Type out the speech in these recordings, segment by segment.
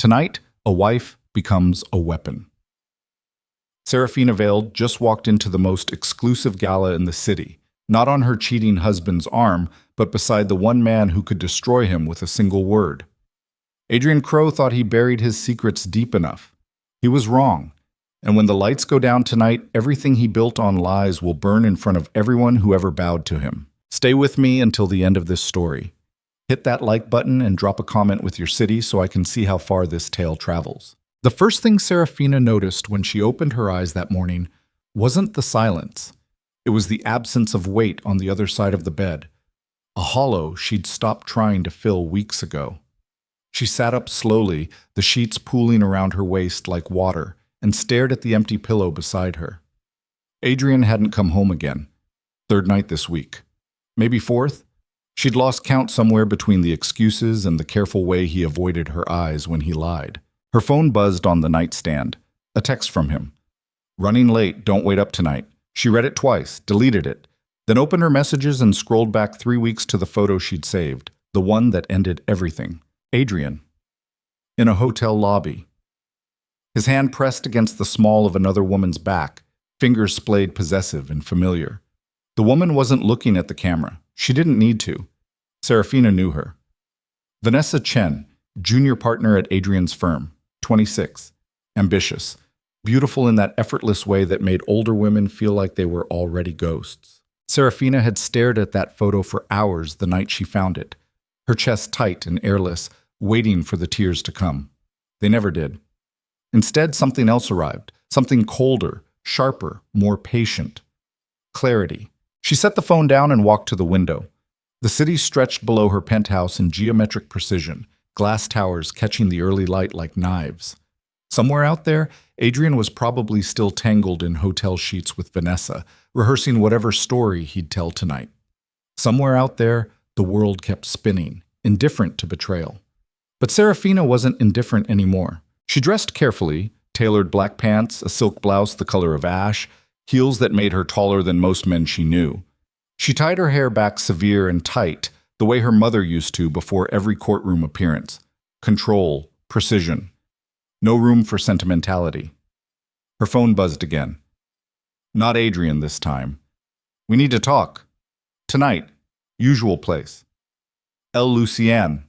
Tonight, a wife becomes a weapon. Serafina Veiled just walked into the most exclusive gala in the city, not on her cheating husband's arm, but beside the one man who could destroy him with a single word. Adrian Crowe thought he buried his secrets deep enough. He was wrong, and when the lights go down tonight, everything he built on lies will burn in front of everyone who ever bowed to him. Stay with me until the end of this story. Hit that like button and drop a comment with your city so I can see how far this tale travels. The first thing Serafina noticed when she opened her eyes that morning wasn't the silence. It was the absence of weight on the other side of the bed, a hollow she'd stopped trying to fill weeks ago. She sat up slowly, the sheets pooling around her waist like water, and stared at the empty pillow beside her. Adrian hadn't come home again. Third night this week. Maybe fourth? She'd lost count somewhere between the excuses and the careful way he avoided her eyes when he lied. Her phone buzzed on the nightstand. A text from him. Running late, don't wait up tonight. She read it twice, deleted it, then opened her messages and scrolled back 3 weeks to the photo she'd saved, the one that ended everything. Adrian. In a hotel lobby. His hand pressed against the small of another woman's back, fingers splayed possessive and familiar. The woman wasn't looking at the camera. She didn't need to. Serafina knew her. Vanessa Chen, junior partner at Adrian's firm, 26, ambitious, beautiful in that effortless way that made older women feel like they were already ghosts. Serafina had stared at that photo for hours the night she found it, her chest tight and airless, waiting for the tears to come. They never did. Instead, something else arrived, something colder, sharper, more patient. Clarity. She set the phone down and walked to the window. The city stretched below her penthouse in geometric precision, glass towers catching the early light like knives. Somewhere out there, Adrian was probably still tangled in hotel sheets with Vanessa, rehearsing whatever story he'd tell tonight. Somewhere out there, the world kept spinning, indifferent to betrayal. But Serafina wasn't indifferent anymore. She dressed carefully, tailored black pants, a silk blouse the color of ash, heels that made her taller than most men she knew. She tied her hair back severe and tight, the way her mother used to before every courtroom appearance. Control, precision. No room for sentimentality. Her phone buzzed again. Not Adrian this time. We need to talk. Tonight. Usual place. El Lucian.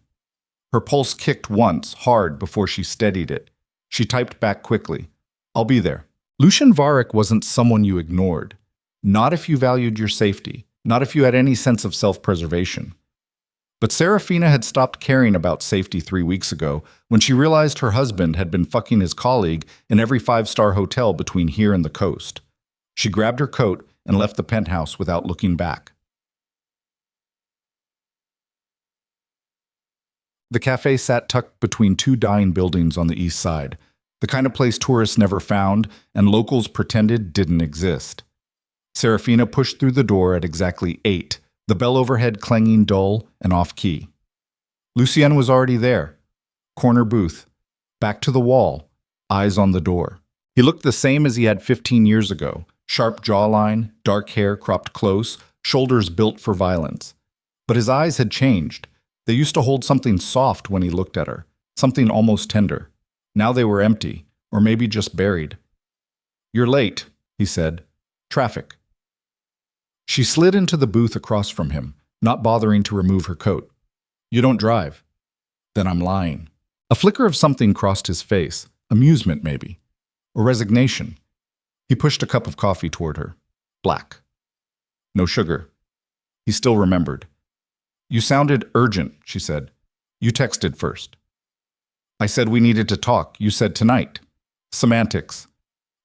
Her pulse kicked once, hard, before she steadied it. She typed back quickly. I'll be there. Lucian Varick wasn't someone you ignored. Not if you valued your safety. Not if you had any sense of self-preservation. But Serafina had stopped caring about safety 3 weeks ago when she realized her husband had been fucking his colleague in every 5-star hotel between here and the coast. She grabbed her coat and left the penthouse without looking back. The cafe sat tucked between 2 dying buildings on the east side, the kind of place tourists never found and locals pretended didn't exist. Serafina pushed through the door at exactly 8, the bell overhead clanging dull and off-key. Lucien was already there. Corner booth. Back to the wall. Eyes on the door. He looked the same as he had 15 years ago. Sharp jawline, dark hair cropped close, shoulders built for violence. But his eyes had changed. They used to hold something soft when he looked at her, something almost tender. Now they were empty, or maybe just buried. You're late, he said. Traffic. She slid into the booth across from him, not bothering to remove her coat. You don't drive. Then I'm lying. A flicker of something crossed his face, amusement maybe, or resignation. He pushed a cup of coffee toward her. Black. No sugar. He still remembered. You sounded urgent, she said. You texted first. I said we needed to talk. You said tonight. Semantics.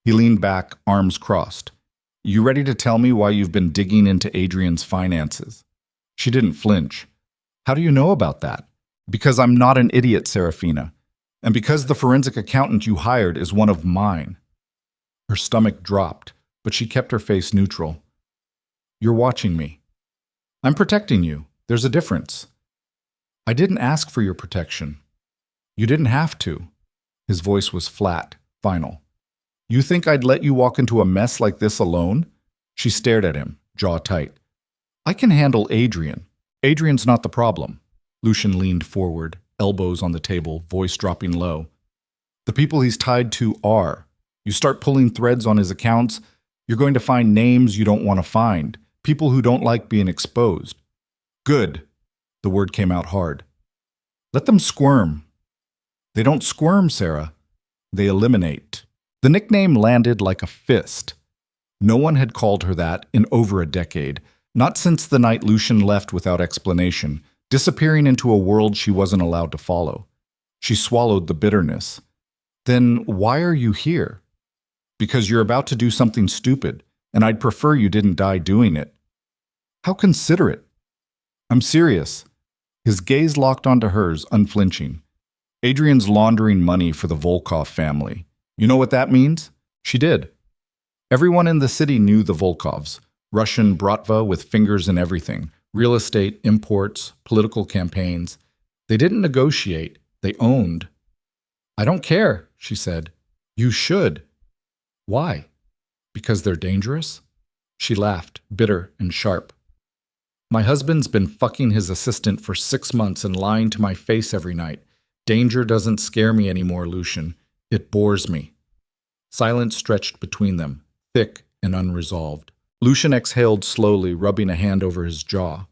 He leaned back, arms crossed. You ready to tell me why you've been digging into Adrian's finances? She didn't flinch. How do you know about that? Because I'm not an idiot, Serafina. And because the forensic accountant you hired is one of mine. Her stomach dropped, but she kept her face neutral. You're watching me. I'm protecting you. There's a difference. I didn't ask for your protection. You didn't have to. His voice was flat, final. You think I'd let you walk into a mess like this alone? She stared at him, jaw tight. I can handle Adrian. Adrian's not the problem. Lucian leaned forward, elbows on the table, voice dropping low. The people he's tied to are. You start pulling threads on his accounts, you're going to find names you don't want to find, people who don't like being exposed. Good. The word came out hard. Let them squirm. They don't squirm, Sarah. They eliminate. The nickname landed like a fist. No one had called her that in over a decade, not since the night Lucian left without explanation, disappearing into a world she wasn't allowed to follow. She swallowed the bitterness. Then why are you here? Because you're about to do something stupid, and I'd prefer you didn't die doing it. How considerate. I'm serious. His gaze locked onto hers, unflinching. Adrian's laundering money for the Volkov family. You know what that means? She did. Everyone in the city knew the Volkovs. Russian bratva with fingers in everything. Real estate, imports, political campaigns. They didn't negotiate. They owned. I don't care, she said. You should. Why? Because they're dangerous? She laughed, bitter and sharp. My husband's been fucking his assistant for 6 months and lying to my face every night. Danger doesn't scare me anymore, Lucian. It bores me. Silence stretched between them, thick and unresolved. Lucian exhaled slowly, rubbing a hand over his jaw.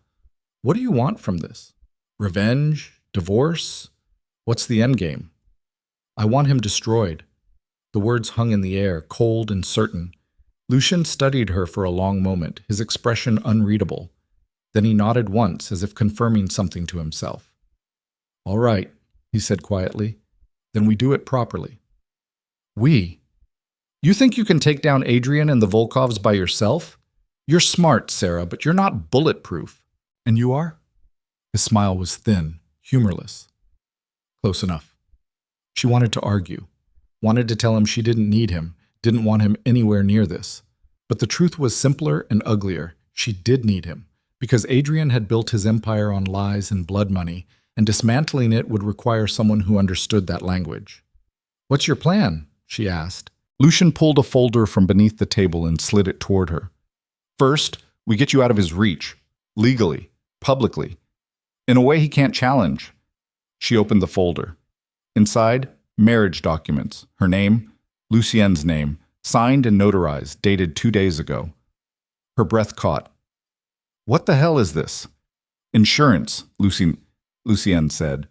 What do you want from this? Revenge? Divorce? What's the endgame? I want him destroyed. The words hung in the air, cold and certain. Lucian studied her for a long moment, his expression unreadable. Then he nodded once, as if confirming something to himself. All right, he said quietly. Then we do it properly. We? You think you can take down Adrian and the Volkovs by yourself? You're smart, Sarah, but you're not bulletproof. And you are? His smile was thin, humorless. Close enough. She wanted to argue, wanted to tell him she didn't need him, didn't want him anywhere near this. But the truth was simpler and uglier. She did need him, because Adrian had built his empire on lies and blood money, and dismantling it would require someone who understood that language. What's your plan? She asked. Lucian pulled a folder from beneath the table and slid it toward her. First, we get you out of his reach. Legally. Publicly. In a way he can't challenge. She opened the folder. Inside, marriage documents. Her name, Lucien's name, signed and notarized, dated 2 days ago. Her breath caught. What the hell is this? Insurance, Lucien said.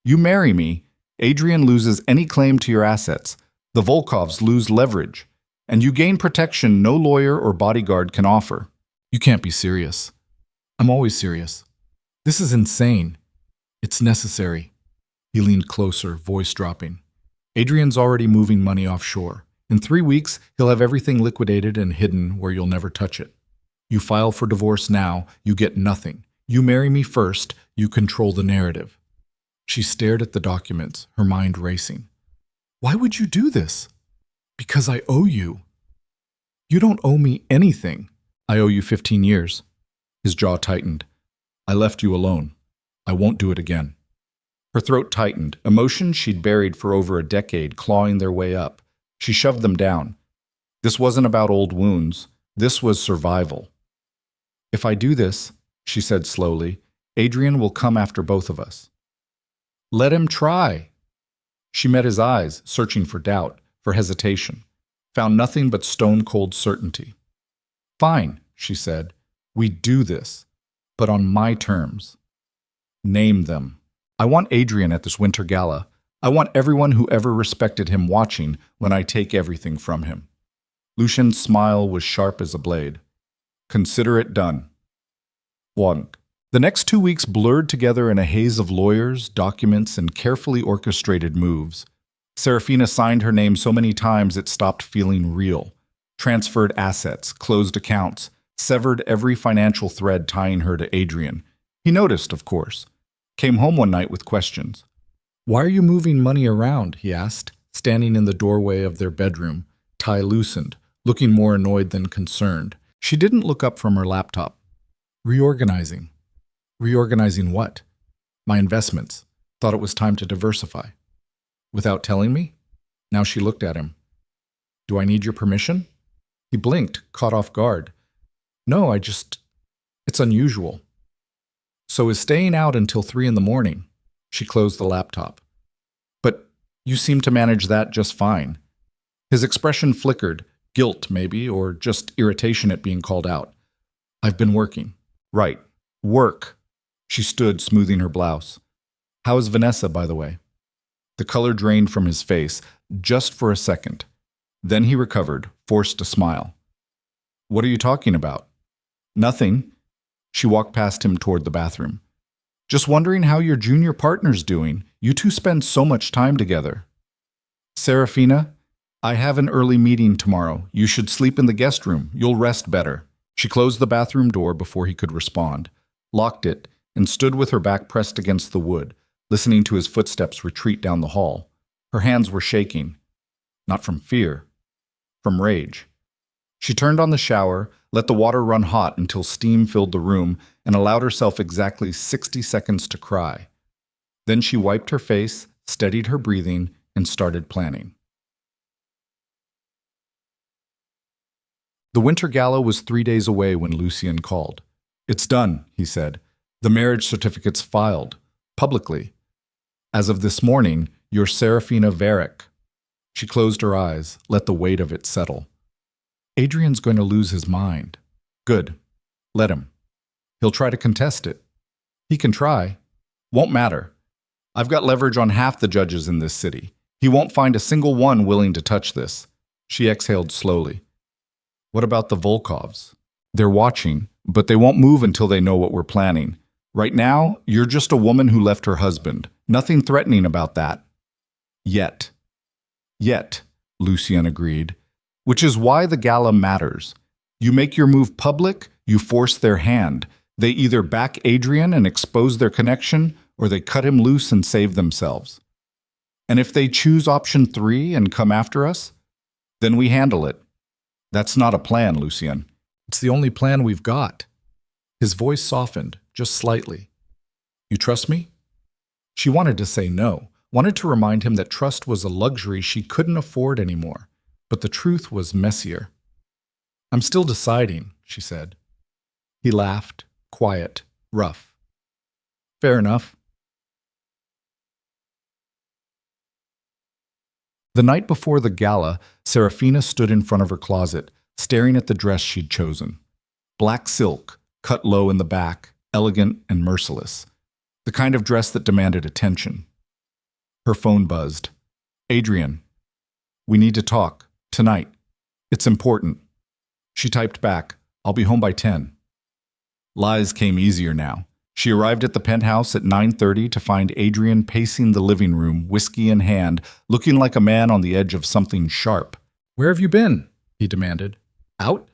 You marry me, Adrian loses any claim to your assets. The Volkovs lose leverage, and you gain protection no lawyer or bodyguard can offer. You can't be serious. I'm always serious. This is insane. It's necessary. He leaned closer, voice dropping. Adrian's already moving money offshore. In 3 weeks, he'll have everything liquidated and hidden where you'll never touch it. You file for divorce now, you get nothing. You marry me first, you control the narrative. She stared at the documents, her mind racing. Why would you do this? Because I owe you. You don't owe me anything. I owe you 15 years. His jaw tightened. I left you alone. I won't do it again. Her throat tightened, emotions she'd buried for over a decade clawing their way up. She shoved them down. This wasn't about old wounds. This was survival. If I do this, she said slowly, Adrian will come after both of us. Let him try. She met his eyes, searching for doubt, for hesitation, found nothing but stone-cold certainty. Fine, she said. We do this, but on my terms. Name them. I want Adrian at this winter gala. I want everyone who ever respected him watching when I take everything from him. Lucian's smile was sharp as a blade. Consider it done. 1. The next 2 weeks blurred together in a haze of lawyers, documents, and carefully orchestrated moves. Serafina signed her name so many times it stopped feeling real. Transferred assets, closed accounts, severed every financial thread tying her to Adrian. He noticed, of course. Came home one night with questions. Why are you moving money around? He asked, standing in the doorway of their bedroom, tie loosened, looking more annoyed than concerned. She didn't look up from her laptop. Reorganizing. Reorganizing what? My investments. Thought it was time to diversify. Without telling me? Now she looked at him. Do I need your permission? He blinked, caught off guard. No, it's unusual. So is staying out until 3 in the morning. She closed the laptop. But You seem to manage that just fine. His expression flickered, guilt maybe, or just irritation at being called out. I've been working. Right. Work. She stood, smoothing her blouse. How is Vanessa, by the way? The color drained from his face, just for a second. Then he recovered, forced a smile. What are you talking about? Nothing. She walked past him toward the bathroom. Just wondering how your junior partner's doing. You two spend so much time together. Serafina, I have an early meeting tomorrow. You should sleep in the guest room. You'll rest better. She closed the bathroom door before he could respond, locked it, and stood with her back pressed against the wood, listening to his footsteps retreat down the hall. Her hands were shaking. Not from fear, from rage. She turned on the shower, let the water run hot until steam filled the room, and allowed herself exactly 60 seconds to cry. Then she wiped her face, steadied her breathing, and started planning. The winter gala was 3 days away when Lucien called. It's done, he said. The marriage certificate's filed. Publicly. As of this morning, you're Serafina Varick. She closed her eyes, let the weight of it settle. Adrian's going to lose his mind. Good. Let him. He'll try to contest it. He can try. Won't matter. I've got leverage on half the judges in this city. He won't find a single one willing to touch this. She exhaled slowly. What about the Volkovs? They're watching, but they won't move until they know what we're planning. Right now, you're just a woman who left her husband. Nothing threatening about that. Yet. Yet, Lucien agreed. Which is why the gala matters. You make your move public, you force their hand. They either back Adrian and expose their connection, or they cut him loose and save themselves. And if they choose option 3 and come after us, then we handle it. That's not a plan, Lucien. It's the only plan we've got. His voice softened, just slightly. You trust me? She wanted to say no, wanted to remind him that trust was a luxury she couldn't afford anymore. But the truth was messier. I'm still deciding, she said. He laughed, quiet, rough. Fair enough. The night before the gala, Serafina stood in front of her closet, staring at the dress she'd chosen. Black silk, cut low in the back, elegant and merciless. The kind of dress that demanded attention. Her phone buzzed. Adrian, we need to talk, tonight. It's important. She typed back, I'll be home by 10. Lies came easier now. She arrived at the penthouse at 9:30 to find Adrian pacing the living room, whiskey in hand, looking like a man on the edge of something sharp. Where have you been? He demanded. Out?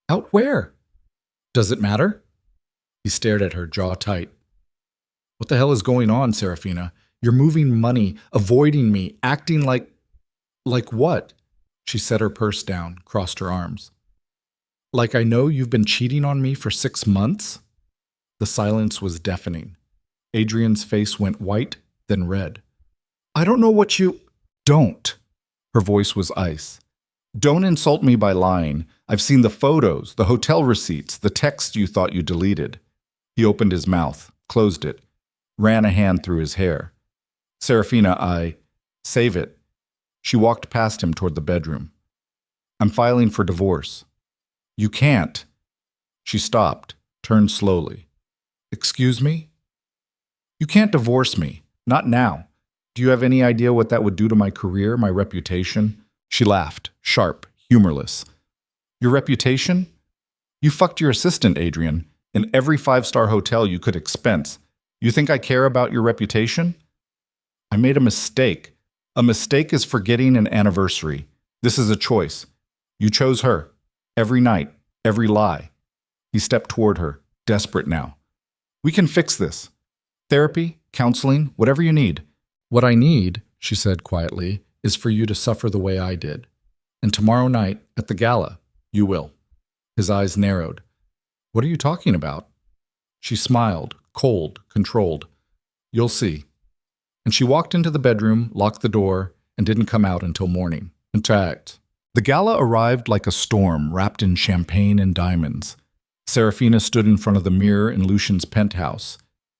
Out where? Does it matter? He stared at her, jaw tight. What the hell is going on, Serafina? You're moving money, avoiding me, acting like... Like what? She set her purse down, crossed her arms. Like I know you've been cheating on me for 6 months? The silence was deafening. Adrian's face went white, then red. I don't know what you... Don't. Her voice was ice. Don't insult me by lying. I've seen the photos, the hotel receipts, the texts you thought you deleted. He opened his mouth, closed it, ran a hand through his hair. Serafina, Save it. She walked past him toward the bedroom. I'm filing for divorce. You can't. She stopped, turned slowly. Excuse me? You can't divorce me. Not now. Do you have any idea what that would do to my career, my reputation? She laughed, sharp, humorless. Your reputation? You fucked your assistant, Adrian, in every 5-star hotel you could expense. You think I care about your reputation? I made a mistake. A mistake is forgetting an anniversary. This is a choice. You chose her. Every night, every lie. He stepped toward her, desperate now. We can fix this. Therapy, counseling, whatever you need. What I need, she said quietly, is for you to suffer the way I did. And tomorrow night, at the gala, you will. His eyes narrowed. What are you talking about? She smiled, cold, controlled. You'll see. And she walked into the bedroom, locked the door, and didn't come out until morning. Intact. The gala arrived like a storm wrapped in champagne and diamonds. Serafina stood in front of the mirror in Lucian's penthouse.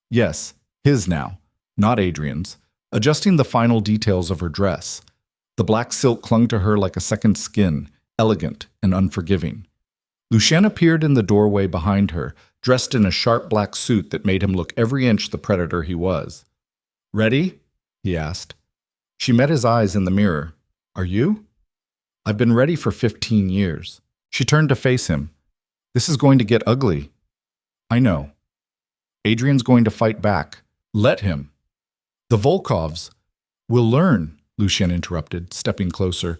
Yes, his now, not Adrian's, adjusting the final details of her dress. The black silk clung to her like a second skin, elegant and unforgiving. Lucien appeared in the doorway behind her, dressed in a sharp black suit that made him look every inch the predator he was. "Ready?" he asked. She met his eyes in the mirror. "Are you?" "I've been ready for 15 years. She turned to face him. "This is going to get ugly." "I know." "Adrian's going to fight back. Let him." "The Volkovs will learn," Lucien interrupted, stepping closer,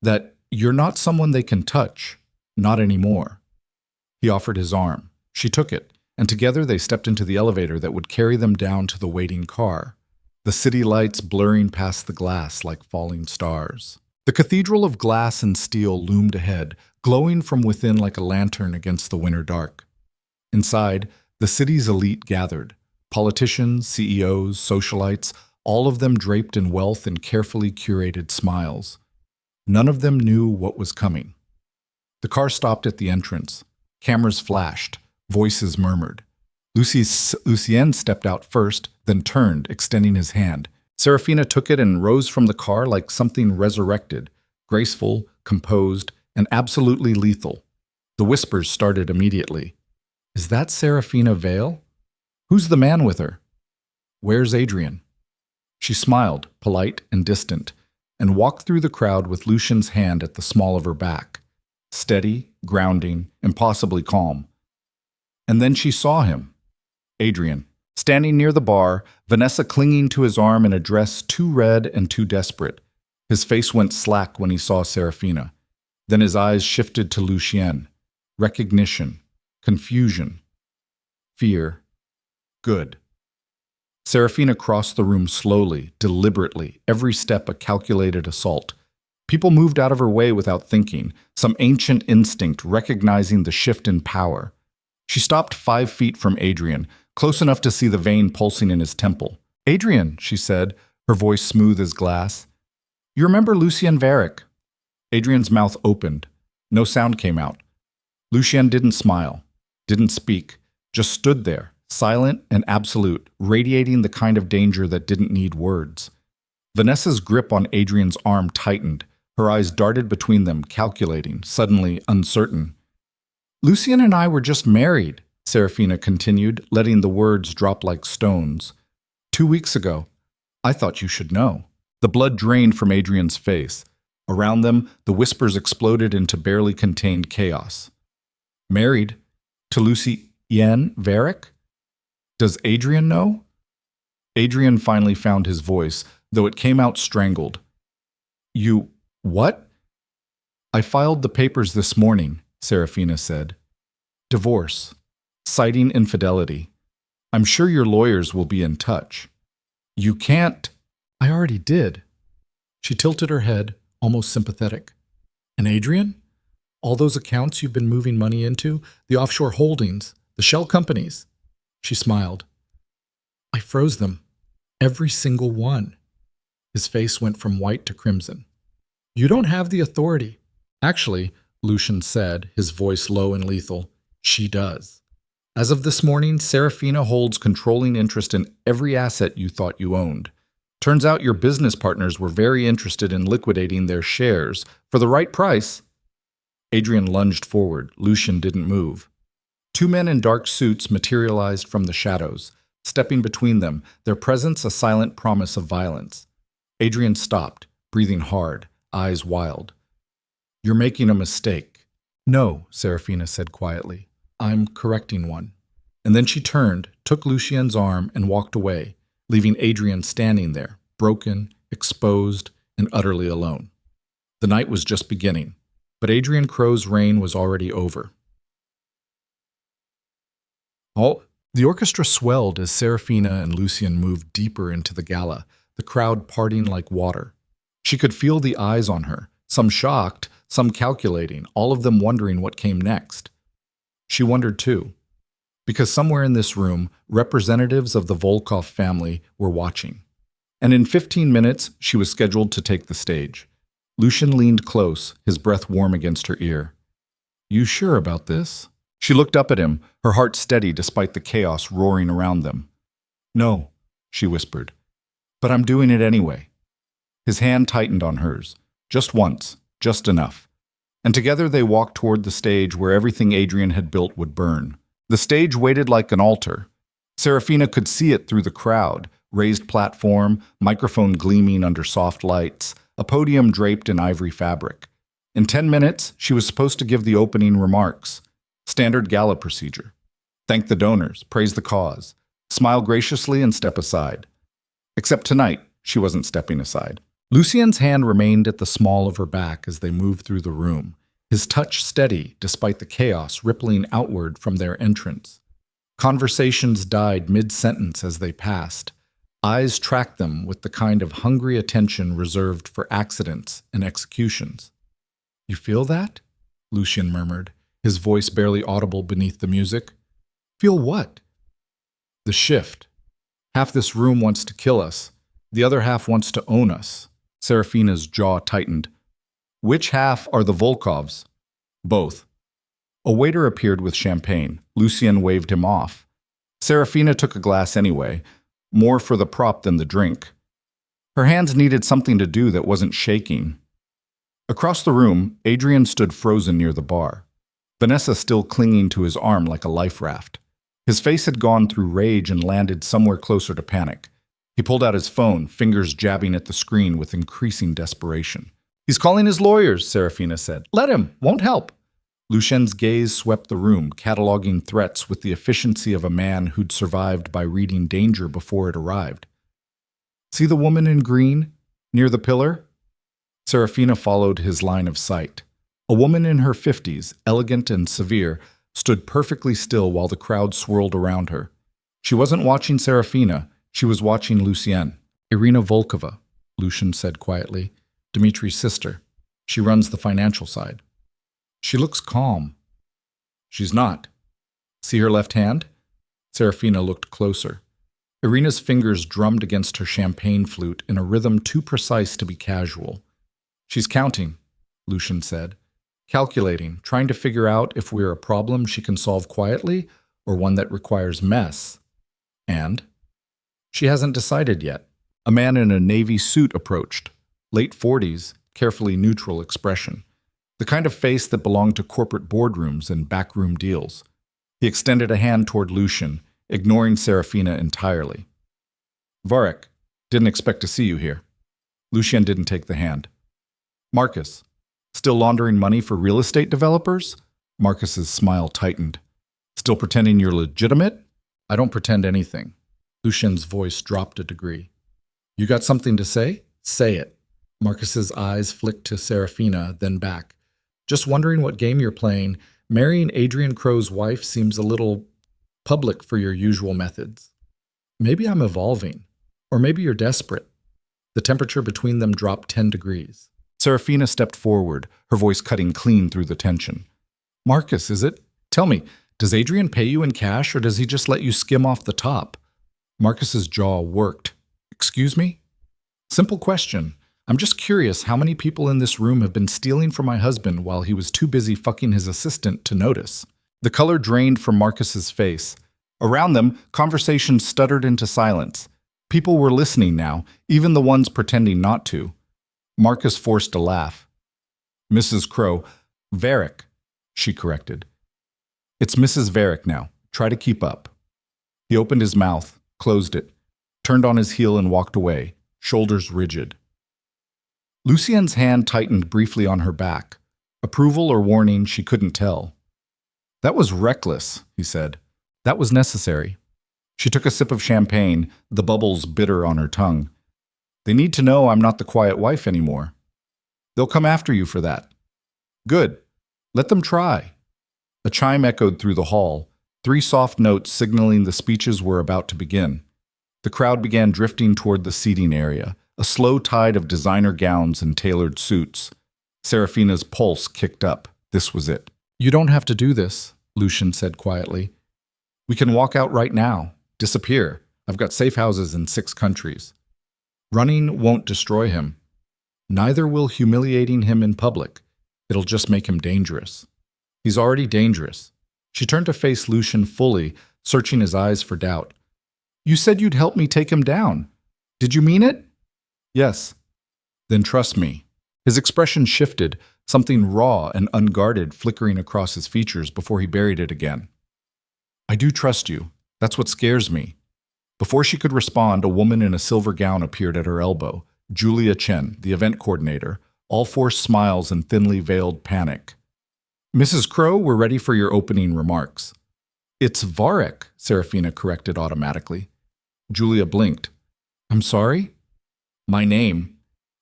"that you're not someone they can touch. Not anymore." He offered his arm. She took it, and together they stepped into the elevator that would carry them down to the waiting car, the city lights blurring past the glass like falling stars. The cathedral of glass and steel loomed ahead, glowing from within like a lantern against the winter dark. Inside, the city's elite gathered, politicians, CEOs, socialites, all of them draped in wealth and carefully curated smiles. None of them knew what was coming. The car stopped at the entrance. Cameras flashed. Voices murmured. Lucien stepped out first, then turned, extending his hand. Serafina took it and rose from the car like something resurrected, graceful, composed, and absolutely lethal. The whispers started immediately. "Is that Serafina Vale? Who's the man with her? Where's Adrian?" She smiled, polite and distant, and walked through the crowd with Lucien's hand at the small of her back. Steady, grounding, impossibly calm. And then she saw him. Adrian, standing near the bar, Vanessa clinging to his arm in a dress too red and too desperate. His face went slack when he saw Serafina. Then his eyes shifted to Lucien. Recognition, confusion, fear. Good. Serafina crossed the room slowly, deliberately, every step a calculated assault. People moved out of her way without thinking, some ancient instinct recognizing the shift in power. She stopped 5 feet from Adrian, close enough to see the vein pulsing in his temple. "Adrian," she said, her voice smooth as glass. "You remember Lucien Varick?" Adrian's mouth opened. No sound came out. Lucien didn't smile, didn't speak, just stood there, silent and absolute, radiating the kind of danger that didn't need words. Vanessa's grip on Adrian's arm tightened. Her eyes darted between them, calculating, suddenly uncertain. "Lucien and I were just married," Serafina continued, letting the words drop like stones. 2 weeks ago. I thought you should know." The blood drained from Adrian's face. Around them, the whispers exploded into barely contained chaos. "Married? To Lucien Varick? Does Adrian know?" Adrian finally found his voice, though it came out strangled. "You... what?" "I filed the papers this morning," Serafina said. "Divorce. Citing infidelity. I'm sure your lawyers will be in touch." "You can't." "I already did." She tilted her head, almost sympathetic. "And Adrian? All those accounts you've been moving money into, the offshore holdings, the shell companies." She smiled. "I froze them. Every single one." His face went from white to crimson. "You don't have the authority." "Actually," Lucien said, his voice low and lethal, "she does. As of this morning, Serafina holds controlling interest in every asset you thought you owned. Turns out your business partners were very interested in liquidating their shares for the right price." Adrian lunged forward. Lucien didn't move. 2 men in dark suits materialized from the shadows, stepping between them, their presence a silent promise of violence. Adrian stopped, breathing hard, eyes wild. "You're making a mistake." "No," Serafina said quietly. "I'm correcting one." And then she turned, took Lucien's arm, and walked away, leaving Adrian standing there, broken, exposed, and utterly alone. The night was just beginning, but Adrian Crow's reign was already over. The orchestra swelled as Serafina and Lucien moved deeper into the gala, the crowd parting like water. She could feel the eyes on her, some shocked, some calculating, all of them wondering what came next. She wondered too, because somewhere in this room, representatives of the Volkov family were watching. And in 15 minutes, she was scheduled to take the stage. Lucien leaned close, his breath warm against her ear. "You sure about this?" She looked up at him, her heart steady despite the chaos roaring around them. "No," she whispered. But I'm doing it anyway. His hand tightened on hers. Just once. Just enough. And together they walked toward the stage where everything Adrian had built would burn. The stage waited like an altar. Serafina could see it through the crowd, raised platform, microphone gleaming under soft lights, a podium draped in ivory fabric. In 10 minutes, she was supposed to give the opening remarks. Standard gala procedure. Thank the donors, praise the cause, smile graciously and step aside. Except tonight, she wasn't stepping aside. Lucien's hand remained at the small of her back as they moved through the room, his touch steady despite the chaos rippling outward from their entrance. Conversations died mid-sentence as they passed. Eyes tracked them with the kind of hungry attention reserved for accidents and executions. "You feel that?" Lucien murmured, his voice barely audible beneath the music. "Feel what?" "The shift. Half this room wants to kill us. The other half wants to own us." Serafina's jaw tightened. "Which half are the Volkovs?" "Both." A waiter appeared with champagne. Lucien waved him off. Serafina took a glass anyway, more for the prop than the drink. Her hands needed something to do that wasn't shaking. Across the room, Adrian stood frozen near the bar, Vanessa still clinging to his arm like a life raft. His face had gone through rage and landed somewhere closer to panic. He pulled out his phone, fingers jabbing at the screen with increasing desperation. "He's calling his lawyers," Serafina said. "Let him. Won't help." Lucien's gaze swept the room, cataloging threats with the efficiency of a man who'd survived by reading danger before it arrived. "See the woman in green, near the pillar?" Serafina followed his line of sight. A woman in her 50s, elegant and severe, stood perfectly still while the crowd swirled around her. She wasn't watching Serafina, she was watching Lucien. "Irina Volkova," Lucien said quietly. "Dmitri's sister. She runs the financial side." "She looks calm." "She's not. See her left hand?" Serafina looked closer. Irina's fingers drummed against her champagne flute in a rhythm too precise to be casual. "She's counting," Lucien said. "Calculating, trying to figure out if we're a problem she can solve quietly or one that requires mess. And she hasn't decided yet." A man in a navy suit approached, late 40s, carefully neutral expression, the kind of face that belonged to corporate boardrooms and backroom deals. He extended a hand toward Lucien, ignoring Serafina entirely. "Varek, didn't expect to see you here." Lucien didn't take the hand. "Marcus, still laundering money for real estate developers?" Marcus's smile tightened. "Still pretending you're legitimate?" "I don't pretend anything." Lucien's voice dropped a degree. "You got something to say? Say it." Marcus's eyes flicked to Serafina, then back. "Just wondering what game you're playing. Marrying Adrian Crow's wife seems a little public for your usual methods. Maybe I'm evolving. Or maybe you're desperate." The temperature between them dropped 10 degrees. Serafina stepped forward, her voice cutting clean through the tension. "Marcus, is it? Tell me, does Adrian pay you in cash or does he just let you skim off the top?" Marcus's jaw worked. "Excuse me?" "Simple question. I'm just curious how many people in this room have been stealing from my husband while he was too busy fucking his assistant to notice." The color drained from Marcus's face. Around them, conversations stuttered into silence. People were listening now, even the ones pretending not to. Marcus forced a laugh. "Mrs. Crow, Varek," she corrected. "It's Mrs. Varek now. Try to keep up." He opened his mouth, closed it, turned on his heel and walked away, shoulders rigid. Lucien's hand tightened briefly on her back. Approval or warning, she couldn't tell. "That was reckless," he said. "That was necessary." She took a sip of champagne, the bubbles bitter on her tongue. "They need to know I'm not the quiet wife anymore. They'll come after you for that." "Good. Let them try." A chime echoed through the hall, 3 soft notes signaling the speeches were about to begin. The crowd began drifting toward the seating area, a slow tide of designer gowns and tailored suits. Serafina's pulse kicked up. This was it. "You don't have to do this," Lucien said quietly. "We can walk out right now. Disappear. I've got safe houses in 6 countries. Running won't destroy him. Neither will humiliating him in public. It'll just make him dangerous. He's already dangerous." She turned to face Lucien fully, searching his eyes for doubt. "You said you'd help me take him down." Did you mean it? Yes. Then trust me. His expression shifted, something raw and unguarded flickering across his features before he buried it again. I do trust you. That's what scares me. Before she could respond, a woman in a silver gown appeared at her elbow, Julia Chen, the event coordinator, all forced smiles and thinly veiled panic. Mrs. Crow, we're ready for your opening remarks. It's Varek, Serafina corrected automatically. Julia blinked. I'm sorry? My name.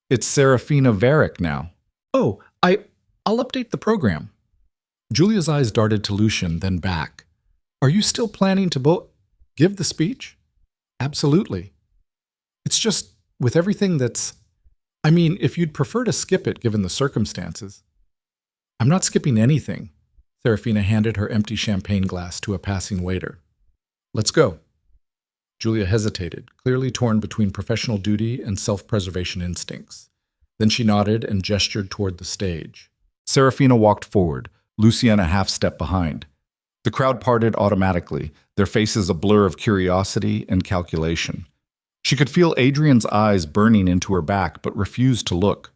It's Serafina Varek now. Oh, I'll update the program. Julia's eyes darted to Lucian, then back. Are you still planning to give the speech? Absolutely. It's just, with everything that's... I mean, if you'd prefer to skip it given the circumstances. I'm not skipping anything. Serafina handed her empty champagne glass to a passing waiter. Let's go. Julia hesitated, clearly torn between professional duty and self-preservation instincts. Then she nodded and gestured toward the stage. Serafina walked forward, Lucien a half-step behind. The crowd parted automatically, their faces a blur of curiosity and calculation. She could feel Adrian's eyes burning into her back, but refused to look.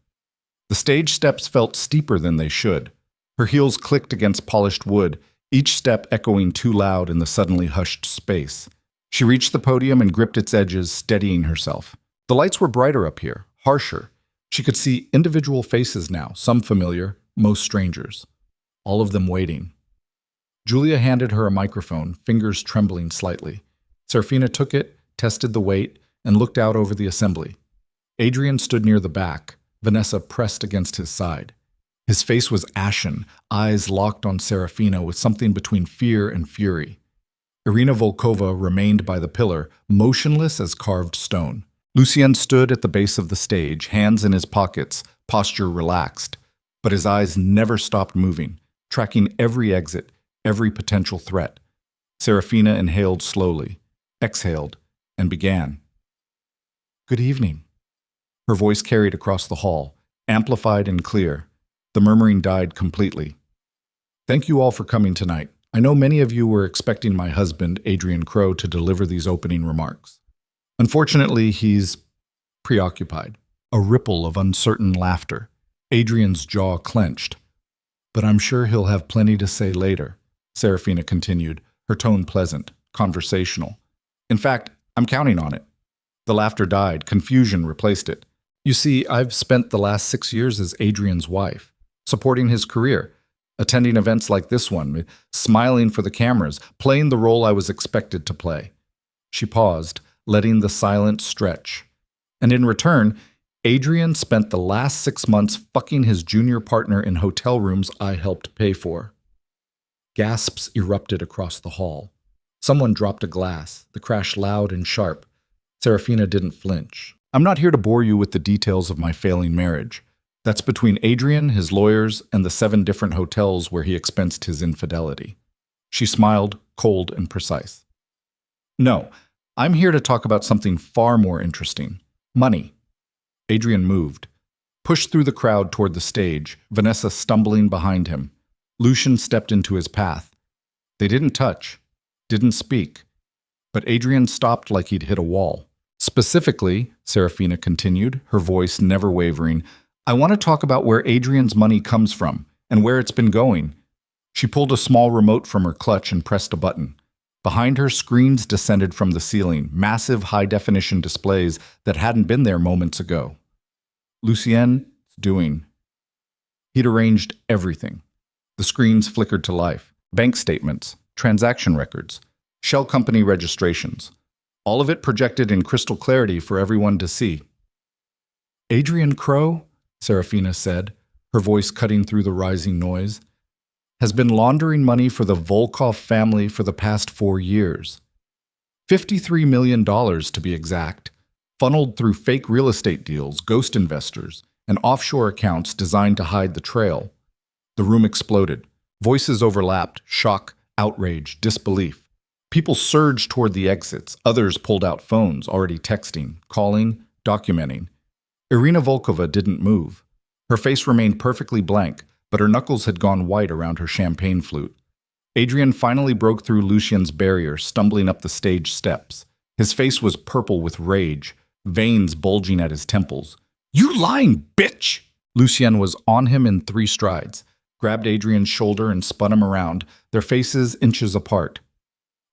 The stage steps felt steeper than they should. Her heels clicked against polished wood, each step echoing too loud in the suddenly hushed space. She reached the podium and gripped its edges, steadying herself. The lights were brighter up here, harsher. She could see individual faces now, some familiar, most strangers. All of them waiting. Julia handed her a microphone, fingers trembling slightly. Serafina took it, tested the weight, and looked out over the assembly. Adrian stood near the back, Vanessa pressed against his side. His face was ashen, eyes locked on Serafina with something between fear and fury. Irina Volkova remained by the pillar, motionless as carved stone. Lucien stood at the base of the stage, hands in his pockets, posture relaxed. But his eyes never stopped moving, tracking every exit, every potential threat. Serafina inhaled slowly, exhaled, and began. Good evening. Her voice carried across the hall, amplified and clear. The murmuring died completely. Thank you all for coming tonight. I know many of you were expecting my husband, Adrian Crow, to deliver these opening remarks. Unfortunately, he's preoccupied. A ripple of uncertain laughter. Adrian's jaw clenched. But I'm sure he'll have plenty to say later, Serafina continued, her tone pleasant, conversational. In fact, I'm counting on it. The laughter died, confusion replaced it. You see, I've spent the last 6 years as Adrian's wife, supporting his career, attending events like this one, smiling for the cameras, playing the role I was expected to play. She paused, letting the silence stretch. And in return, Adrian spent the last 6 months fucking his junior partner in hotel rooms I helped pay for. Gasps erupted across the hall. Someone dropped a glass, the crash loud and sharp. Serafina didn't flinch. I'm not here to bore you with the details of my failing marriage. That's between Adrian, his lawyers, and the 7 different hotels where he expensed his infidelity. She smiled, cold and precise. No, I'm here to talk about something far more interesting. Money. Adrian moved. Pushed through the crowd toward the stage, Vanessa stumbling behind him. Lucian stepped into his path. They didn't touch, didn't speak. But Adrian stopped like he'd hit a wall. Specifically, Serafina continued, her voice never wavering, I want to talk about where Adrian's money comes from and where it's been going. She pulled a small remote from her clutch and pressed a button. Behind her, screens descended from the ceiling, massive high-definition displays that hadn't been there moments ago. Lucien's doing. He'd arranged everything. The screens flickered to life. Bank statements, transaction records, shell company registrations. All of it projected in crystal clarity for everyone to see. Adrian Crow, Serafina said, her voice cutting through the rising noise, has been laundering money for the Volkov family for the past 4 years. $53 million to be exact, funneled through fake real estate deals, ghost investors, and offshore accounts designed to hide the trail. The room exploded. Voices overlapped, shock, outrage, disbelief. People surged toward the exits. Others pulled out phones, already texting, calling, documenting. Irina Volkova didn't move. Her face remained perfectly blank, but her knuckles had gone white around her champagne flute. Adrian finally broke through Lucien's barrier, stumbling up the stage steps. His face was purple with rage, veins bulging at his temples. "You lying bitch!" Lucien was on him in 3 strides, grabbed Adrian's shoulder and spun him around, their faces inches apart.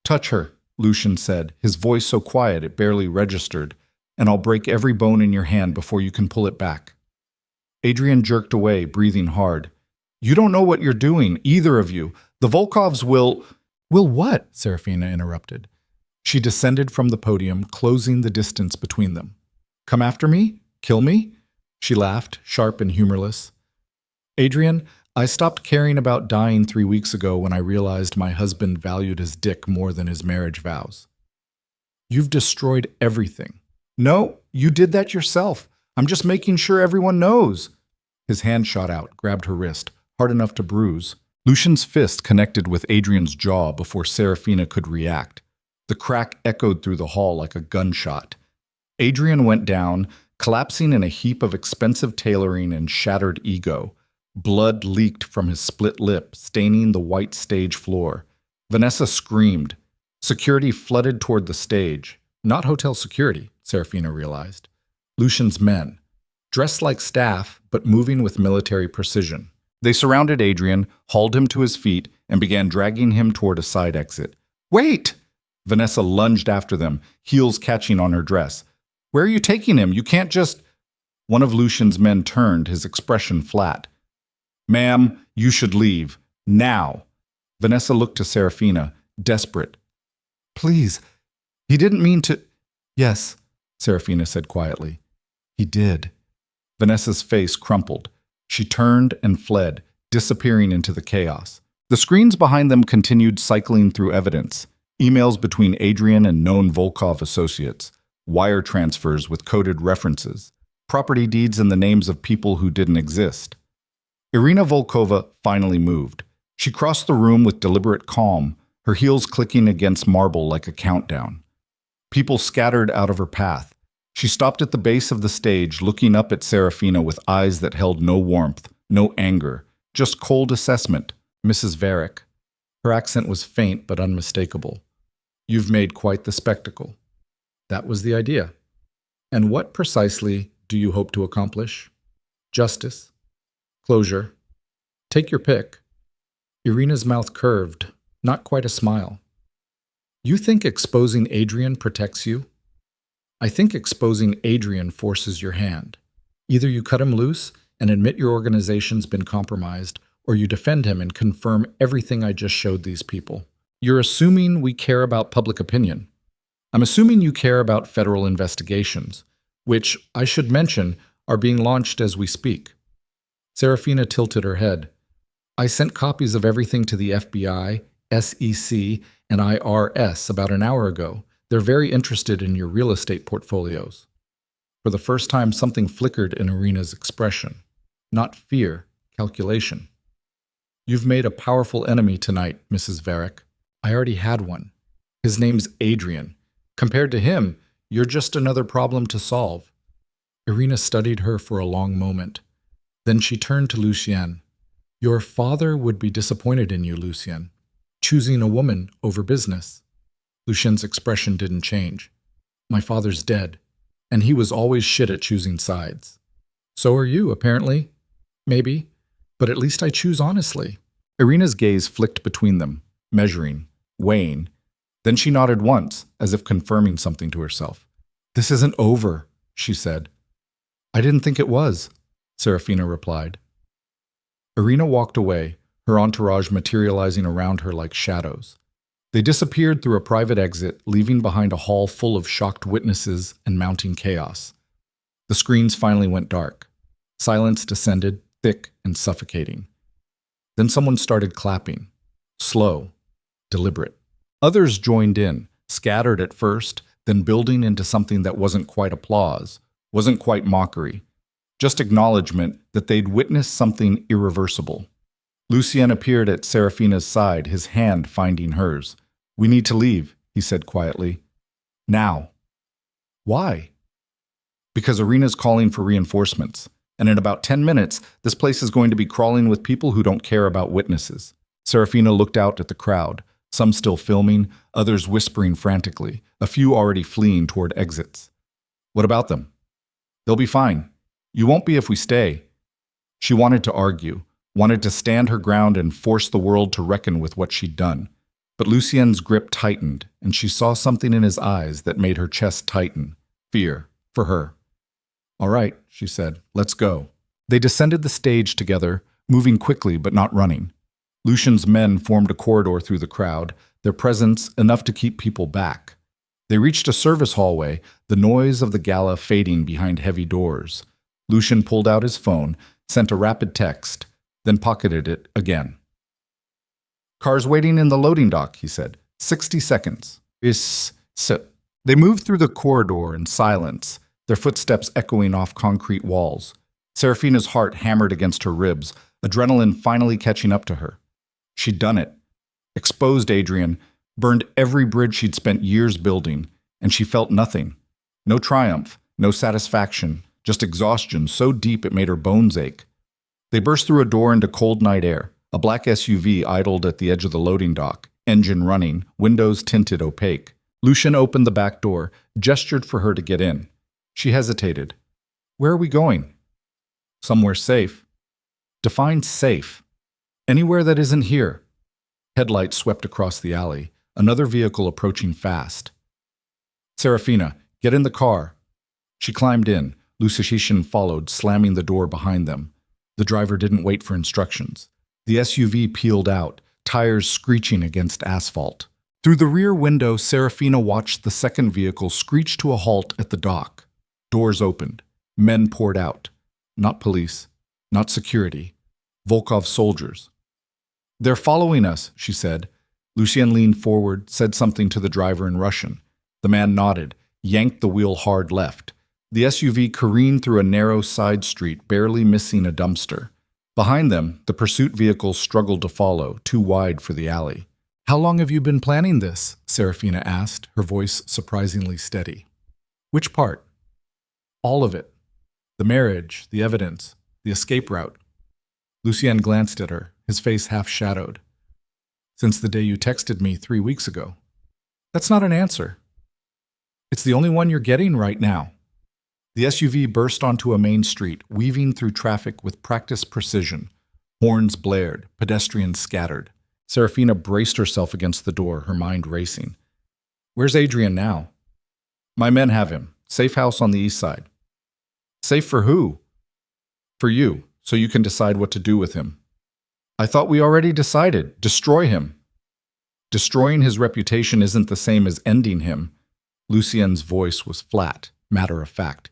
"Touch her," Lucien said, his voice so quiet it barely registered, "and I'll break every bone in your hand before you can pull it back." Adrian jerked away, breathing hard. "You don't know what you're doing, either of you. The Volkovs will—" "Will what?" Serafina interrupted. She descended from the podium, closing the distance between them. "Come after me? Kill me?" She laughed, sharp and humorless. "Adrian, I stopped caring about dying 3 weeks ago when I realized my husband valued his dick more than his marriage vows." "You've destroyed everything." "No, you did that yourself. I'm just making sure everyone knows." His hand shot out, grabbed her wrist, hard enough to bruise. Lucien's fist connected with Adrian's jaw before Serafina could react. The crack echoed through the hall like a gunshot. Adrian went down, collapsing in a heap of expensive tailoring and shattered ego. Blood leaked from his split lip, staining the white stage floor. Vanessa screamed. Security flooded toward the stage. Not hotel security, Serafina realized. Lucien's men, dressed like staff, but moving with military precision. They surrounded Adrian, hauled him to his feet, and began dragging him toward a side exit. "Wait!" Vanessa lunged after them, heels catching on her dress. "Where are you taking him? You can't just—" One of Lucien's men turned, his expression flat. "Ma'am, you should leave. Now." Vanessa looked to Serafina, desperate. "Please, he didn't mean to—" "Yes," Serafina said quietly. "He did." Vanessa's face crumpled. She turned and fled, disappearing into the chaos. The screens behind them continued cycling through evidence. Emails between Adrian and known Volkov associates. Wire transfers with coded references. Property deeds in the names of people who didn't exist. Irina Volkova finally moved. She crossed the room with deliberate calm, her heels clicking against marble like a countdown. People scattered out of her path. She stopped at the base of the stage, looking up at Serafina with eyes that held no warmth, no anger, just cold assessment. "Mrs. Varick." Her accent was faint but unmistakable. "You've made quite the spectacle." That was the idea. "And what precisely do you hope to accomplish?" "Justice. Closure. Take your pick." Irina's mouth curved, not quite a smile. "You think exposing Adrian protects you? I think exposing Adrian forces your hand. Either you cut him loose and admit your organization's been compromised, or you defend him and confirm everything I just showed these people. You're assuming we care about public opinion. I'm assuming you care about federal investigations, which, I should mention, are being launched as we speak." Serafina tilted her head. "I sent copies of everything to the FBI, SEC, and IRS about an hour ago. They're very interested in your real estate portfolios." For the first time, something flickered in Irina's expression. Not fear, calculation. "You've made a powerful enemy tonight, Mrs. Varick. I already had one. His name's Adrian. Compared to him, you're just another problem to solve." Irina studied her for a long moment. Then she turned to Lucien. "Your father would be disappointed in you, Lucien. Choosing a woman over business." Lucien's expression didn't change. "My father's dead, and he was always shit at choosing sides. So are you, apparently. Maybe, but at least I choose honestly." Irina's gaze flicked between them, measuring, weighing. Then she nodded once, as if confirming something to herself. "This isn't over," she said. "I didn't think it was," Serafina replied. Irina walked away, her entourage materializing around her like shadows. They disappeared through a private exit, leaving behind a hall full of shocked witnesses and mounting chaos. The screens finally went dark. Silence descended, thick and suffocating. Then someone started clapping. Slow, deliberate. Others joined in, scattered at first, then building into something that wasn't quite applause, wasn't quite mockery. Just acknowledgement that they'd witnessed something irreversible. Lucien appeared at Serafina's side, his hand finding hers. "We need to leave," he said quietly. "Now." "Why?" "Because Irina's calling for reinforcements, and in about 10 minutes, this place is going to be crawling with people who don't care about witnesses." Serafina looked out at the crowd, some still filming, others whispering frantically, a few already fleeing toward exits. What about them? They'll be fine. You won't be if we stay. She wanted to argue, wanted to stand her ground and force the world to reckon with what she'd done. But Lucien's grip tightened, and she saw something in his eyes that made her chest tighten. Fear, for her. All right, she said, let's go. They descended the stage together, moving quickly but not running. Lucien's men formed a corridor through the crowd, their presence enough to keep people back. They reached a service hallway, the noise of the gala fading behind heavy doors. Lucien pulled out his phone, sent a rapid text, then pocketed it again. Cars waiting in the loading dock, he said. 60 seconds. They moved through the corridor in silence, their footsteps echoing off concrete walls. Serafina's heart hammered against her ribs, adrenaline finally catching up to her. She'd done it. Exposed Adrian, burned every bridge she'd spent years building, and she felt nothing. No triumph, no satisfaction, just exhaustion so deep it made her bones ache. They burst through a door into cold night air. A black SUV idled at the edge of the loading dock, engine running, windows tinted opaque. Lucien opened the back door, gestured for her to get in. She hesitated. Where are we going? Somewhere safe. Define safe. Anywhere that isn't here. Headlights swept across the alley, another vehicle approaching fast. Serafina, get in the car. She climbed in. Lucien followed, slamming the door behind them. The driver didn't wait for instructions. The SUV peeled out, tires screeching against asphalt. Through the rear window, Serafina watched the second vehicle screech to a halt at the dock. Doors opened. Men poured out. Not police, not security. Volkov's soldiers. They're following us, she said. Lucien leaned forward, said something to the driver in Russian. The man nodded, yanked the wheel hard left. The SUV careened through a narrow side street, barely missing a dumpster. Behind them, the pursuit vehicle struggled to follow, too wide for the alley. How long have you been planning this? Serafina asked, her voice surprisingly steady. Which part? All of it. The marriage, the evidence, the escape route. Lucien glanced at her, his face half-shadowed. Since the day you texted me 3 weeks ago. That's not an answer. It's the only one you're getting right now. The SUV burst onto a main street, weaving through traffic with practiced precision. Horns blared, pedestrians scattered. Serafina braced herself against the door, her mind racing. Where's Adrian now? My men have him. Safe house on the east side. Safe for who? For you, so you can decide what to do with him. I thought we already decided. Destroy him. Destroying his reputation isn't the same as ending him. Lucien's voice was flat, matter of fact.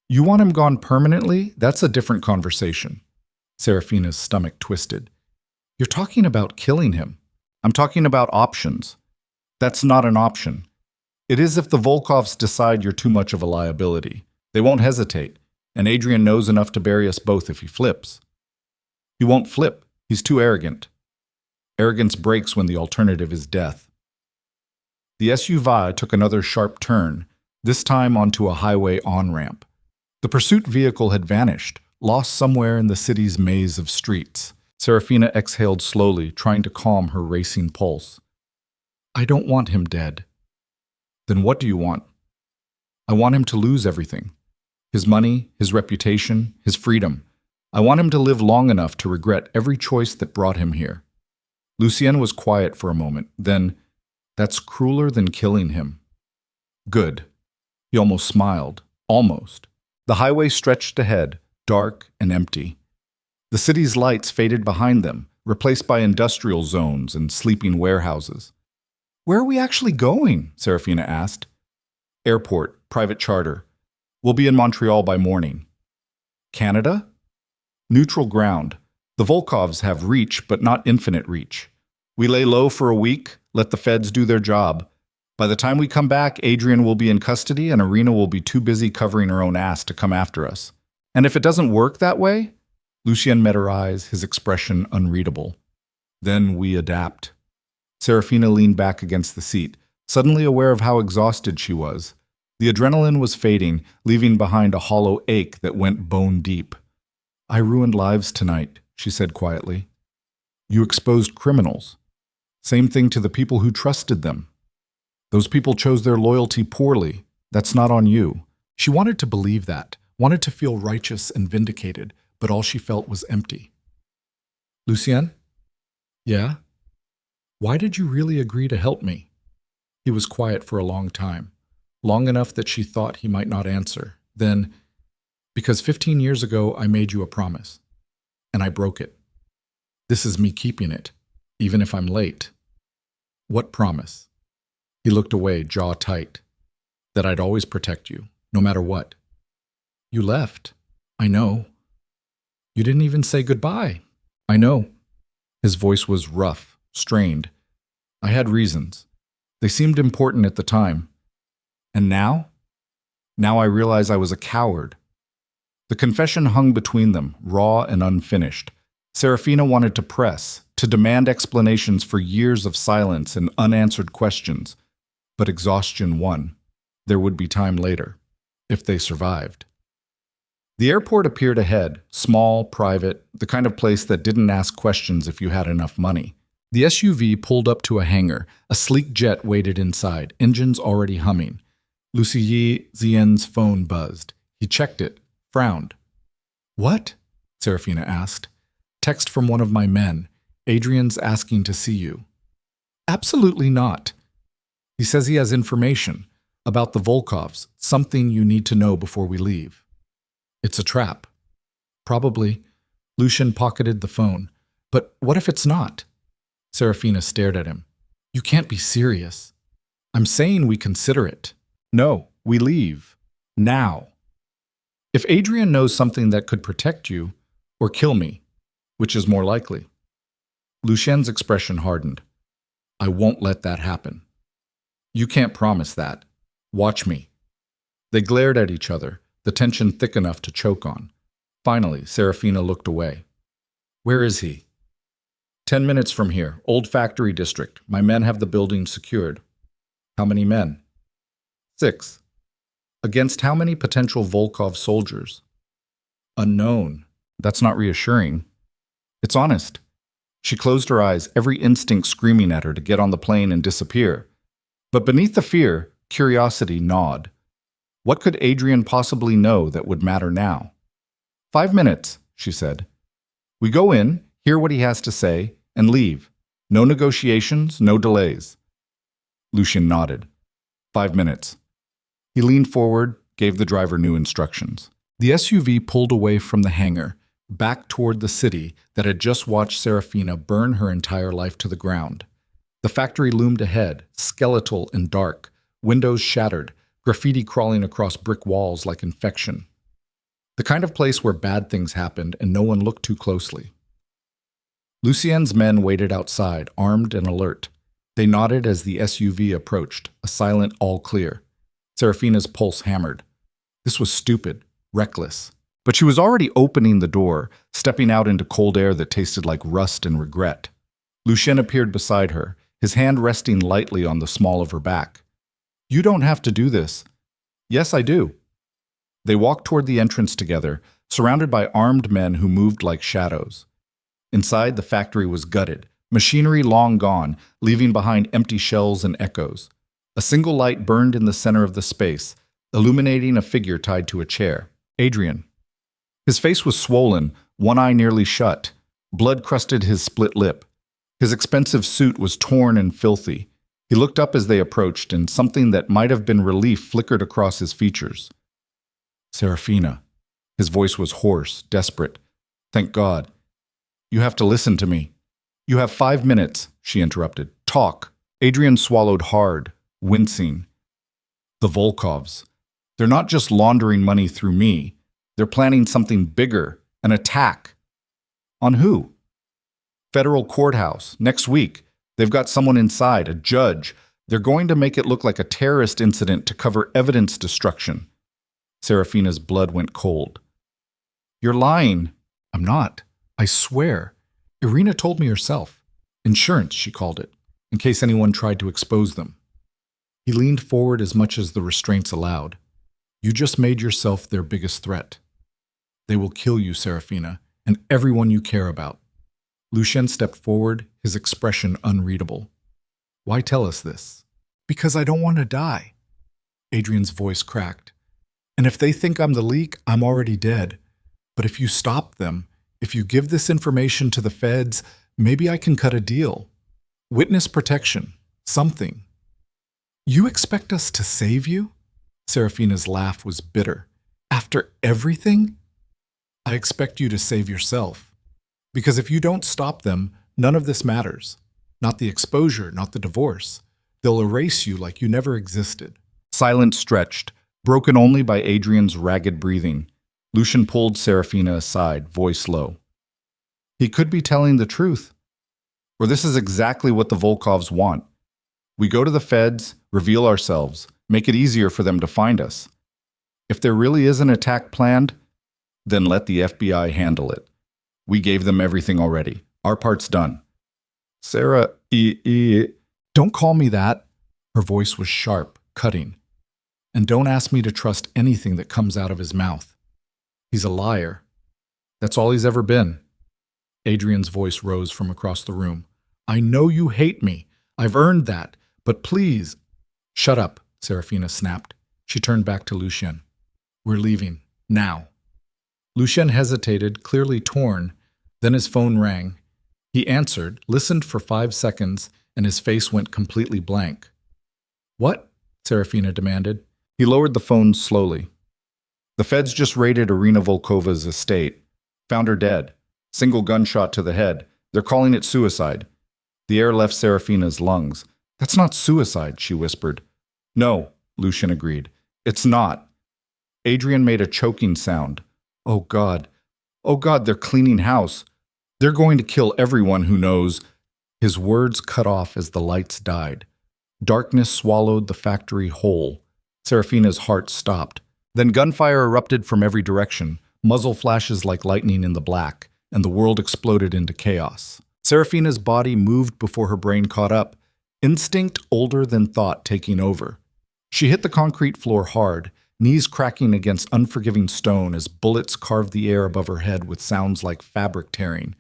You want him gone permanently? That's a different conversation. Serafina's stomach twisted. You're talking about killing him. I'm talking about options. That's not an option. It is if the Volkovs decide you're too much of a liability. They won't hesitate, and Adrian knows enough to bury us both if he flips. He won't flip. He's too arrogant. Arrogance breaks when the alternative is death. The SUV took another sharp turn, this time onto a highway on-ramp. The pursuit vehicle had vanished, lost somewhere in the city's maze of streets. Serafina exhaled slowly, trying to calm her racing pulse. I don't want him dead. Then what do you want? I want him to lose everything. His money, his reputation, his freedom. I want him to live long enough to regret every choice that brought him here. Lucien was quiet for a moment, then, that's crueler than killing him. Good. He almost smiled. Almost. The highway stretched ahead, dark and empty. The city's lights faded behind them, replaced by industrial zones and sleeping warehouses. Where are we actually going? Serafina asked. Airport, private charter. We'll be in Montreal by morning. Canada? Neutral ground. The Volkovs have reach, but not infinite reach. We lay low for a week, let the feds do their job. By the time we come back, Adrian will be in custody and Irina will be too busy covering her own ass to come after us. And if it doesn't work that way? Lucien met her eyes, his expression unreadable. Then we adapt. Serafina leaned back against the seat, suddenly aware of how exhausted she was. The adrenaline was fading, leaving behind a hollow ache that went bone deep. I ruined lives tonight, she said quietly. You exposed criminals. Same thing to the people who trusted them. Those people chose their loyalty poorly. That's not on you. She wanted to believe that, wanted to feel righteous and vindicated, but all she felt was empty. Lucien? Yeah? Why did you really agree to help me? He was quiet for a long time, long enough that she thought he might not answer. Then, because 15 years ago I made you a promise, and I broke it. This is me keeping it, even if I'm late. What promise? He looked away, jaw tight. That I'd always protect you, no matter what. You left. I know. You didn't even say goodbye. I know. His voice was rough, strained. I had reasons. They seemed important at the time. And now? Now I realize I was a coward. The confession hung between them, raw and unfinished. Serafina wanted to press, to demand explanations for years of silence and unanswered questions. But exhaustion won. There would be time later, if they survived. The airport appeared ahead, small, private, the kind of place that didn't ask questions if you had enough money. The SUV pulled up to a hangar. A sleek jet waited inside, engines already humming. Lucie Zien's phone buzzed. He checked it, frowned. What? Serafina asked. Text from one of my men. Adrian's asking to see you. Absolutely not. He says he has information about the Volkovs, something you need to know before we leave. It's a trap. Probably. Lucien pocketed the phone. But what if it's not? Serafina stared at him. You can't be serious. I'm saying we consider it. No, we leave. Now. If Adrian knows something that could protect you, or kill me, which is more likely? Lucien's expression hardened. I won't let that happen. You can't promise that. Watch me. They glared at each other, the tension thick enough to choke on. Finally, Serafina looked away. Where is he? 10 minutes from here, old factory district. My men have the building secured. How many men? 6. Against how many potential Volkov soldiers? Unknown. That's not reassuring. It's honest. She closed her eyes, every instinct screaming at her to get on the plane and disappear. But beneath the fear, curiosity gnawed. What could Adrian possibly know that would matter now? 5 minutes, she said. We go in, hear what he has to say, and leave. No negotiations, no delays. Lucien nodded. 5 minutes. He leaned forward, gave the driver new instructions. The SUV pulled away from the hangar, back toward the city that had just watched Serafina burn her entire life to the ground. The factory loomed ahead, skeletal and dark, windows shattered, graffiti crawling across brick walls like infection. The kind of place where bad things happened and no one looked too closely. Lucien's men waited outside, armed and alert. They nodded as the SUV approached, a silent all clear. Serafina's pulse hammered. This was stupid, reckless. But she was already opening the door, stepping out into cold air that tasted like rust and regret. Lucien appeared beside her, his hand resting lightly on the small of her back. You don't have to do this. Yes, I do. They walked toward the entrance together, surrounded by armed men who moved like shadows. Inside, the factory was gutted, machinery long gone, leaving behind empty shells and echoes. A single light burned in the center of the space, illuminating a figure tied to a chair. Adrian. His face was swollen, one eye nearly shut. Blood crusted his split lip. His expensive suit was torn and filthy. He looked up as they approached, and something that might have been relief flickered across his features. Serafina. His voice was hoarse, desperate. Thank God. You have to listen to me. You have 5 minutes, she interrupted. Talk. Adrian swallowed hard, wincing. The Volkovs. They're not just laundering money through me. They're planning something bigger, an attack. On who? Federal courthouse, next week. They've got someone inside, a judge. They're going to make it look like a terrorist incident to cover evidence destruction. Serafina's blood went cold. You're lying. I'm not. I swear. Irina told me herself. Insurance, she called it, in case anyone tried to expose them. He leaned forward as much as the restraints allowed. You just made yourself their biggest threat. They will kill you, Serafina, and everyone you care about. Lucien stepped forward, his expression unreadable. Why tell us this? Because I don't want to die. Adrian's voice cracked. And if they think I'm the leak, I'm already dead. But if you stop them, if you give this information to the feds, maybe I can cut a deal. Witness protection. Something. You expect us to save you? Serafina's laugh was bitter. After everything? I expect you to save yourself. Because if you don't stop them, none of this matters. Not the exposure, not the divorce. They'll erase you like you never existed. Silence stretched, broken only by Adrian's ragged breathing. Lucian pulled Serafina aside, voice low. He could be telling the truth. Or this is exactly what the Volkovs want. We go to the feds, reveal ourselves, make it easier for them to find us. If there really is an attack planned, then let the FBI handle it. We gave them everything already. Our part's done. Sarah, don't call me that. Her voice was sharp, cutting. And don't ask me to trust anything that comes out of his mouth. He's a liar. That's all he's ever been. Adrian's voice rose from across the room. I know you hate me. I've earned that. But please. Shut up, Serafina snapped. She turned back to Lucien. We're leaving. Now. Lucien hesitated, clearly torn. Then his phone rang. He answered, listened for 5 seconds, and his face went completely blank. What? Serafina demanded. He lowered the phone slowly. The feds just raided Irina Volkova's estate. Found her dead. Single gunshot to the head. They're calling it suicide. The air left Serafina's lungs. That's not suicide, she whispered. No, Lucien agreed. It's not. Adrian made a choking sound. Oh God, they're cleaning house. They're going to kill everyone who knows. His words cut off as the lights died. Darkness swallowed the factory whole. Serafina's heart stopped. Then gunfire erupted from every direction, muzzle flashes like lightning in the black, and the world exploded into chaos. Serafina's body moved before her brain caught up, instinct older than thought taking over. She hit the concrete floor hard, knees cracking against unforgiving stone as bullets carved the air above her head with sounds like fabric tearing.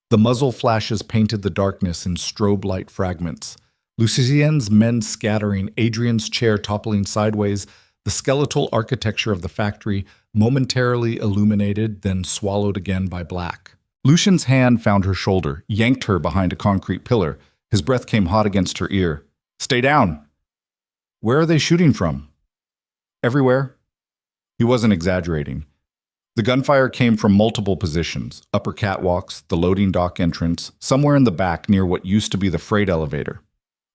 The muzzle flashes painted the darkness in strobe light fragments. Lucien's men scattering, Adrian's chair toppling sideways, the skeletal architecture of the factory momentarily illuminated, then swallowed again by black. Lucien's hand found her shoulder, yanked her behind a concrete pillar. His breath came hot against her ear. Stay down! Where are they shooting from? Everywhere. He wasn't exaggerating. The gunfire came from multiple positions, upper catwalks, the loading dock entrance, somewhere in the back near what used to be the freight elevator.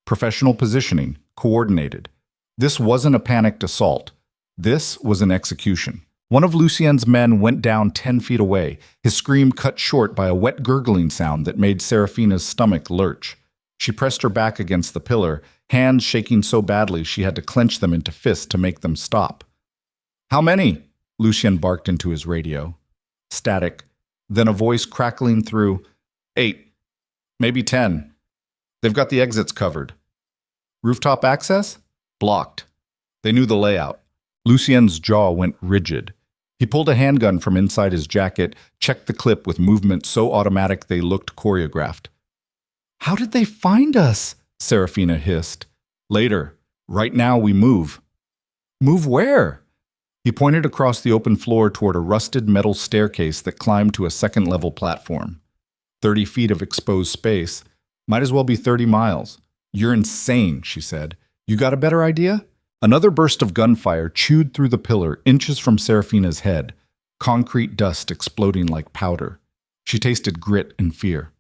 Professional positioning, coordinated. This wasn't a panicked assault. This was an execution. One of Lucien's men went down 10 feet away, his scream cut short by a wet gurgling sound that made Serafina's stomach lurch. She pressed her back against the pillar, hands shaking so badly she had to clench them into fists to make them stop. How many? Lucien barked into his radio. Static. Then a voice crackling through. 8. Maybe 10. They've got the exits covered. Rooftop access? Blocked. They knew the layout. Lucien's jaw went rigid. He pulled a handgun from inside his jacket, checked the clip with movement so automatic they looked choreographed. How did they find us? Serafina hissed. Later. Right now we move. Move where? He pointed across the open floor toward a rusted metal staircase that climbed to a second-level platform. 30 feet of exposed space. Might as well be 30 miles. You're insane, she said. You got a better idea? Another burst of gunfire chewed through the pillar, inches from Serafina's head. Concrete dust exploding like powder. She tasted grit and fear.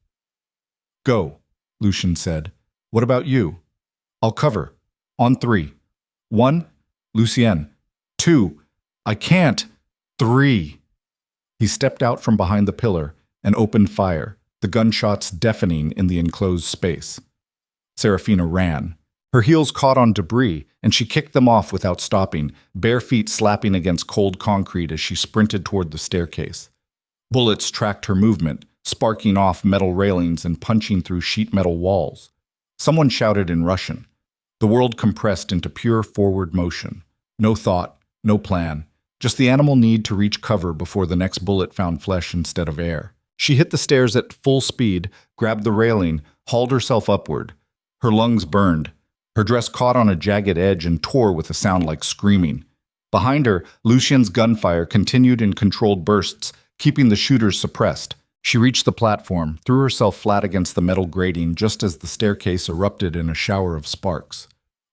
Go, Lucien said. What about you? I'll cover. On 3. 1. Lucien. 2. I can't. 3. He stepped out from behind the pillar and opened fire, the gunshots deafening in the enclosed space. Serafina ran. Her heels caught on debris, and she kicked them off without stopping, bare feet slapping against cold concrete as she sprinted toward the staircase. Bullets tracked her movement, sparking off metal railings and punching through sheet metal walls. Someone shouted in Russian. The world compressed into pure forward motion. No thought, no plan, just the animal need to reach cover before the next bullet found flesh instead of air. She hit the stairs at full speed, grabbed the railing, hauled herself upward. Her lungs burned. Her dress caught on a jagged edge and tore with a sound like screaming. Behind her, Lucien's gunfire continued in controlled bursts, keeping the shooters suppressed. She reached the platform, threw herself flat against the metal grating just as the staircase erupted in a shower of sparks.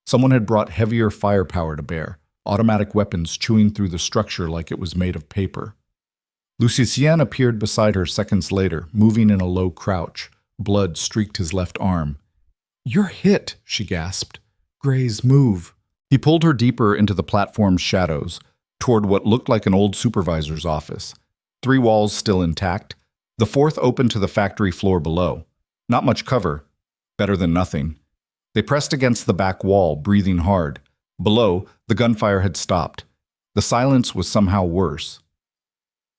Someone had brought heavier firepower to bear, automatic weapons chewing through the structure like it was made of paper. Lucien appeared beside her seconds later, moving in a low crouch. Blood streaked his left arm. "You're hit," she gasped. "Grays, move." He pulled her deeper into the platform's shadows, toward what looked like an old supervisor's office. 3 walls still intact. The 4th opened to the factory floor below. Not much cover. Better than nothing. They pressed against the back wall, breathing hard. Below, the gunfire had stopped. The silence was somehow worse.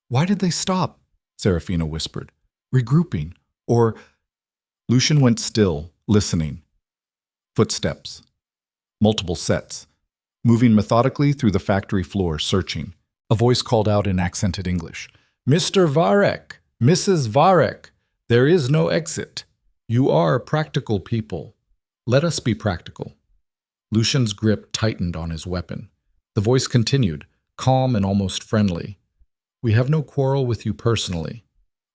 "Why did they stop?" Serafina whispered. "Regrouping. Or—" Lucien went still, listening. Footsteps. Multiple sets. Moving methodically through the factory floor, searching. A voice called out in accented English. "Mr. Varek! Mrs. Varek! There is no exit. You are practical people. Let us be practical." Lucien's grip tightened on his weapon. The voice continued, calm and almost friendly. "We have no quarrel with you personally.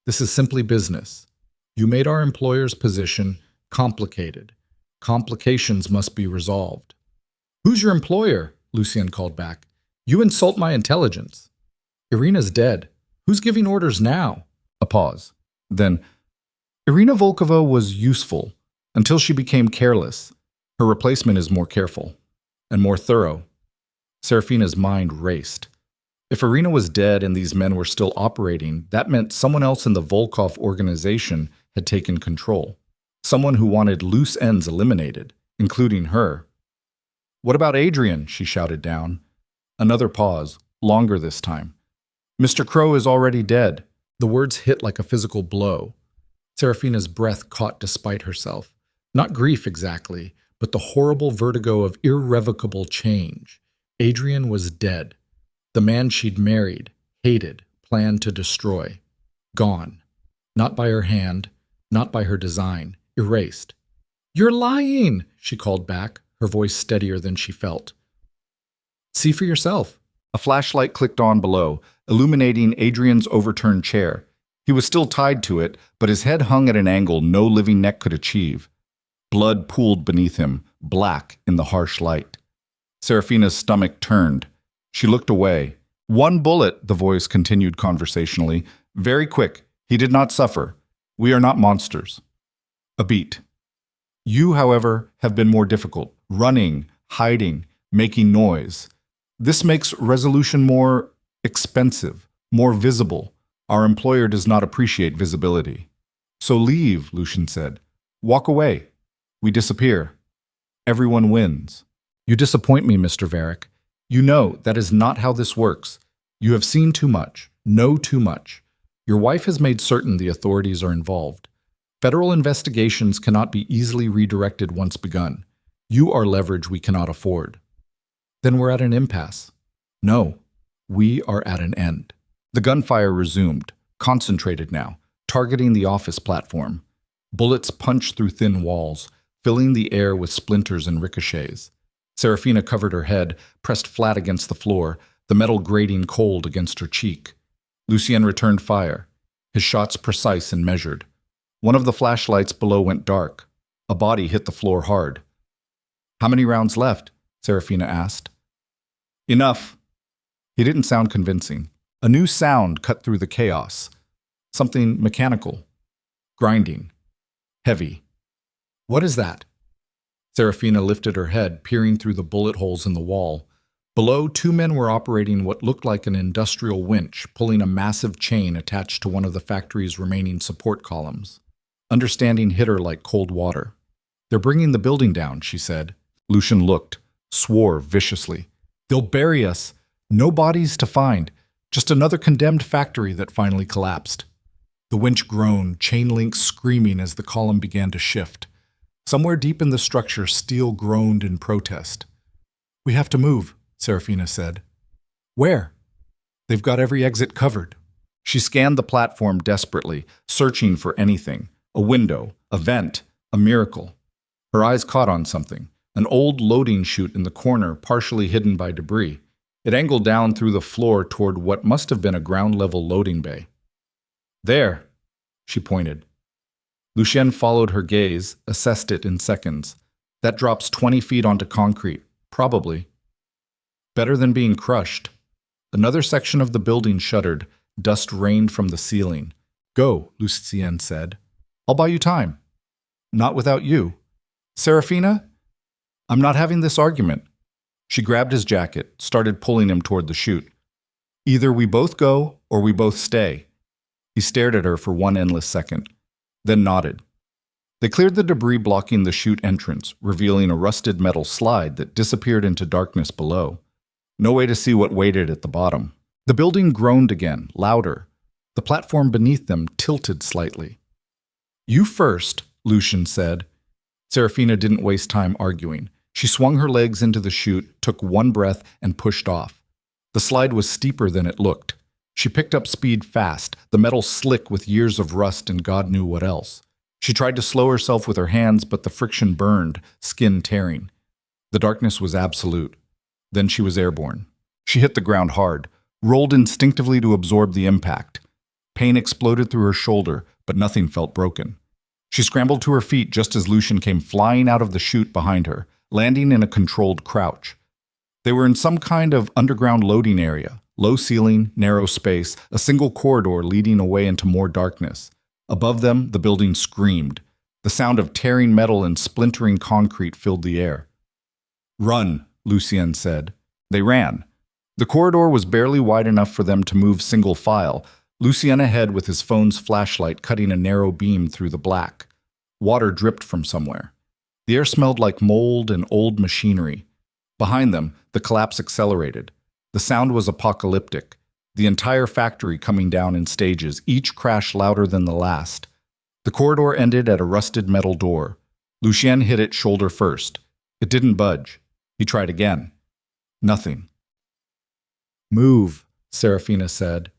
This is simply business. You made our employer's position complicated. Complications must be resolved." "Who's your employer?" Lucien called back. "You insult my intelligence." "Irina's dead. Who's giving orders now?" A pause. Then, "Irina Volkova was useful until she became careless. Her replacement is more careful and more thorough." Serafina's mind raced. If Irina was dead and these men were still operating, that meant someone else in the Volkov organization had taken control. Someone who wanted loose ends eliminated, including her. "What about Adrian?" she shouted down. Another pause, longer this time. "Mr. Crow is already dead." The words hit like a physical blow. Serafina's breath caught despite herself. Not grief exactly, but the horrible vertigo of irrevocable change. Adrian was dead. The man she'd married, hated, planned to destroy. Gone. Not by her hand, not by her design. Erased. "You're lying!" she called back, her voice steadier than she felt. "See for yourself." A flashlight clicked on below, illuminating Adrian's overturned chair. He was still tied to it, but his head hung at an angle no living neck could achieve. Blood pooled beneath him, black in the harsh light. Serafina's stomach turned. She looked away. "1 bullet," the voice continued conversationally. "Very quick. He did not suffer. We are not monsters." A beat. "You, however, have been more difficult. Running, hiding, making noise. This makes resolution more expensive, more visible. Our employer does not appreciate visibility." "So leave," Lucien said. "Walk away. We disappear. Everyone wins." "You disappoint me, Mr. Varek. You know that is not how this works. You have seen too much, know too much. Your wife has made certain the authorities are involved. Federal investigations cannot be easily redirected once begun. You are leverage we cannot afford." "Then we're at an impasse." "No, we are at an end." The gunfire resumed, concentrated now, targeting the office platform. Bullets punched through thin walls, filling the air with splinters and ricochets. Serafina covered her head, pressed flat against the floor, the metal grating cold against her cheek. Lucien returned fire, his shots precise and measured. One of the flashlights below went dark. A body hit the floor hard. "How many rounds left?" Serafina asked. "Enough." He didn't sound convincing. A new sound cut through the chaos. Something mechanical. Grinding. Heavy. "What is that?" Serafina lifted her head, peering through the bullet holes in the wall. Below, 2 men were operating what looked like an industrial winch, pulling a massive chain attached to one of the factory's remaining support columns. Understanding hit her like cold water. "They're bringing the building down," she said. Lucien looked, swore viciously. "They'll bury us. No bodies to find. Just another condemned factory that finally collapsed." The winch groaned, chain links screaming as the column began to shift. Somewhere deep in the structure, steel groaned in protest. "We have to move," Serafina said. "Where?" "They've got every exit covered." She scanned the platform desperately, searching for anything. A window, a vent, a miracle. Her eyes caught on something, an old loading chute in the corner partially hidden by debris. It angled down through the floor toward what must have been a ground-level loading bay. "There," she pointed. Lucien followed her gaze, assessed it in seconds. "That drops 20 feet onto concrete. Probably. Better than being crushed." Another section of the building shuddered. Dust rained from the ceiling. "Go," Lucien said. "I'll buy you time." "Not without you." "Serafina?" "I'm not having this argument." She grabbed his jacket, started pulling him toward the chute. "Either we both go, or we both stay." He stared at her for one endless second, then nodded. They cleared the debris blocking the chute entrance, revealing a rusted metal slide that disappeared into darkness below. No way to see what waited at the bottom. The building groaned again, louder. The platform beneath them tilted slightly. "You first," Lucien said. Serafina didn't waste time arguing. She swung her legs into the chute, took one breath, and pushed off. The slide was steeper than it looked. She picked up speed fast, the metal slick with years of rust and God knew what else. She tried to slow herself with her hands, but the friction burned, skin tearing. The darkness was absolute. Then she was airborne. She hit the ground hard, rolled instinctively to absorb the impact. Pain exploded through her shoulder, but nothing felt broken. She scrambled to her feet just as Lucien came flying out of the chute behind her, landing in a controlled crouch. They were in some kind of underground loading area. Low ceiling, narrow space, a single corridor leading away into more darkness. Above them, the building screamed. The sound of tearing metal and splintering concrete filled the air. "Run," Lucien said. They ran. The corridor was barely wide enough for them to move single file, Lucien ahead with his phone's flashlight cutting a narrow beam through the black. Water dripped from somewhere. The air smelled like mold and old machinery. Behind them, the collapse accelerated. The sound was apocalyptic. The entire factory coming down in stages, each crash louder than the last. The corridor ended at a rusted metal door. Lucien hit it shoulder first. It didn't budge. He tried again. Nothing. "Move," Serafina said.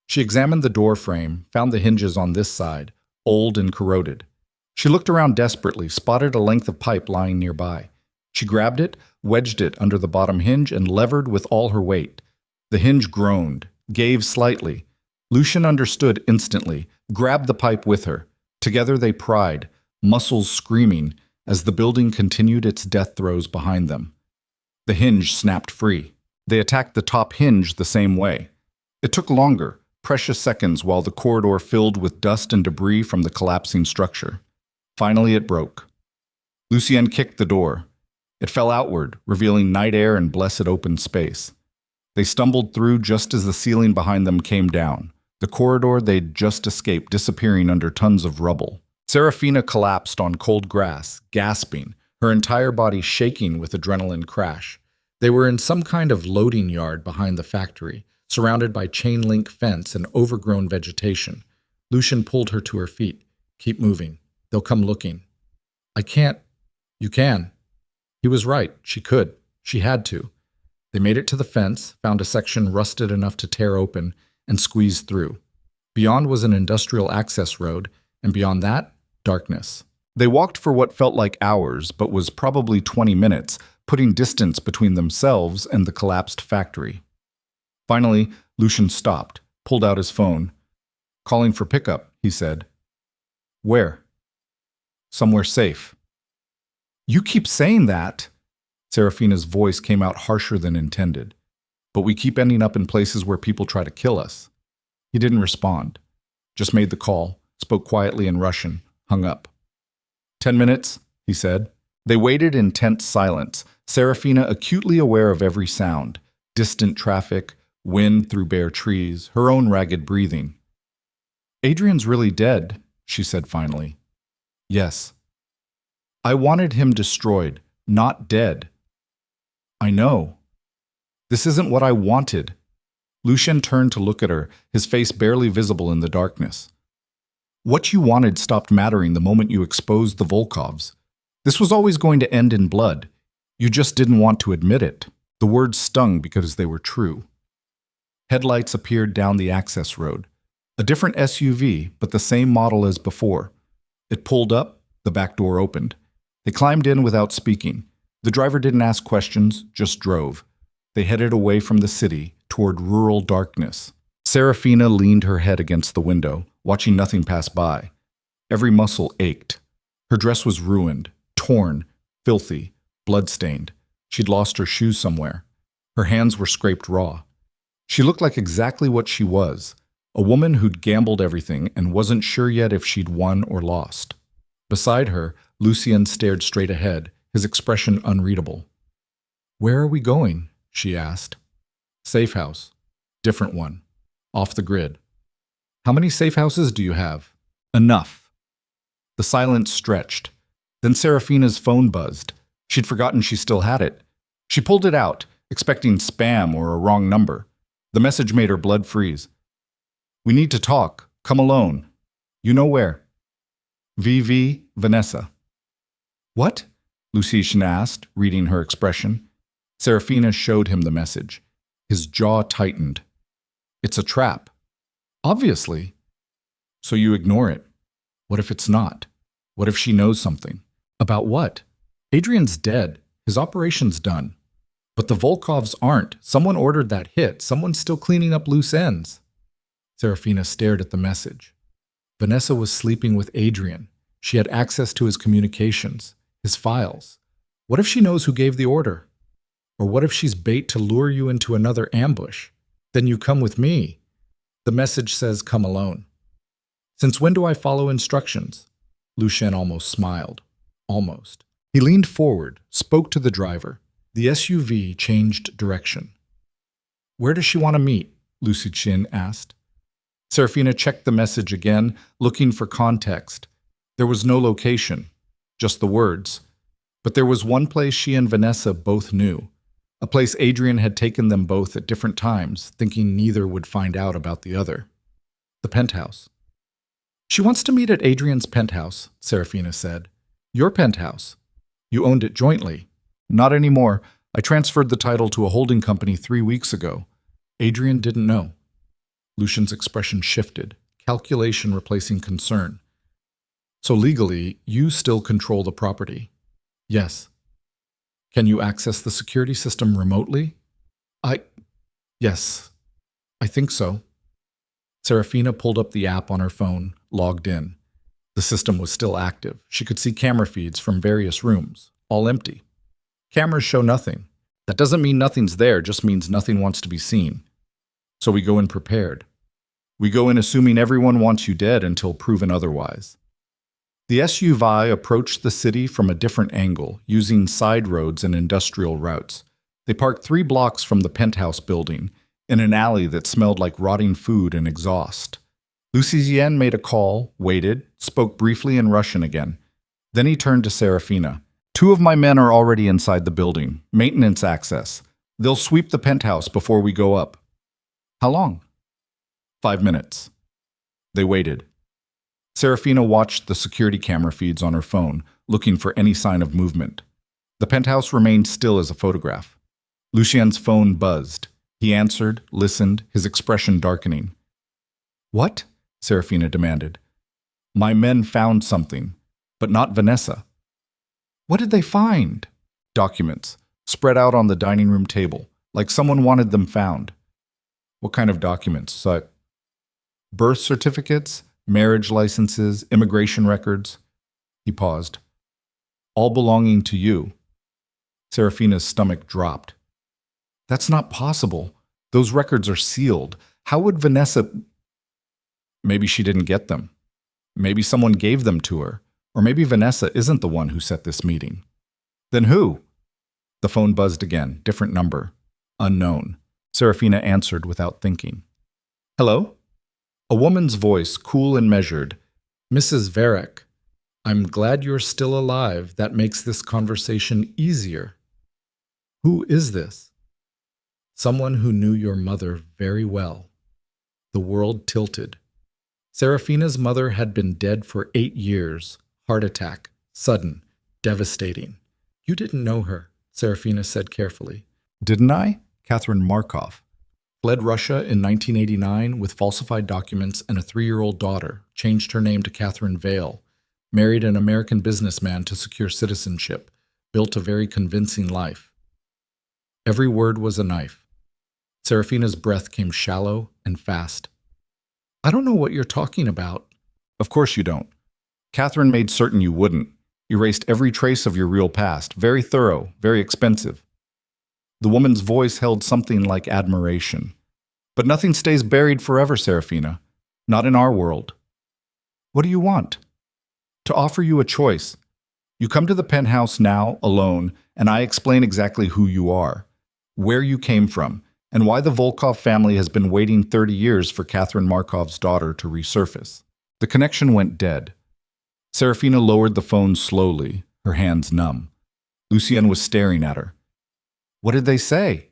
She examined the door frame, found the hinges on this side, old and corroded. She looked around desperately, spotted a length of pipe lying nearby. She grabbed it, wedged it under the bottom hinge, and levered with all her weight. The hinge groaned, gave slightly. Lucien understood instantly, grabbed the pipe with her. Together they pried, muscles screaming, as the building continued its death throes behind them. The hinge snapped free. They attacked the top hinge the same way. It took longer, precious seconds, while the corridor filled with dust and debris from the collapsing structure. Finally it broke. Lucien kicked the door. It fell outward, revealing night air and blessed open space. They stumbled through just as the ceiling behind them came down, the corridor they'd just escaped disappearing under tons of rubble. Serafina collapsed on cold grass, gasping, her entire body shaking with adrenaline crash. They were in some kind of loading yard behind the factory, surrounded by chain-link fence and overgrown vegetation. Lucien pulled her to her feet. "Keep moving. They'll come looking." "I can't." "You can." He was right. She could. She had to. They made it to the fence, found a section rusted enough to tear open, and squeezed through. Beyond was an industrial access road, and beyond that, darkness. They walked for what felt like hours, but was probably 20 minutes, putting distance between themselves and the collapsed factory. Finally, Lucien stopped, pulled out his phone. "Calling for pickup," he said. "Where?" "Somewhere safe." "You keep saying that." Serafina's voice came out harsher than intended. "But we keep ending up in places where people try to kill us." He didn't respond. Just made the call, spoke quietly in Russian, hung up. 10 minutes, he said. They waited in tense silence, Serafina acutely aware of every sound, distant traffic, wind through bare trees, her own ragged breathing. "Adrian's really dead," she said finally. "Yes." "I wanted him destroyed, not dead." "I know." "This isn't what I wanted." Lucien turned to look at her, his face barely visible in the darkness. "What you wanted stopped mattering the moment you exposed the Volkovs. This was always going to end in blood. You just didn't want to admit it." The words stung because they were true. Headlights appeared down the access road. A different SUV, but the same model as before. It pulled up, the back door opened. They climbed in without speaking. The driver didn't ask questions, just drove. They headed away from the city toward rural darkness. Serafina leaned her head against the window, watching nothing pass by. Every muscle ached. Her dress was ruined, torn, filthy, blood-stained. She'd lost her shoes somewhere. Her hands were scraped raw. She looked like exactly what she was, a woman who'd gambled everything and wasn't sure yet if she'd won or lost. Beside her, Lucien stared straight ahead, his expression unreadable. "Where are we going?" she asked. "Safe house. Different one. Off the grid." "How many safe houses do you have?" "Enough." The silence stretched. Then Serafina's phone buzzed. She'd forgotten she still had it. She pulled it out, expecting spam or a wrong number. The message made her blood freeze. "We need to talk. Come alone. You know where." VV, Vanessa. "What?" Lucien asked, reading her expression. Serafina showed him the message. His jaw tightened. "It's a trap." "Obviously." "So you ignore it. What if it's not? What if she knows something?" "About what?" "Adrian's dead. His operation's done." "But the Volkovs aren't. Someone ordered that hit. Someone's still cleaning up loose ends." Serafina stared at the message. Vanessa was sleeping with Adrian. She had access to his communications, his files. What if she knows who gave the order? Or what if she's bait to lure you into another ambush? "Then you come with me." The message says, "Come alone." "Since when do I follow instructions?" Lucien almost smiled. Almost. He leaned forward, spoke to the driver. The SUV changed direction. "Where does she want to meet?" Lucien asked. Serafina checked the message again, looking for context. There was no location, just the words. But there was one place she and Vanessa both knew. A place Adrian had taken them both at different times, thinking neither would find out about the other. The penthouse. "She wants to meet at Adrian's penthouse," Serafina said. "Your penthouse. You owned it jointly." "Not anymore. I transferred the title to a holding company 3 weeks ago. Adrian didn't know." Lucien's expression shifted, calculation replacing concern. "So legally, you still control the property?" "Yes." "Can you access the security system remotely?" Yes, I think so." Serafina pulled up the app on her phone, logged in. The system was still active. She could see camera feeds from various rooms, all empty. Cameras show nothing. That doesn't mean nothing's there, just means nothing wants to be seen. So we go in prepared. We go in assuming everyone wants you dead until proven otherwise. The SUV approached the city from a different angle, using side roads and industrial routes. They parked 3 blocks from the penthouse building, in an alley that smelled like rotting food and exhaust. Lucien made a call, waited, spoke briefly in Russian again. Then he turned to Serafina. "2 of my men are already inside the building. Maintenance access. They'll sweep the penthouse before we go up." "How long?" 5 minutes. They waited. Serafina watched the security camera feeds on her phone, looking for any sign of movement. The penthouse remained still as a photograph. Lucien's phone buzzed. He answered, listened, his expression darkening. "What?" Serafina demanded. "My men found something, but not Vanessa." "What did they find?" "Documents, spread out on the dining room table, like someone wanted them found." "What kind of documents?" "Birth certificates, marriage licenses, immigration records." He paused. "All belonging to you." Serafina's stomach dropped. "That's not possible. Those records are sealed. How would Vanessa—" "Maybe she didn't get them. Maybe someone gave them to her. Or maybe Vanessa isn't the one who set this meeting." "Then who?" The phone buzzed again, different number. Unknown. Serafina answered without thinking. "Hello?" A woman's voice, cool and measured. "Mrs. Varek, I'm glad you're still alive. That makes this conversation easier." "Who is this?" "Someone who knew your mother very well." The world tilted. Serafina's mother had been dead for 8 years. Heart attack. Sudden. Devastating. "You didn't know her," Serafina said carefully. "Didn't I?" Catherine Markov. Fled Russia in 1989 with falsified documents and a 3-year-old daughter, changed her name to Catherine Vale, married an American businessman to secure citizenship, built a very convincing life. Every word was a knife. Serafina's breath came shallow and fast. I don't know what you're talking about. Of course you don't. Catherine made certain you wouldn't. Erased every trace of your real past. Very thorough, very expensive. The woman's voice held something like admiration. But nothing stays buried forever, Serafina. Not in our world. What do you want? To offer you a choice. You come to the penthouse now, alone, and I explain exactly who you are, where you came from, and why the Volkov family has been waiting 30 years for Catherine Markov's daughter to resurface. The connection went dead. Serafina lowered the phone slowly, her hands numb. Lucien was staring at her. What did they say?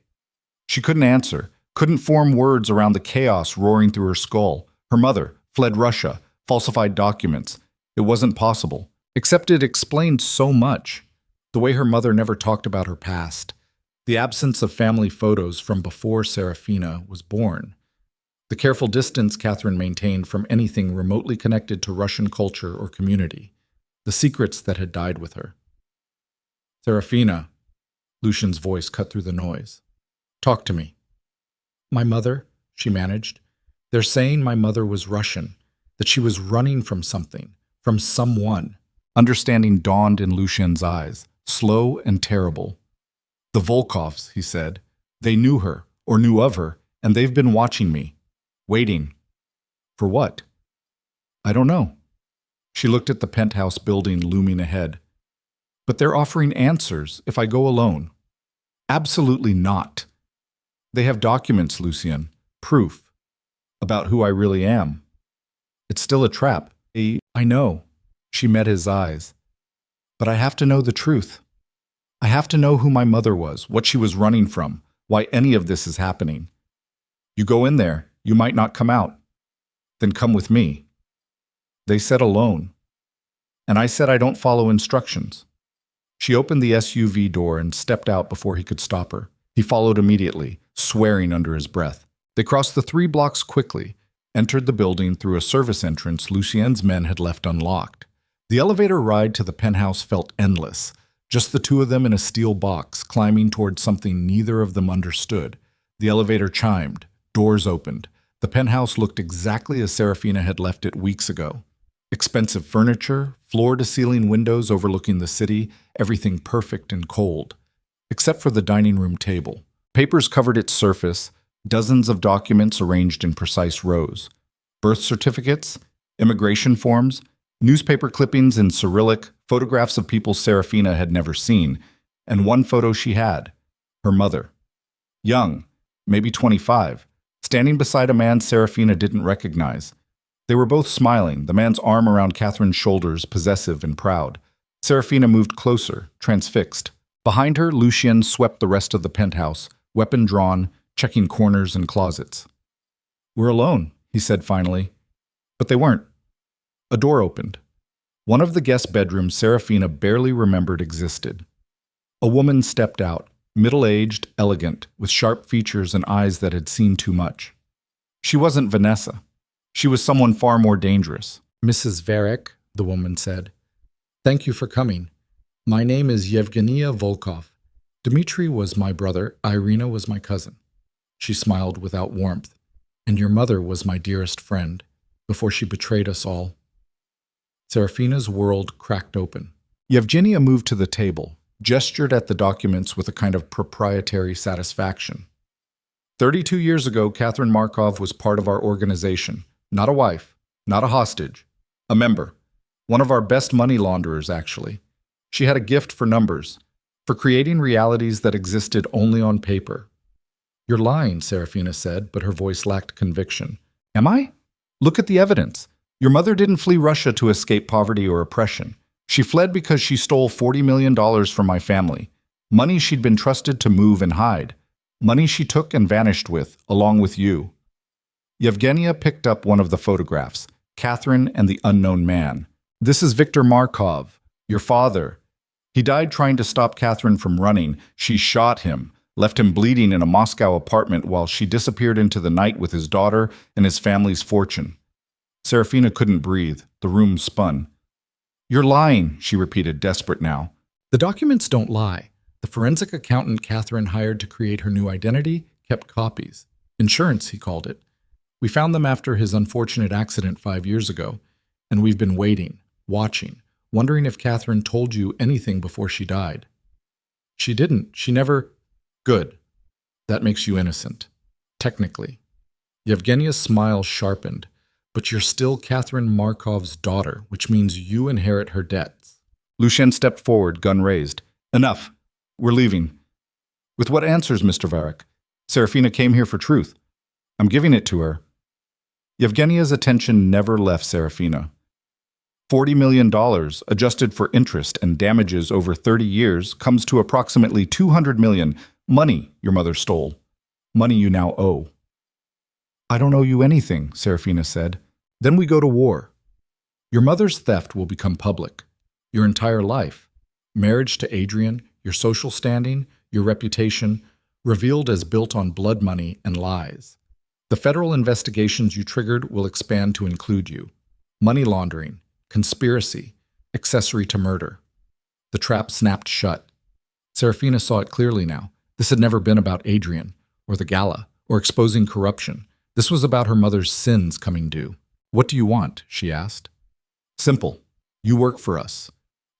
She couldn't answer, couldn't form words around the chaos roaring through her skull. Her mother fled Russia, falsified documents. It wasn't possible. Except it explained so much. The way her mother never talked about her past. The absence of family photos from before Serafina was born. The careful distance Catherine maintained from anything remotely connected to Russian culture or community. The secrets that had died with her. Serafina, Lucian's voice cut through the noise. Talk to me. My mother, she managed. They're saying my mother was Russian, that she was running from something, from someone. Understanding dawned in Lucian's eyes, slow and terrible. The Volkovs, he said. They knew her, or knew of her, and they've been watching me. Waiting. For what? I don't know. She looked at the penthouse building looming ahead. But they're offering answers if I go alone. Absolutely not. They have documents, Lucien. Proof. About who I really am. It's still a trap. I know. She met his eyes. But I have to know the truth. I have to know who my mother was, what she was running from, why any of this is happening. You go in there, you might not come out. Then come with me. They said alone. And I said I don't follow instructions. She opened the SUV door and stepped out before he could stop her. He followed immediately, swearing under his breath. They crossed the 3 blocks quickly, entered the building through a service entrance Lucien's men had left unlocked. The elevator ride to the penthouse felt endless, just the two of them in a steel box, climbing towards something neither of them understood. The elevator chimed, doors opened. The penthouse looked exactly as Serafina had left it weeks ago. Expensive furniture, floor-to-ceiling windows overlooking the city, everything perfect and cold. Except for the dining room table. Papers covered its surface, dozens of documents arranged in precise rows. Birth certificates, immigration forms, newspaper clippings in Cyrillic, photographs of people Serafina had never seen, and one photo she had, her mother. Young, maybe 25, standing beside a man Serafina didn't recognize. They were both smiling, the man's arm around Catherine's shoulders, possessive and proud. Serafina moved closer, transfixed. Behind her, Lucien swept the rest of the penthouse, weapon drawn, checking corners and closets. We're alone, he said finally. But they weren't. A door opened. One of the guest bedrooms Serafina barely remembered existed. A woman stepped out, middle-aged, elegant, with sharp features and eyes that had seen too much. She wasn't Vanessa. She was someone far more dangerous. Mrs. Varek, the woman said. Thank you for coming. My name is Yevgenia Volkov. Dmitri was my brother, Irina was my cousin. She smiled without warmth. And your mother was my dearest friend, before she betrayed us all. Serafina's world cracked open. Yevgenia moved to the table, gestured at the documents with a kind of proprietary satisfaction. 32 years ago, Catherine Markov was part of our organization. Not a wife, not a hostage, a member. One of our best money launderers, actually. She had a gift for numbers, for creating realities that existed only on paper. You're lying, Serafina said, but her voice lacked conviction. Am I? Look at the evidence. Your mother didn't flee Russia to escape poverty or oppression. She fled because she stole $40 million from my family. Money she'd been trusted to move and hide. Money she took and vanished with, along with you. Yevgenia picked up one of the photographs, Catherine and the unknown man. This is Viktor Markov, your father. He died trying to stop Catherine from running. She shot him, left him bleeding in a Moscow apartment while she disappeared into the night with his daughter and his family's fortune. Serafina couldn't breathe. The room spun. You're lying, she repeated, desperate now. The documents don't lie. The forensic accountant Catherine hired to create her new identity kept copies. Insurance, he called it. We found them after his unfortunate accident 5 years ago, and we've been waiting, watching, wondering if Catherine told you anything before she died. She didn't. She never... Good. That makes you innocent. Technically. Yevgenia's smile sharpened. But you're still Catherine Markov's daughter, which means you inherit her debts. Lucien stepped forward, gun raised. Enough. We're leaving. With what answers, Mr. Varric? Serafina came here for truth. I'm giving it to her. Yevgenia's attention never left Serafina. $40 million, adjusted for interest and damages over 30 years, comes to approximately $200 million. Money your mother stole. Money you now owe. I don't owe you anything, Serafina said. Then we go to war. Your mother's theft will become public. Your entire life. Marriage to Adrian, your social standing, your reputation, revealed as built on blood money and lies. The federal investigations you triggered will expand to include you. Money laundering, conspiracy, accessory to murder. The trap snapped shut. Serafina saw it clearly now. This had never been about Adrian, or the gala, or exposing corruption. This was about her mother's sins coming due. What do you want? She asked. Simple. You work for us.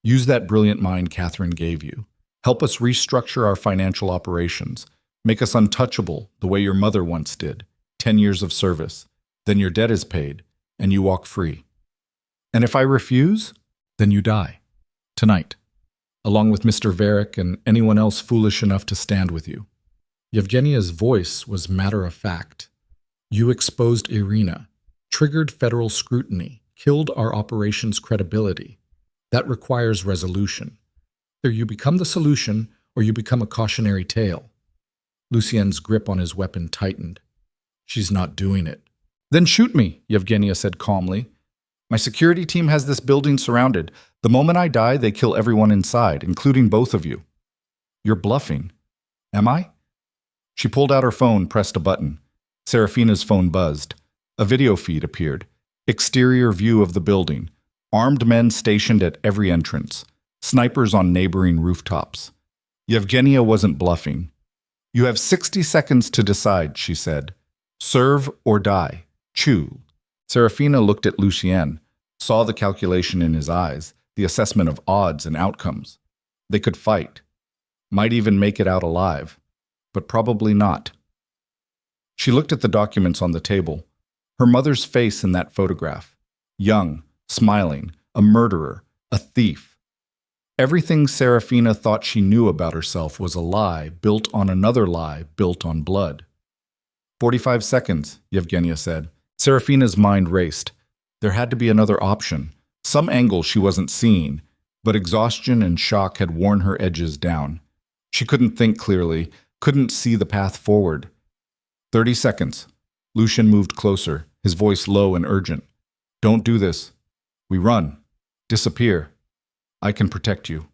Use that brilliant mind Catherine gave you. Help us restructure our financial operations. Make us untouchable the way your mother once did. 10 years of service. Then your debt is paid, and you walk free. And if I refuse, then you die. Tonight. Along with Mr. Varric and anyone else foolish enough to stand with you. Yevgenia's voice was matter-of-fact. You exposed Irina, triggered federal scrutiny, killed our operation's credibility. That requires resolution. Either you become the solution, or you become a cautionary tale. Lucien's grip on his weapon tightened. She's not doing it. Then shoot me, Yevgenia said calmly. My security team has this building surrounded. The moment I die, they kill everyone inside, including both of you. You're bluffing. Am I? She pulled out her phone, pressed a button. Serafina's phone buzzed. A video feed appeared. Exterior view of the building. Armed men stationed at every entrance. Snipers on neighboring rooftops. Yevgenia wasn't bluffing. You have 60 seconds to decide, she said. Serve or die. Choose. Serafina looked at Lucien, saw the calculation in his eyes, the assessment of odds and outcomes. They could fight. Might even make it out alive. But probably not. She looked at the documents on the table. Her mother's face in that photograph. Young, smiling, a murderer, a thief. Everything Serafina thought she knew about herself was a lie built on another lie built on blood. 45 seconds, Yevgenia said. Serafina's mind raced. There had to be another option, some angle she wasn't seeing, but exhaustion and shock had worn her edges down. She couldn't think clearly, couldn't see the path forward. 30 seconds. Lucien moved closer, his voice low and urgent. Don't do this. We run. Disappear. I can protect you.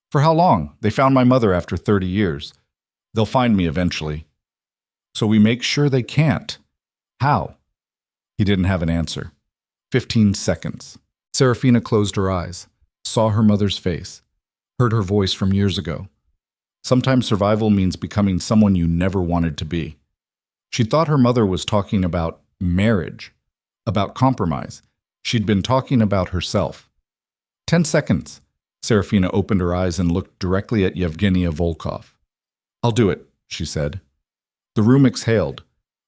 For how long? They found my mother after 30 years. They'll find me eventually. So we make sure they can't. How? He didn't have an answer. 15 seconds. Serafina closed her eyes, saw her mother's face, heard her voice from years ago. Sometimes survival means becoming someone you never wanted to be. She thought her mother was talking about marriage, about compromise. She'd been talking about herself. 10 seconds. Serafina opened her eyes and looked directly at Yevgenia Volkov. I'll do it, she said. The room exhaled.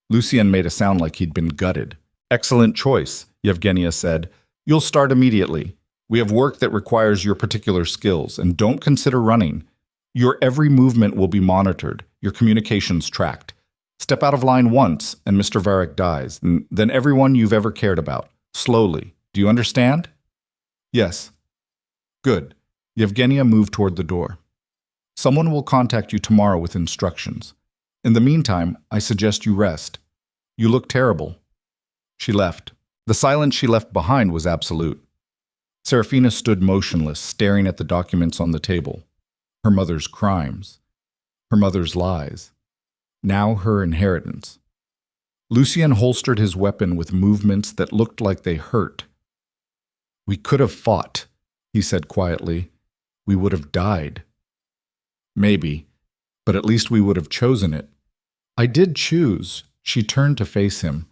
Lucien made a sound like he'd been gutted. Excellent choice, Yevgenia said. You'll start immediately. We have work that requires your particular skills, and don't consider running. Your every movement will be monitored, your communications tracked. Step out of line once, and Mr. Varric dies, and then everyone you've ever cared about. Slowly. Do you understand? Yes. Good. Yevgenia moved toward the door. Someone will contact you tomorrow with instructions. In the meantime, I suggest you rest. You look terrible. She left. The silence she left behind was absolute. Serafina stood motionless, staring at the documents on the table. Her mother's crimes. Her mother's lies. Now her inheritance. Lucien holstered his weapon with movements that looked like they hurt. We could have fought, he said quietly. We would have died. Maybe, but at least we would have chosen it. I did choose. She turned to face him.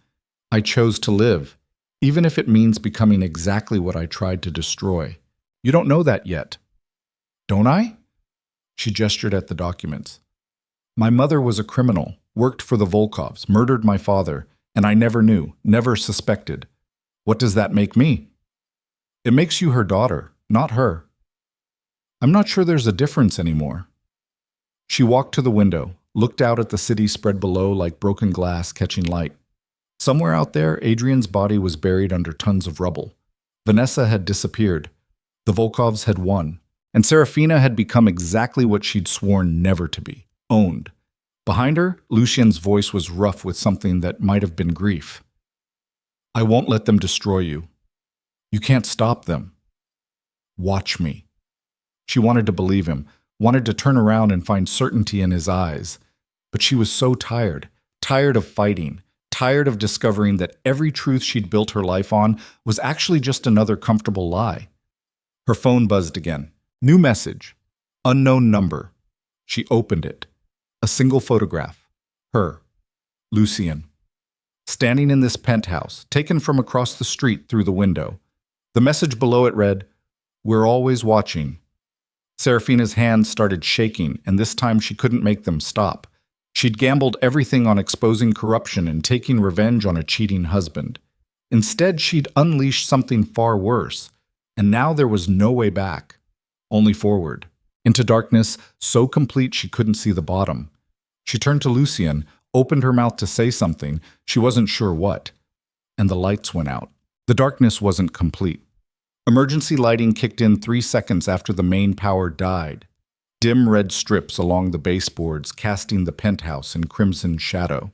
I chose to live, even if it means becoming exactly what I tried to destroy. You don't know that yet. Don't I? She gestured at the documents. My mother was a criminal, worked for the Volkovs, murdered my father, and I never knew, never suspected. What does that make me? It makes you her daughter, not her. I'm not sure there's a difference anymore. She walked to the window, looked out at the city spread below like broken glass catching light. Somewhere out there, Adrian's body was buried under tons of rubble. Vanessa had disappeared. The Volkovs had won. And Serafina had become exactly what she'd sworn never to be, owned. Behind her, Lucien's voice was rough with something that might have been grief. I won't let them destroy you. You can't stop them. Watch me. She wanted to believe him, wanted to turn around and find certainty in his eyes. But she was so tired, tired of fighting, tired of discovering that every truth she'd built her life on was actually just another comfortable lie. Her phone buzzed again. New message. Unknown number. She opened it. A single photograph. Her. Lucien. Standing in this penthouse, taken from across the street through the window. The message below it read, We're always watching. Serafina's hands started shaking, and this time she couldn't make them stop. She'd gambled everything on exposing corruption and taking revenge on a cheating husband. Instead, she'd unleashed something far worse, and now there was no way back. Only forward, into darkness so complete she couldn't see the bottom. She turned to Lucien, opened her mouth to say something, she wasn't sure what, and the lights went out. The darkness wasn't complete. Emergency lighting kicked in 3 seconds after the main power died. Dim red strips along the baseboards casting the penthouse in crimson shadow.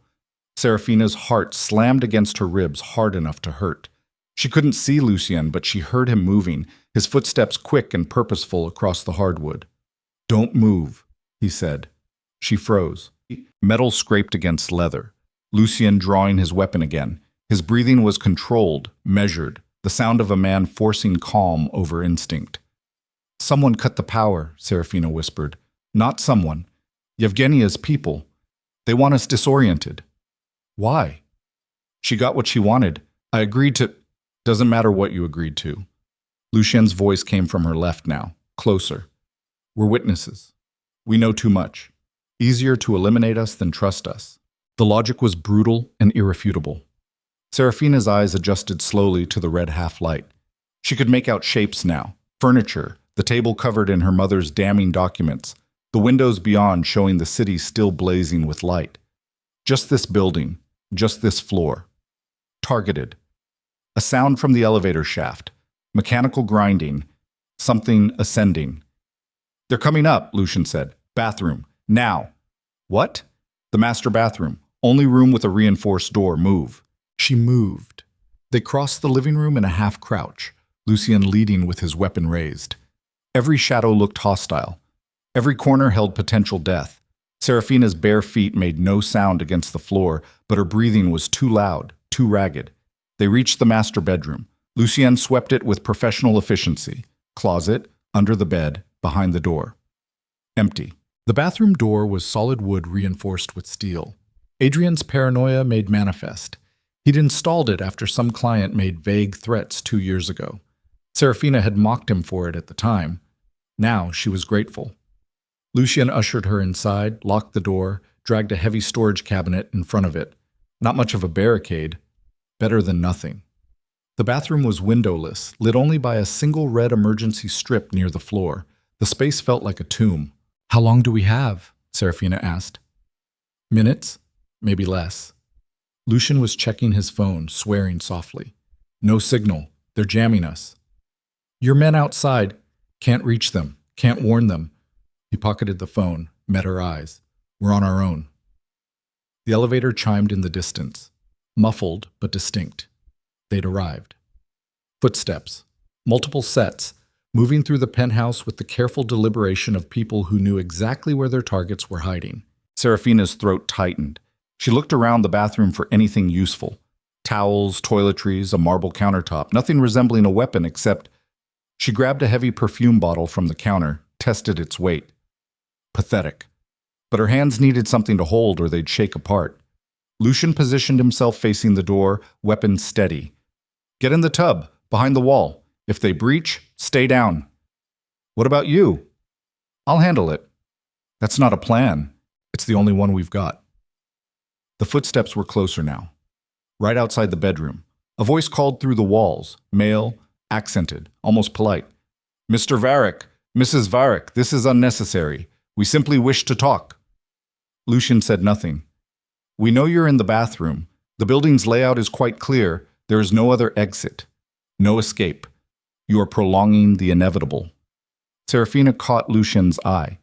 Serafina's heart slammed against her ribs hard enough to hurt. She couldn't see Lucien, but she heard him moving, his footsteps quick and purposeful across the hardwood. Don't move, he said. She froze. Metal scraped against leather. Lucien drawing his weapon again. His breathing was controlled, measured, the sound of a man forcing calm over instinct. Someone cut the power, Serafina whispered. Not someone. Yevgenia's people. They want us disoriented. Why? She got what she wanted. I agreed to... Doesn't matter what you agreed to. Lucien's voice came from her left now, closer. We're witnesses. We know too much. Easier to eliminate us than trust us. The logic was brutal and irrefutable. Serafina's eyes adjusted slowly to the red half-light. She could make out shapes now. Furniture, the table covered in her mother's damning documents, the windows beyond showing the city still blazing with light. Just this building, just this floor. Targeted. A sound from the elevator shaft. Mechanical grinding. Something ascending. They're coming up, Lucien said. Bathroom. Now. What? The master bathroom. Only room with a reinforced door. Move. She moved. They crossed the living room in a half-crouch, Lucien leading with his weapon raised. Every shadow looked hostile. Every corner held potential death. Serafina's bare feet made no sound against the floor, but her breathing was too loud, too ragged. They reached the master bedroom. Lucien swept it with professional efficiency. Closet, under the bed, behind the door. Empty. The bathroom door was solid wood reinforced with steel. Adrian's paranoia made manifest. He'd installed it after some client made vague threats 2 years ago. Serafina had mocked him for it at the time. Now she was grateful. Lucien ushered her inside, locked the door, dragged a heavy storage cabinet in front of it. Not much of a barricade. Better than nothing. The bathroom was windowless, lit only by a single red emergency strip near the floor. The space felt like a tomb. How long do we have? Serafina asked. Minutes? Maybe less. Lucien was checking his phone, swearing softly. No signal. They're jamming us. Your men outside. Can't reach them. Can't warn them. He pocketed the phone, met her eyes. We're on our own. The elevator chimed in the distance. Muffled, but distinct. They'd arrived. Footsteps. Multiple sets, moving through the penthouse with the careful deliberation of people who knew exactly where their targets were hiding. Serafina's throat tightened. She looked around the bathroom for anything useful. Towels, toiletries, a marble countertop, nothing resembling a weapon except... She grabbed a heavy perfume bottle from the counter, tested its weight. Pathetic. But her hands needed something to hold or they'd shake apart. Lucian positioned himself facing the door, weapon steady. Get in the tub, behind the wall. If they breach, stay down. What about you? I'll handle it. That's not a plan. It's the only one we've got. The footsteps were closer now. Right outside the bedroom. A voice called through the walls, male, accented, almost polite. Mr. Varick, Mrs. Varick, this is unnecessary. We simply wish to talk. Lucian said nothing. We know you're in the bathroom. The building's layout is quite clear. There is no other exit. No escape. You are prolonging the inevitable. Serafina caught Lucian's eye.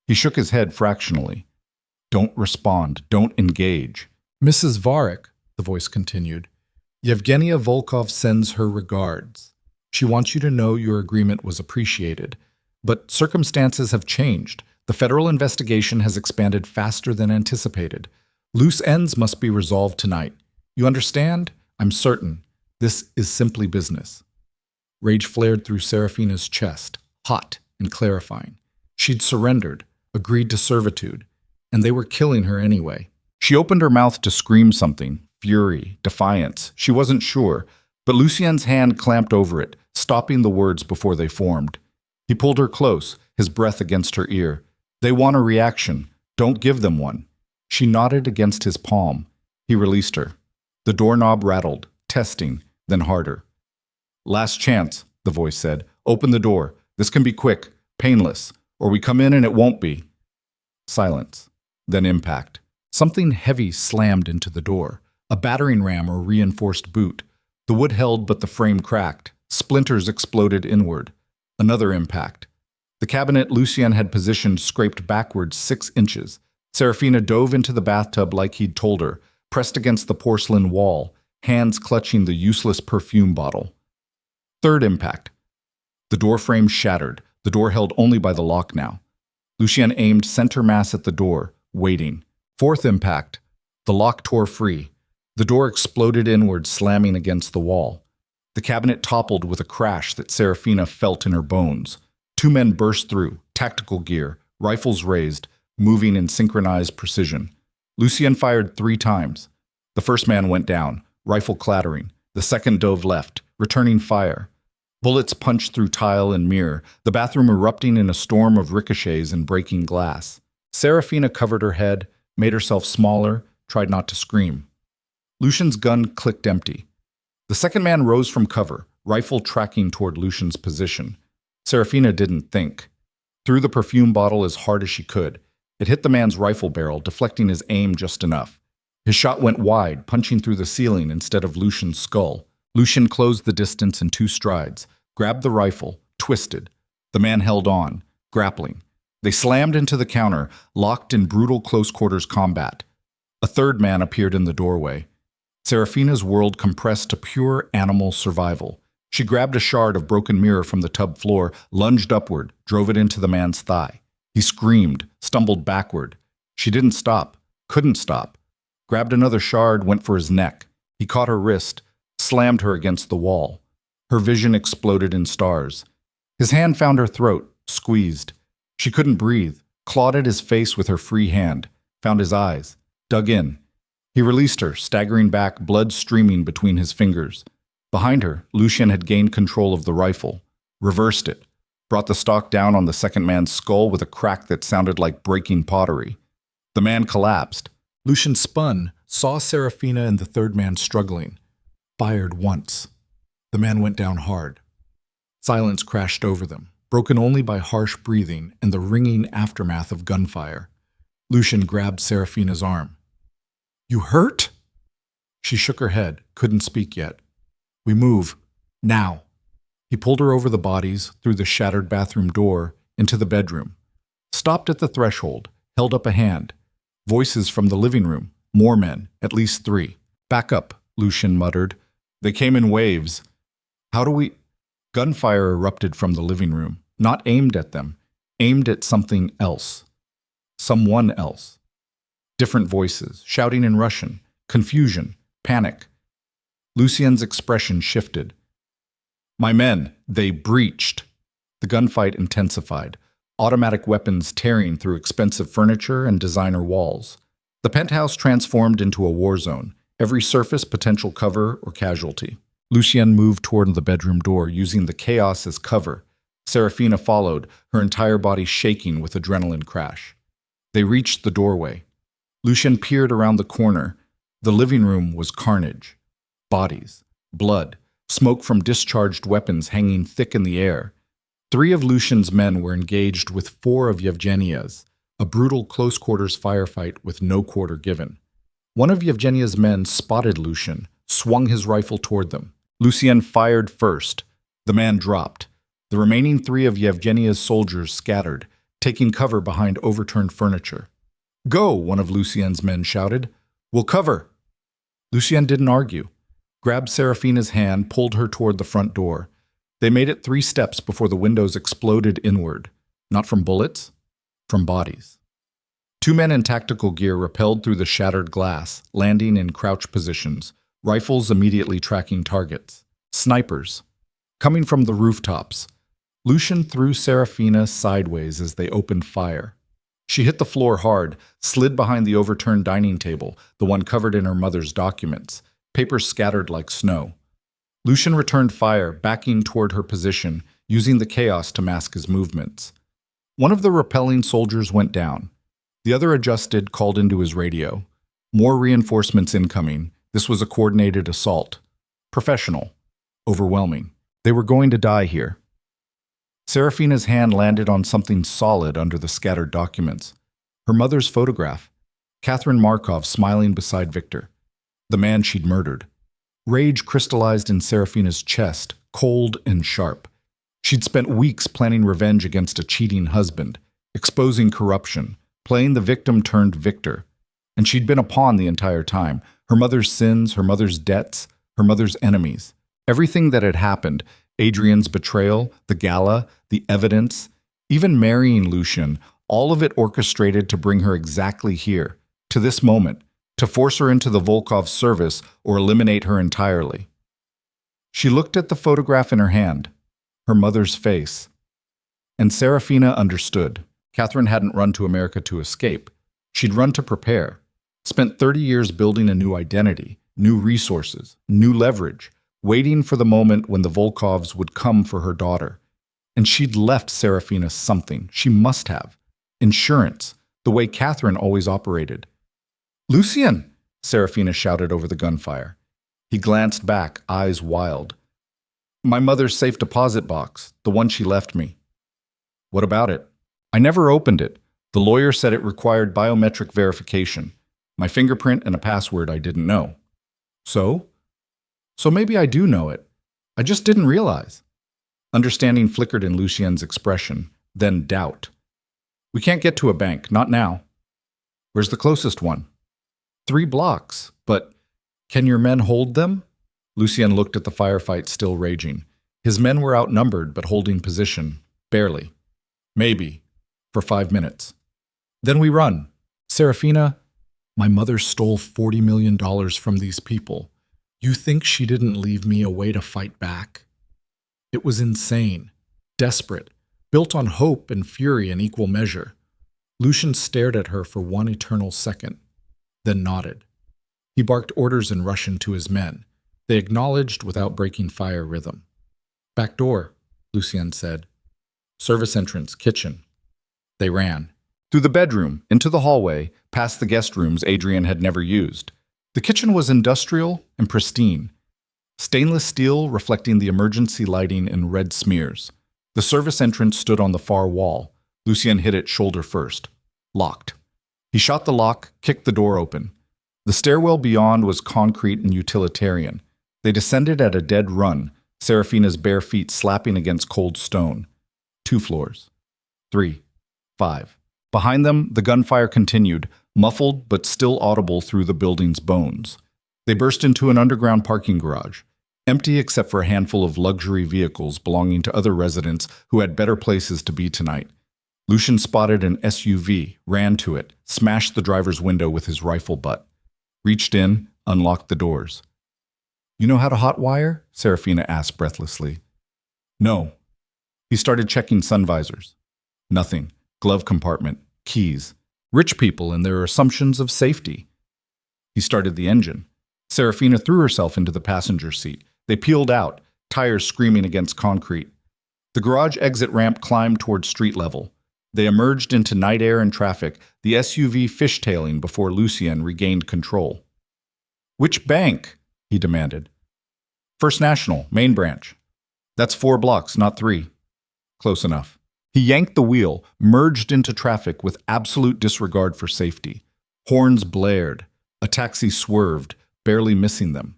He shook his head fractionally. Don't respond. Don't engage. Mrs. Varick, the voice continued, Yevgenia Volkov sends her regards. She wants you to know your agreement was appreciated. But circumstances have changed. The federal investigation has expanded faster than anticipated. Loose ends must be resolved tonight. You understand? I'm certain. This is simply business. Rage flared through Serafina's chest, hot and clarifying. She'd surrendered, agreed to servitude, and they were killing her anyway. She opened her mouth to scream something, fury, defiance. She wasn't sure, but Lucien's hand clamped over it, stopping the words before they formed. He pulled her close, his breath against her ear. They want a reaction. Don't give them one. She nodded against his palm. He released her. The doorknob rattled, testing, then harder. Last chance, the voice said. Open the door. This can be quick, painless, or we come in and it won't be. Silence. Then impact. Something heavy slammed into the door. A battering ram or reinforced boot. The wood held, but the frame cracked. Splinters exploded inward. Another impact. The cabinet Lucien had positioned scraped backwards 6 inches. Serafina dove into the bathtub like he'd told her, pressed against the porcelain wall, hands clutching the useless perfume bottle. Third impact. The door frame shattered, the door held only by the lock now. Lucien aimed center mass at the door, waiting. Fourth impact. The lock tore free. The door exploded inward, slamming against the wall. The cabinet toppled with a crash that Serafina felt in her bones. 2 men burst through, tactical gear, rifles raised, moving in synchronized precision. Lucien fired 3 times. The first man went down, rifle clattering. The second dove left, returning fire. Bullets punched through tile and mirror, the bathroom erupting in a storm of ricochets and breaking glass. Serafina covered her head, made herself smaller, tried not to scream. Lucian's gun clicked empty. The second man rose from cover, rifle tracking toward Lucian's position. Serafina didn't think. Threw the perfume bottle as hard as she could. It hit the man's rifle barrel, deflecting his aim just enough. His shot went wide, punching through the ceiling instead of Lucian's skull. Lucian closed the distance in 2 strides, grabbed the rifle, twisted. The man held on, grappling. They slammed into the counter, locked in brutal close-quarters combat. A third man appeared in the doorway. Serafina's world compressed to pure animal survival. She grabbed a shard of broken mirror from the tub floor, lunged upward, drove it into the man's thigh. He screamed, stumbled backward. She didn't stop, couldn't stop. Grabbed another shard, went for his neck. He caught her wrist, slammed her against the wall. Her vision exploded in stars. His hand found her throat, squeezed. She couldn't breathe, clawed at his face with her free hand, found his eyes, dug in. He released her, staggering back, blood streaming between his fingers. Behind her, Lucien had gained control of the rifle, reversed it, brought the stock down on the second man's skull with a crack that sounded like breaking pottery. The man collapsed. Lucien spun, saw Serafina and the third man struggling. Fired once. The man went down hard. Silence crashed over them, broken only by harsh breathing and the ringing aftermath of gunfire. Lucien grabbed Serafina's arm. You hurt? She shook her head, couldn't speak yet. We move. Now. He pulled her over the bodies, through the shattered bathroom door, into the bedroom. Stopped at the threshold, held up a hand. Voices from the living room. More men, at least 3. Back up, Lucien muttered. They came in waves. How do we... Gunfire erupted from the living room, not aimed at them, aimed at something else. Someone else. Different voices, shouting in Russian, confusion, panic. Lucien's expression shifted. My men, they breached. The gunfight intensified. automatic weapons tearing through expensive furniture and designer walls. The penthouse transformed into a war zone, every surface potential cover or casualty. Lucien moved toward the bedroom door, using the chaos as cover. Serafina followed, her entire body shaking with adrenaline crash. They reached the doorway. Lucien peered around the corner. The living room was carnage. Bodies, blood, smoke from discharged weapons hanging thick in the air. 3 of Lucien's men were engaged with 4 of Yevgenia's, a brutal close-quarters firefight with no quarter given. One of Yevgenia's men spotted Lucien, swung his rifle toward them. Lucien fired first. The man dropped. The remaining 3 of Yevgenia's soldiers scattered, taking cover behind overturned furniture. "Go!" one of Lucien's men shouted. "We'll cover!" Lucien didn't argue. Grabbed Serafina's hand, pulled her toward the front door. They made it 3 steps before the windows exploded inward. Not from bullets, from bodies. 2 men in tactical gear rappelled through the shattered glass, landing in crouch positions, rifles immediately tracking targets. Snipers. Coming from the rooftops. Lucien threw Serafina sideways as they opened fire. She hit the floor hard, slid behind the overturned dining table, the one covered in her mother's documents, papers scattered like snow. Lucien returned fire, backing toward her position, using the chaos to mask his movements. One of the repelling soldiers went down. The other adjusted, called into his radio. More reinforcements incoming. This was a coordinated assault. Professional. Overwhelming. They were going to die here. Serafina's hand landed on something solid under the scattered documents. Her mother's photograph. Catherine Markov smiling beside Victor, the man she'd murdered. Rage crystallized in Serafina's chest, cold and sharp. She'd spent weeks planning revenge against a cheating husband, exposing corruption, playing the victim turned victor. And she'd been a pawn the entire time. Her mother's sins, her mother's debts, her mother's enemies. Everything that had happened, Adrian's betrayal, the gala, the evidence, even marrying Lucien, all of it orchestrated to bring her exactly here, to this moment, to force her into the Volkov's service or eliminate her entirely. She looked at the photograph in her hand, her mother's face. And Serafina understood. Catherine hadn't run to America to escape. She'd run to prepare. Spent 30 years building a new identity, new resources, new leverage, waiting for the moment when the Volkovs would come for her daughter. And she'd left Serafina something. She must have. Insurance, the way Catherine always operated. "Lucien!" Serafina shouted over the gunfire. He glanced back, eyes wild. "My mother's safe deposit box, the one she left me." "What about it?" "I never opened it. The lawyer said it required biometric verification. My fingerprint and a password I didn't know." "So?" "So maybe I do know it. I just didn't realize." Understanding flickered in Lucien's expression, then doubt. "We can't get to a bank, not now." "Where's the closest one?" 3 blocks, but can your men hold them?" Lucien looked at the firefight still raging. His men were outnumbered but holding position, barely. "Maybe, for 5 minutes. Then we run." "Serafina, my mother stole $40 million from these people. You think she didn't leave me a way to fight back?" It was insane, desperate, built on hope and fury in equal measure. Lucien stared at her for one eternal second, then nodded. He barked orders in Russian to his men. They acknowledged without breaking fire rhythm. "Back door," Lucien said. "Service entrance, kitchen." They ran. Through the bedroom, into the hallway, past the guest rooms Adrian had never used. The kitchen was industrial and pristine. Stainless steel reflecting the emergency lighting in red smears. The service entrance stood on the far wall. Lucien hit it shoulder first. Locked. He shot the lock, kicked the door open. The stairwell beyond was concrete and utilitarian. They descended at a dead run, Serafina's bare feet slapping against cold stone. 2 floors. 3. 5. Behind them, the gunfire continued, muffled but still audible through the building's bones. They burst into an underground parking garage, empty except for a handful of luxury vehicles belonging to other residents who had better places to be tonight. Lucien spotted an SUV, ran to it, smashed the driver's window with his rifle butt. Reached in, unlocked the doors. "You know how to hotwire?" Serafina asked breathlessly. "No." He started checking sun visors. Nothing. Glove compartment. Keys. Rich people and their assumptions of safety. He started the engine. Serafina threw herself into the passenger seat. They peeled out, tires screaming against concrete. The garage exit ramp climbed toward street level. They emerged into night air and traffic, the SUV fishtailing before Lucien regained control. "Which bank?" he demanded. "First National, main branch." "That's 4 blocks, not 3. "Close enough." He yanked the wheel, merged into traffic with absolute disregard for safety. Horns blared. A taxi swerved, barely missing them.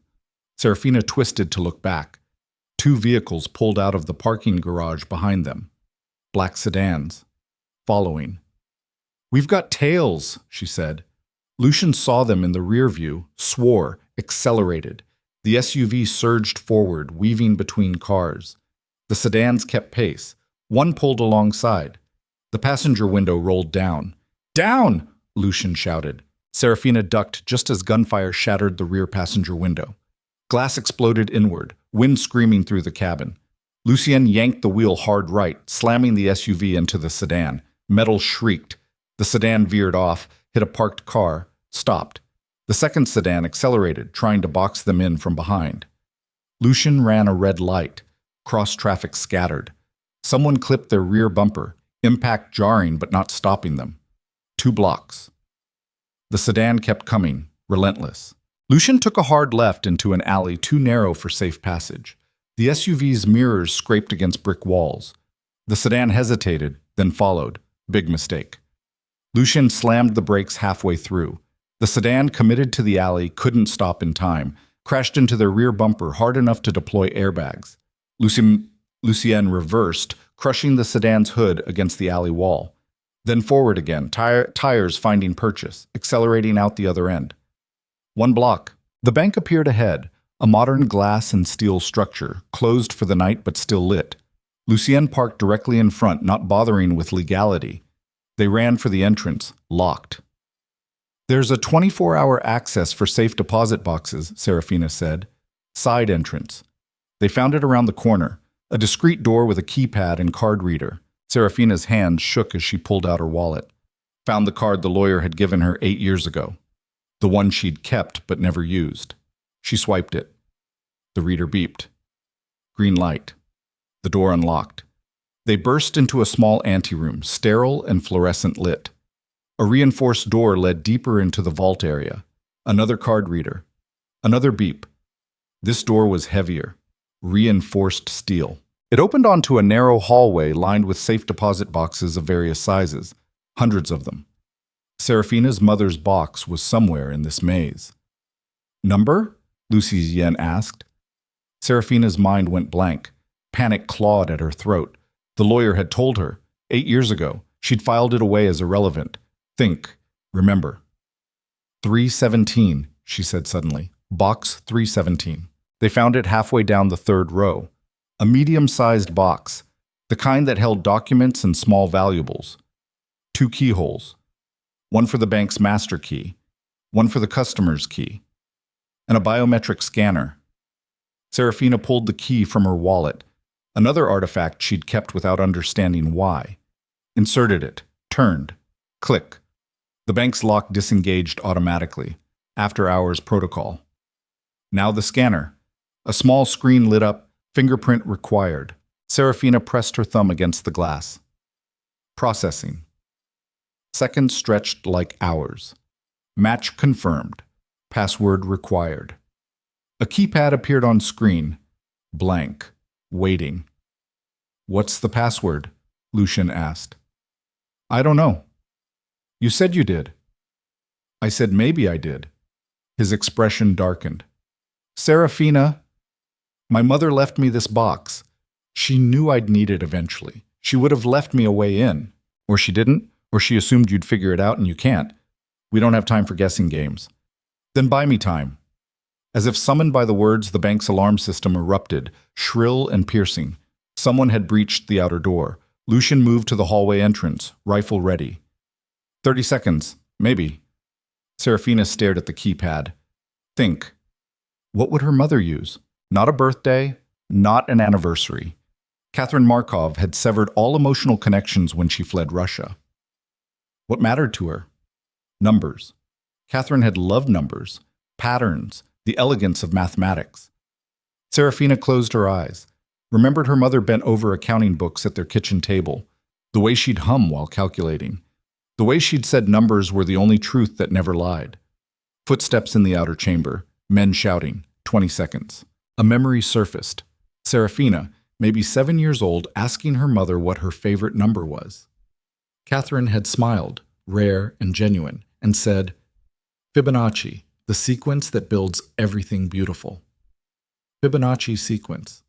Serafina twisted to look back. 2 vehicles pulled out of the parking garage behind them. Black sedans. Following. "We've got tails," she said. Lucien saw them in the rear view, swore, accelerated. The SUV surged forward, weaving between cars. The sedans kept pace. One pulled alongside. The passenger window rolled down. "Down!" Lucien shouted. Serafina ducked just as gunfire shattered the rear passenger window. Glass exploded inward, wind screaming through the cabin. Lucien yanked the wheel hard right, slamming the SUV into the sedan. Metal shrieked. The sedan veered off, hit a parked car, stopped. The second sedan accelerated, trying to box them in from behind. Lucien ran a red light. Cross-traffic scattered. Someone clipped their rear bumper, impact jarring but not stopping them. 2 blocks. The sedan kept coming, relentless. Lucien took a hard left into an alley too narrow for safe passage. The SUV's mirrors scraped against brick walls. The sedan hesitated, then followed. Big mistake. Lucien slammed the brakes halfway through. The sedan, committed to the alley, couldn't stop in time, crashed into their rear bumper hard enough to deploy airbags. Lucien reversed, crushing the sedan's hood against the alley wall. Then forward again, tires finding purchase, accelerating out the other end. 1 block. The bank appeared ahead, a modern glass and steel structure, closed for the night but still lit. Lucien parked directly in front, not bothering with legality. They ran for the entrance, locked. "There's a 24-hour access for safe deposit boxes," Serafina said. "Side entrance." They found it around the corner, a discreet door with a keypad and card reader. Serafina's hand shook as she pulled out her wallet. Found the card the lawyer had given her 8 years ago. The one she'd kept but never used. She swiped it. The reader beeped. Green light. The door unlocked. They burst into a small anteroom, sterile and fluorescent lit. A reinforced door led deeper into the vault area. Another card reader. Another beep. This door was heavier. Reinforced steel. It opened onto a narrow hallway lined with safe deposit boxes of various sizes, hundreds of them. Serafina's mother's box was somewhere in this maze. "Number?" Lucien asked. Serafina's mind went blank. Panic clawed at her throat. The lawyer had told her, 8 years ago. She'd filed it away as irrelevant. Think. Remember. 317, she said suddenly. Box 317. They found it halfway down the 3rd row. A medium-sized box, the kind that held documents and small valuables. 2 keyholes. One for the bank's master key, one for the customer's key, and a biometric scanner. Serafina pulled the key from her wallet, another artifact she'd kept without understanding why. Inserted it, turned, click. The bank's lock disengaged automatically, after-hours protocol. Now the scanner. A small screen lit up, fingerprint required. Serafina pressed her thumb against the glass. Processing. Seconds stretched like hours. Match confirmed. Password required. A keypad appeared on screen. Blank. Waiting. "What's the password?" Lucien asked. "I don't know." "You said you did." "I said maybe I did." His expression darkened. "Serafina, my mother left me this box. She knew I'd need it eventually. She would have left me a way in. Or she didn't, or she assumed you'd figure it out and you can't. We don't have time for guessing games. Then buy me time." As if summoned by the words, the bank's alarm system erupted, shrill and piercing. Someone had breached the outer door. Lucien moved to the hallway entrance, rifle ready. 30 seconds, maybe. Serafina stared at the keypad. Think. What would her mother use? Not a birthday, not an anniversary. Catherine Markov had severed all emotional connections when she fled Russia. What mattered to her? Numbers. Catherine had loved numbers, patterns, the elegance of mathematics. Serafina closed her eyes, remembered her mother bent over accounting books at their kitchen table, the way she'd hum while calculating, the way she'd said numbers were the only truth that never lied. Footsteps in the outer chamber, men shouting, 20 seconds. A memory surfaced. Serafina, maybe 7 years old, asking her mother what her favorite number was. Catherine had smiled, rare and genuine, and said, Fibonacci, the sequence that builds everything beautiful. Fibonacci sequence.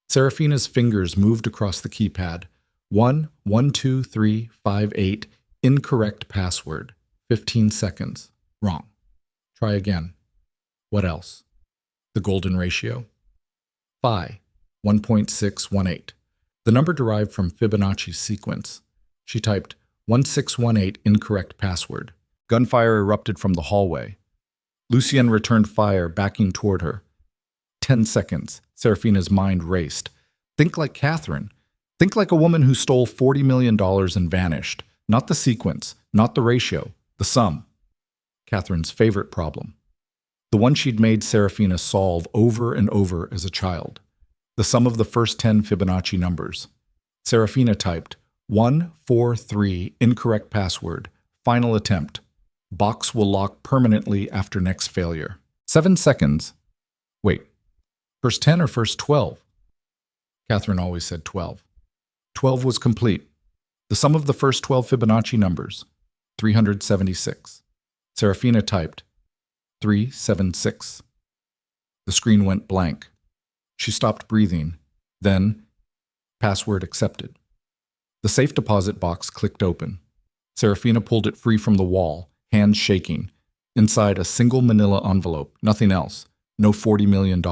Serafina's fingers moved across the keypad. 1, 1, 2, 3, 5, 8. Incorrect password. 15 seconds. Wrong. Try again. What else? The golden ratio. Phi. 1.618. The number derived from Fibonacci's sequence. She typed 1618 incorrect password. Gunfire erupted from the hallway. Lucien returned fire, backing toward her. 10 seconds. Serafina's mind raced. Think like Catherine. Think like a woman who stole $40 million and vanished. Not the sequence, not the ratio, the sum. Catherine's favorite problem. The one she'd made Serafina solve over and over as a child. The sum of the first 10 Fibonacci numbers. Serafina typed 143 incorrect password. Final attempt. Box will lock permanently after next failure. 7 seconds. Wait, first 10 or first 12? Catherine always said 12. 12 was complete. The sum of the first 12 Fibonacci numbers. 376. Serafina typed 376. The screen went blank. She stopped breathing. Then, password accepted. The safe deposit box clicked open. Serafina pulled it free from the wall, hands shaking. Inside a single manila envelope, nothing else. No $40 million.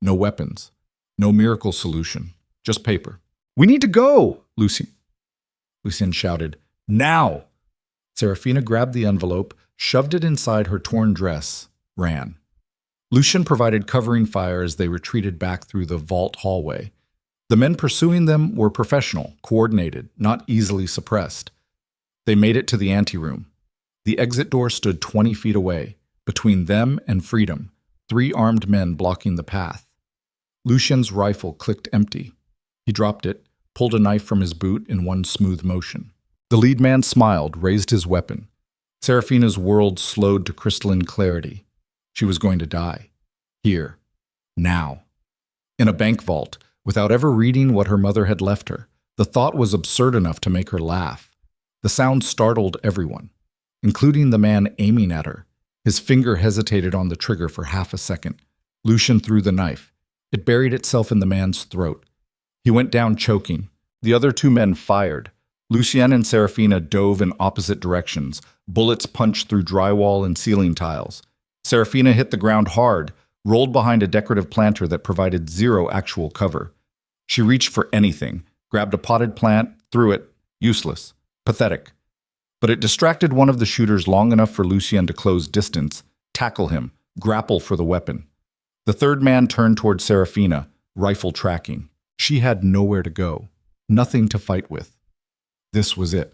No weapons. No miracle solution. Just paper. We need to go, Lucien shouted. Now! Serafina grabbed the envelope, shoved it inside her torn dress, ran. Lucien provided covering fire as they retreated back through the vault hallway. The men pursuing them were professional, coordinated, not easily suppressed. They made it to the anteroom. The exit door stood 20 feet away. Between them and freedom, 3 armed men blocking the path. Lucien's rifle clicked empty. He dropped it, pulled a knife from his boot in one smooth motion. The lead man smiled, raised his weapon. Serafina's world slowed to crystalline clarity. She was going to die. Here. Now. In a bank vault, without ever reading what her mother had left her. The thought was absurd enough to make her laugh. The sound startled everyone, including the man aiming at her. His finger hesitated on the trigger for half a second. Lucien threw the knife. It buried itself in the man's throat. He went down choking. The other 2 men fired. Lucien and Serafina dove in opposite directions. Bullets punched through drywall and ceiling tiles. Serafina hit the ground hard, rolled behind a decorative planter that provided 0 actual cover. She reached for anything, grabbed a potted plant, threw it. Useless. Pathetic. But it distracted one of the shooters long enough for Lucien to close distance, tackle him, grapple for the weapon. The 3rd man turned toward Serafina, rifle tracking. She had nowhere to go, nothing to fight with. This was it.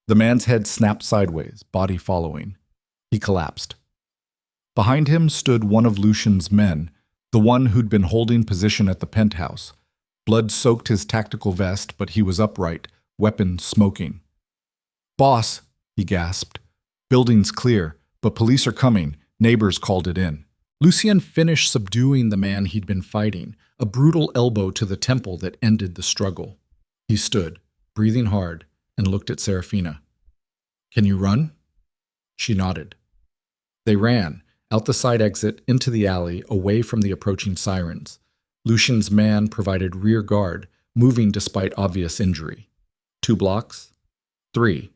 The man's head snapped sideways, body following. He collapsed. Behind him stood one of Lucien's men, the one who'd been holding position at the penthouse. Blood soaked his tactical vest, but he was upright, weapon smoking. "Boss," he gasped. "Building's clear, but police are coming. Neighbors called it in." Lucien finished subduing the man he'd been fighting, a brutal elbow to the temple that ended the struggle. He stood, breathing hard, and looked at Serafina. "Can you run?" She nodded. They ran, out the side exit, into the alley, away from the approaching sirens. Lucien's man provided rear guard, moving despite obvious injury. 2 blocks? 3.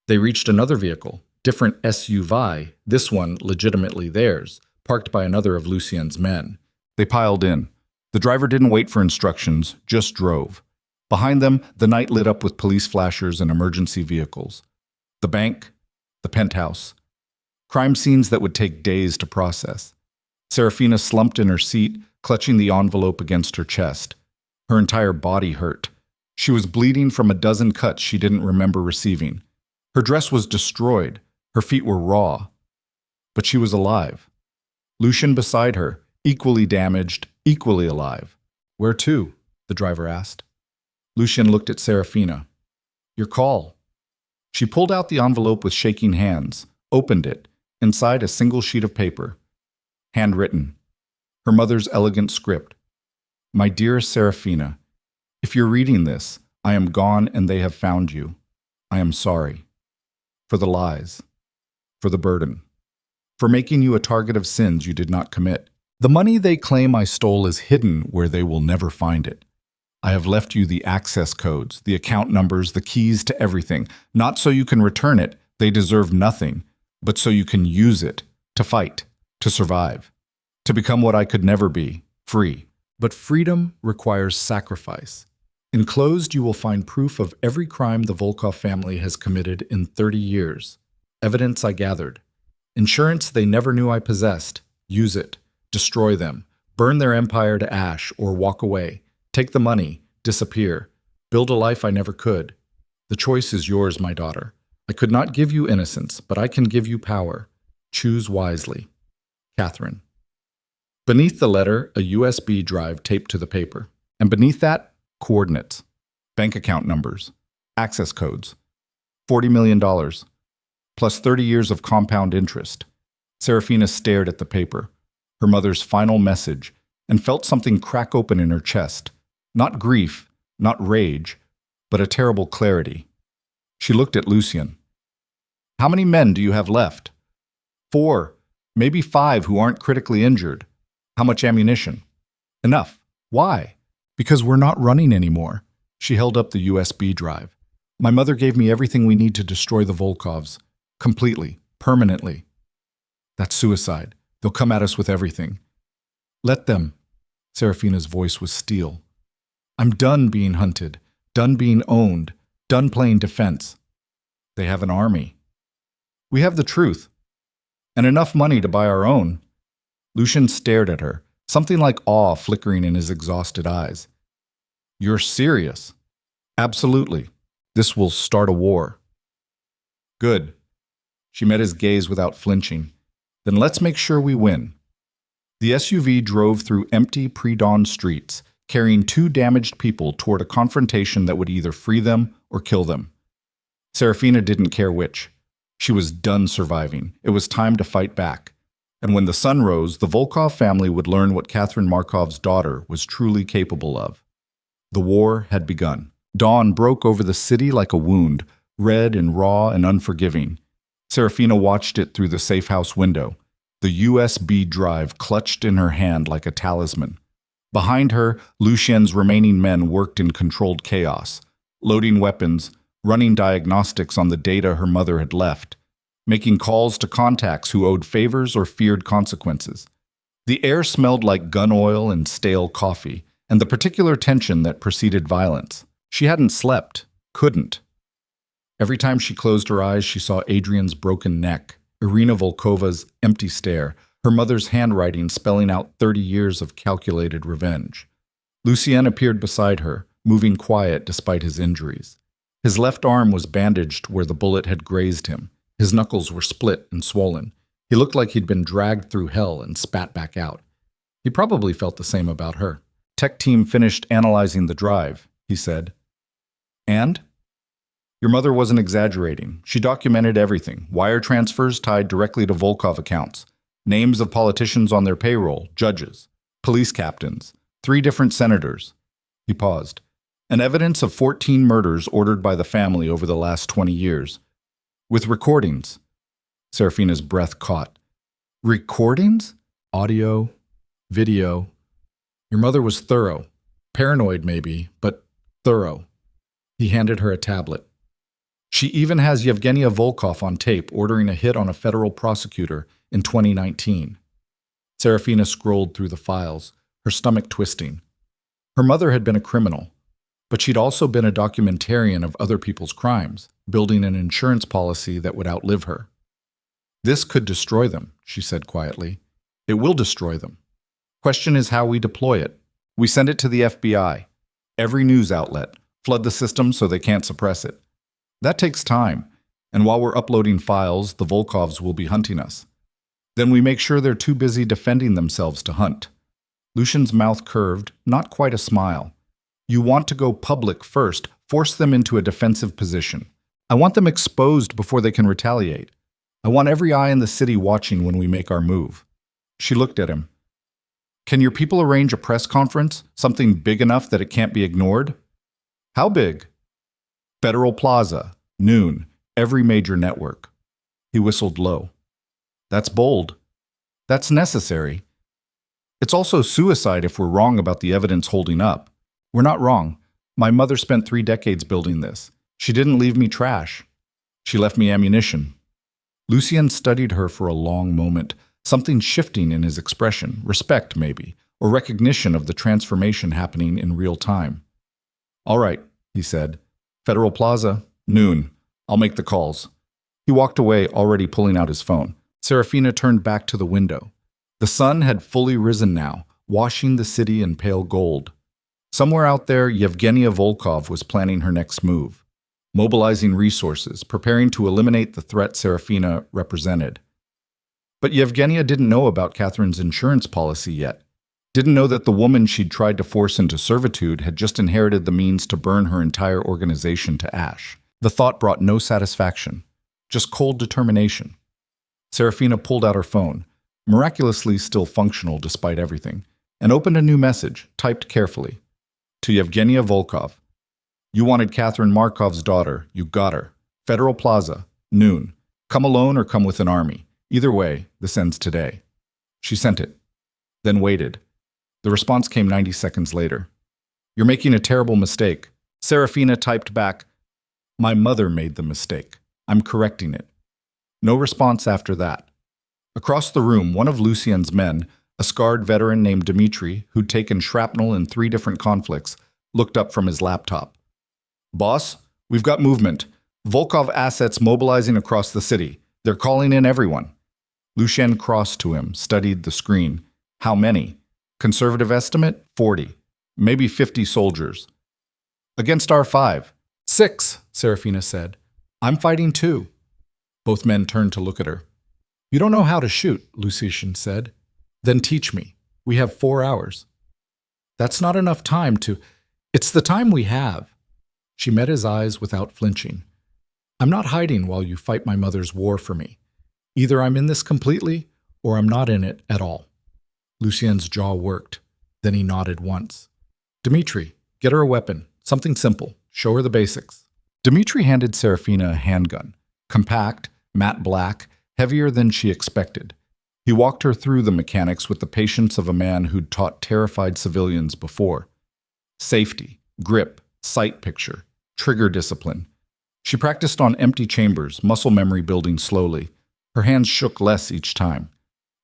They reached another vehicle, different SUV, this one legitimately theirs, parked by another of Lucien's men. They piled in. The driver didn't wait for instructions, just drove. Behind them, the night lit up with police flashers and emergency vehicles. The bank, the penthouse. Crime scenes that would take days to process. Serafina slumped in her seat, clutching the envelope against her chest. Her entire body hurt. She was bleeding from a dozen cuts she didn't remember receiving. Her dress was destroyed. Her feet were raw. But she was alive. Lucian beside her, equally damaged, equally alive. "Where to?" the driver asked. Lucian looked at Serafina. "Your call." She pulled out the envelope with shaking hands, opened it, inside a single sheet of paper. Handwritten. Her mother's elegant script. "My dearest Serafina, if you're reading this, I am gone and they have found you. I am sorry. For the lies. For the burden. For making you a target of sins you did not commit. The money they claim I stole is hidden where they will never find it. I have left you the access codes, the account numbers, the keys to everything, not so you can return it, they deserve nothing, but so you can use it, to fight, to survive, to become what I could never be, free. But freedom requires sacrifice. Enclosed, you will find proof of every crime the Volkov family has committed in 30 years. Evidence I gathered. Insurance they never knew I possessed. Use it. Destroy them. Burn their empire to ash or walk away. Take the money. Disappear. Build a life I never could. The choice is yours, my daughter. I could not give you innocence, but I can give you power. Choose wisely. Catherine. Beneath the letter, a USB drive taped to the paper. And beneath that, coordinates, bank account numbers, access codes, $40 million, plus 30 years of compound interest. Serafina stared at the paper, her mother's final message, and felt something crack open in her chest. Not grief, not rage, but a terrible clarity. She looked at Lucian. "How many men do you have left?" "4, maybe 5 who aren't critically injured." "How much ammunition?" "Enough." "Why?" "Because we're not running anymore." She held up the USB drive. "My mother gave me everything we need to destroy the Volkovs. Completely. Permanently." "That's suicide. They'll come at us with everything." "Let them." Serafina's voice was steel. "I'm done being hunted. Done being owned. Done playing defense." "They have an army." "We have the truth. And enough money to buy our own." Lucian stared at her, something like awe flickering in his exhausted eyes. "You're serious?" "Absolutely. This will start a war." "Good." She met his gaze without flinching. "Then let's make sure we win." The SUV drove through empty pre-dawn streets, carrying 2 damaged people toward a confrontation that would either free them or kill them. Serafina didn't care which. She was done surviving. It was time to fight back. And when the sun rose, the Volkov family would learn what Catherine Markov's daughter was truly capable of. The war had begun. Dawn broke over the city like a wound, red and raw and unforgiving. Serafina watched it through the safe house window, the USB drive clutched in her hand like a talisman. Behind her, Lucien's remaining men worked in controlled chaos, loading weapons, running diagnostics on the data her mother had left, making calls to contacts who owed favors or feared consequences. The air smelled like gun oil and stale coffee, and the particular tension that preceded violence. She hadn't slept, couldn't. Every time she closed her eyes, she saw Adrian's broken neck, Irina Volkova's empty stare, her mother's handwriting spelling out 30 years of calculated revenge. Lucien appeared beside her, moving quiet despite his injuries. His left arm was bandaged where the bullet had grazed him. His knuckles were split and swollen. He looked like he'd been dragged through hell and spat back out. He probably felt the same about her. "Tech team finished analyzing the drive," he said. "And?" "Your mother wasn't exaggerating. She documented everything. Wire transfers tied directly to Volkov accounts. Names of politicians on their payroll, judges, police captains, 3 different senators." He paused. "And evidence of 14 murders ordered by the family over the last 20 years. With recordings." Serafina's breath caught. "Recordings?" "Audio, video." Your mother was thorough. Paranoid maybe, but thorough. He handed her a tablet. "She even has Yevgenia Volkov on tape ordering a hit on a federal prosecutor in 2019. Serafina scrolled through the files, her stomach twisting. Her mother had been a criminal, but she'd also been a documentarian of other people's crimes, building an insurance policy that would outlive her. "This could destroy them," she said quietly. "It will destroy them. Question is how we deploy it. We send it to the FBI. Every news outlet. Flood the system so they can't suppress it. That takes time, and while we're uploading files, the Volkovs will be hunting us. Then we make sure they're too busy defending themselves to hunt. Lucian's mouth curved, not quite a smile. You want to go public first, force them into a defensive position. I want them exposed before they can retaliate. I want every eye in the city watching when we make our move. She looked at him. Can your people arrange a press conference? Something big enough that it can't be ignored? How big? Federal Plaza, noon, every major network. He whistled low. That's bold. That's necessary. It's also suicide if we're wrong about the evidence holding up. We're not wrong. My mother spent 3 decades building this. She didn't leave me trash. She left me ammunition. Lucien studied her for a long moment, something shifting in his expression, respect maybe, or recognition of the transformation happening in real time. All right, he said. Federal Plaza, noon. I'll make the calls. He walked away, already pulling out his phone. Serafina turned back to the window. The sun had fully risen now, washing the city in pale gold. Somewhere out there, Yevgenia Volkov was planning her next move, mobilizing resources, preparing to eliminate the threat Serafina represented. But Yevgenia didn't know about Catherine's insurance policy yet, didn't know that the woman she'd tried to force into servitude had just inherited the means to burn her entire organization to ash. The thought brought no satisfaction, just cold determination. Serafina pulled out her phone, miraculously still functional despite everything, and opened a new message, typed carefully. To Yevgenia Volkov. You wanted Catherine Markov's daughter. You got her. Federal Plaza, noon. Come alone or come with an army. Either way, this ends today. She sent it, then waited. The response came 90 seconds later. You're making a terrible mistake. Serafina typed back, My mother made the mistake. I'm correcting it. No response after that. Across the room, one of Lucien's men, a scarred veteran named Dmitri, who'd taken shrapnel in 3 different conflicts, looked up from his laptop. Boss, we've got movement. Volkov assets mobilizing across the city. They're calling in everyone. Lucien crossed to him, studied the screen. How many? Conservative estimate, 40. Maybe 50 soldiers. Against our 5. 6, Serafina said. I'm fighting too. Both men turned to look at her. You don't know how to shoot, Lucian said. Then teach me. We have 4 hours. That's not enough time to... It's the time we have. She met his eyes without flinching. I'm not hiding while you fight my mother's war for me. Either I'm in this completely, or I'm not in it at all. Lucien's jaw worked. Then he nodded once. Dmitri, get her a weapon. Something simple. Show her the basics. Dmitri handed Serafina a handgun. Compact, matte black, heavier than she expected. He walked her through the mechanics with the patience of a man who'd taught terrified civilians before. Safety, grip, sight picture, trigger discipline. She practiced on empty chambers, muscle memory building slowly. Her hands shook less each time.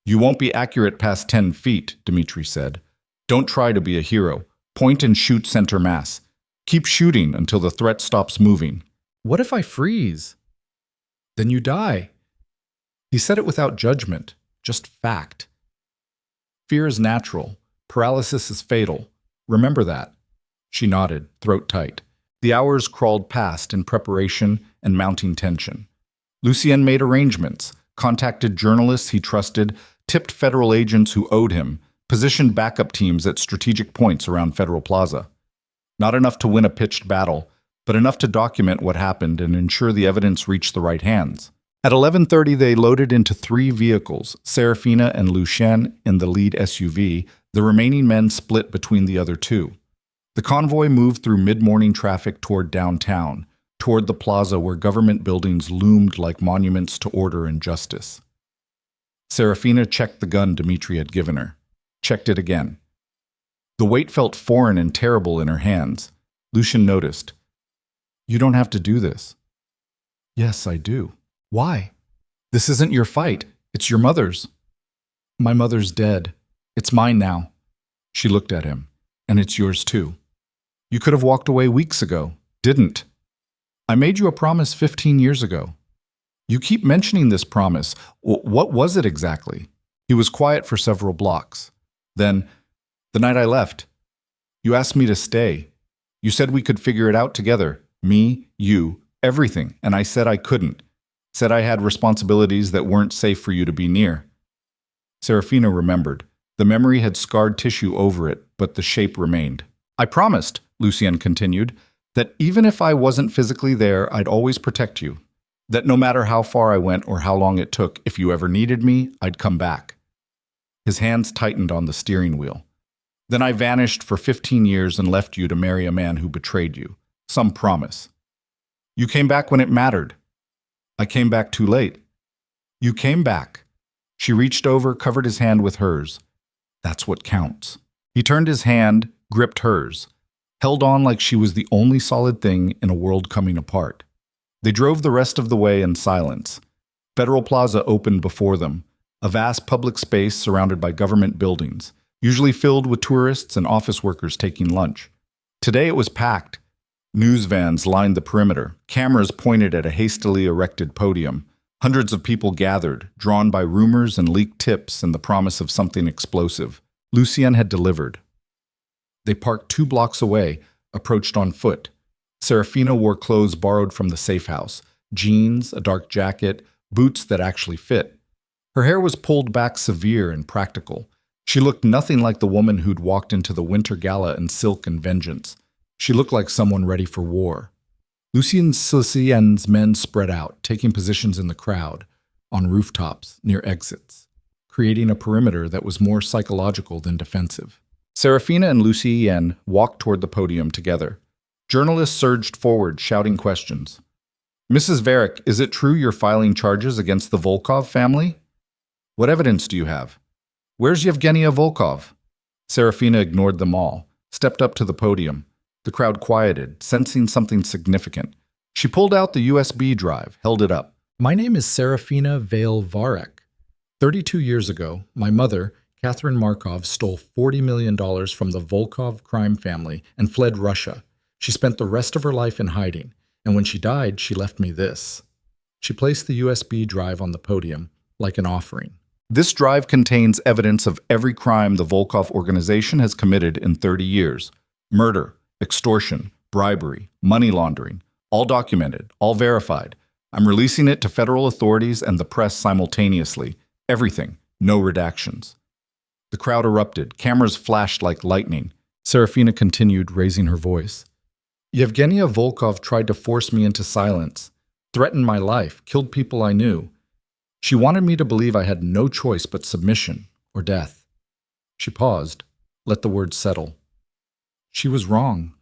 You won't be accurate past 10 feet, Dmitri said. Don't try to be a hero. Point and shoot center mass. Keep shooting until the threat stops moving. What if I freeze? Then you die. He said it without judgment, just fact. Fear is natural. Paralysis is fatal. Remember that. She nodded, throat tight. The hours crawled past in preparation and mounting tension. Lucien made arrangements, contacted journalists he trusted, tipped federal agents who owed him, positioned backup teams at strategic points around Federal Plaza. Not enough to win a pitched battle, but enough to document what happened and ensure the evidence reached the right hands. At 11:30, they loaded into 3 vehicles, Serafina and Lucien in the lead SUV, the remaining men split between the other 2. The convoy moved through mid-morning traffic toward downtown, toward the plaza where government buildings loomed like monuments to order and justice. Serafina checked the gun Dmitri had given her, checked it again. The weight felt foreign and terrible in her hands. Lucien noticed. You don't have to do this. Yes, I do. Why? This isn't your fight. It's your mother's. My mother's dead. It's mine now. She looked at him. And it's yours too. You could have walked away weeks ago. Didn't. I made you a promise 15 years ago. You keep mentioning this promise. What was it exactly? He was quiet for several blocks. Then, the night I left, you asked me to stay. You said we could figure it out together. Me, you, everything. And I said I couldn't. Said I had responsibilities that weren't safe for you to be near. Serafina remembered. The memory had scarred tissue over it, but the shape remained. I promised, Lucien continued, that even if I wasn't physically there, I'd always protect you. That no matter how far I went or how long it took, if you ever needed me, I'd come back. His hands tightened on the steering wheel. Then I vanished for 15 years and left you to marry a man who betrayed you. Some promise. You came back when it mattered. I came back too late. You came back. She reached over, covered his hand with hers. That's what counts. He turned his hand, gripped hers, held on like she was the only solid thing in a world coming apart. They drove the rest of the way in silence. Federal Plaza opened before them, a vast public space surrounded by government buildings, usually filled with tourists and office workers taking lunch. Today it was packed. News vans lined the perimeter, cameras pointed at a hastily erected podium. Hundreds of people gathered, drawn by rumors and leaked tips and the promise of something explosive. Lucien had delivered. They parked 2 blocks away, approached on foot. Serafina wore clothes borrowed from the safe house, jeans, a dark jacket, boots that actually fit. Her hair was pulled back severe and practical. She looked nothing like the woman who'd walked into the winter gala in silk and vengeance. She looked like someone ready for war. Lucien's men spread out, taking positions in the crowd, on rooftops, near exits, creating a perimeter that was more psychological than defensive. Serafina and Lucien walked toward the podium together. Journalists surged forward, shouting questions. Mrs. Varick, is it true you're filing charges against the Volkov family? What evidence do you have? Where's Yevgenia Volkov? Serafina ignored them all, stepped up to the podium. The crowd quieted, sensing something significant. She pulled out the USB drive, held it up. My name is Serafina Varek. 32 years ago, my mother, Catherine Markov, stole $40 million from the Volkov crime family and fled Russia. She spent the rest of her life in hiding, and when she died, she left me this. She placed the USB drive on the podium, like an offering. This drive contains evidence of every crime the Volkov organization has committed in 30 years. Murder, extortion, bribery, money laundering, all documented, all verified. I'm releasing it to federal authorities and the press simultaneously. Everything, no redactions. The crowd erupted. Cameras flashed like lightning. Serafina continued, raising her voice. Yevgenia Volkov tried to force me into silence, threatened my life, killed people I knew. She wanted me to believe I had no choice but submission or death. She paused, let the words settle. She was wrong.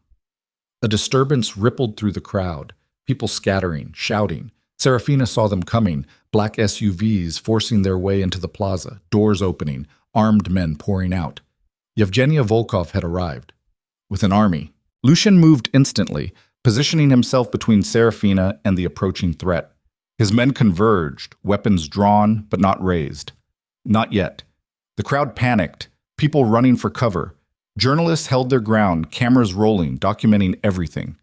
A disturbance rippled through the crowd, people scattering, shouting. Serafina saw them coming, black SUVs forcing their way into the plaza, doors opening, armed men pouring out. Yevgenia Volkov had arrived. With an army. Lucien moved instantly, positioning himself between Serafina and the approaching threat. His men converged, weapons drawn but not raised. Not yet. The crowd panicked, people running for cover. Journalists held their ground, cameras rolling, documenting everything.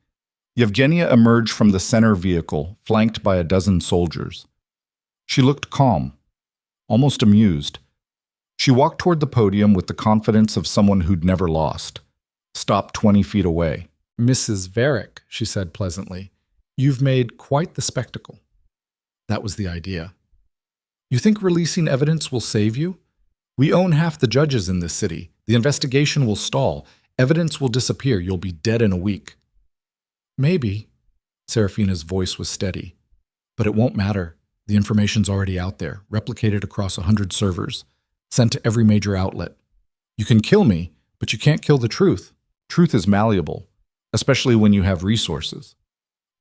Yevgenia emerged from the center vehicle, flanked by a dozen soldiers. She looked calm, almost amused. She walked toward the podium with the confidence of someone who'd never lost. Stopped 20 feet away. Mrs. Varick, she said pleasantly, you've made quite the spectacle. That was the idea. You think releasing evidence will save you? We own half the judges in this city. The investigation will stall. Evidence will disappear. You'll be dead in a week. Maybe. Serafina's voice was steady. But it won't matter. The information's already out there, replicated across 100 servers, sent to every major outlet. You can kill me, but you can't kill the truth. Truth is malleable, especially when you have resources.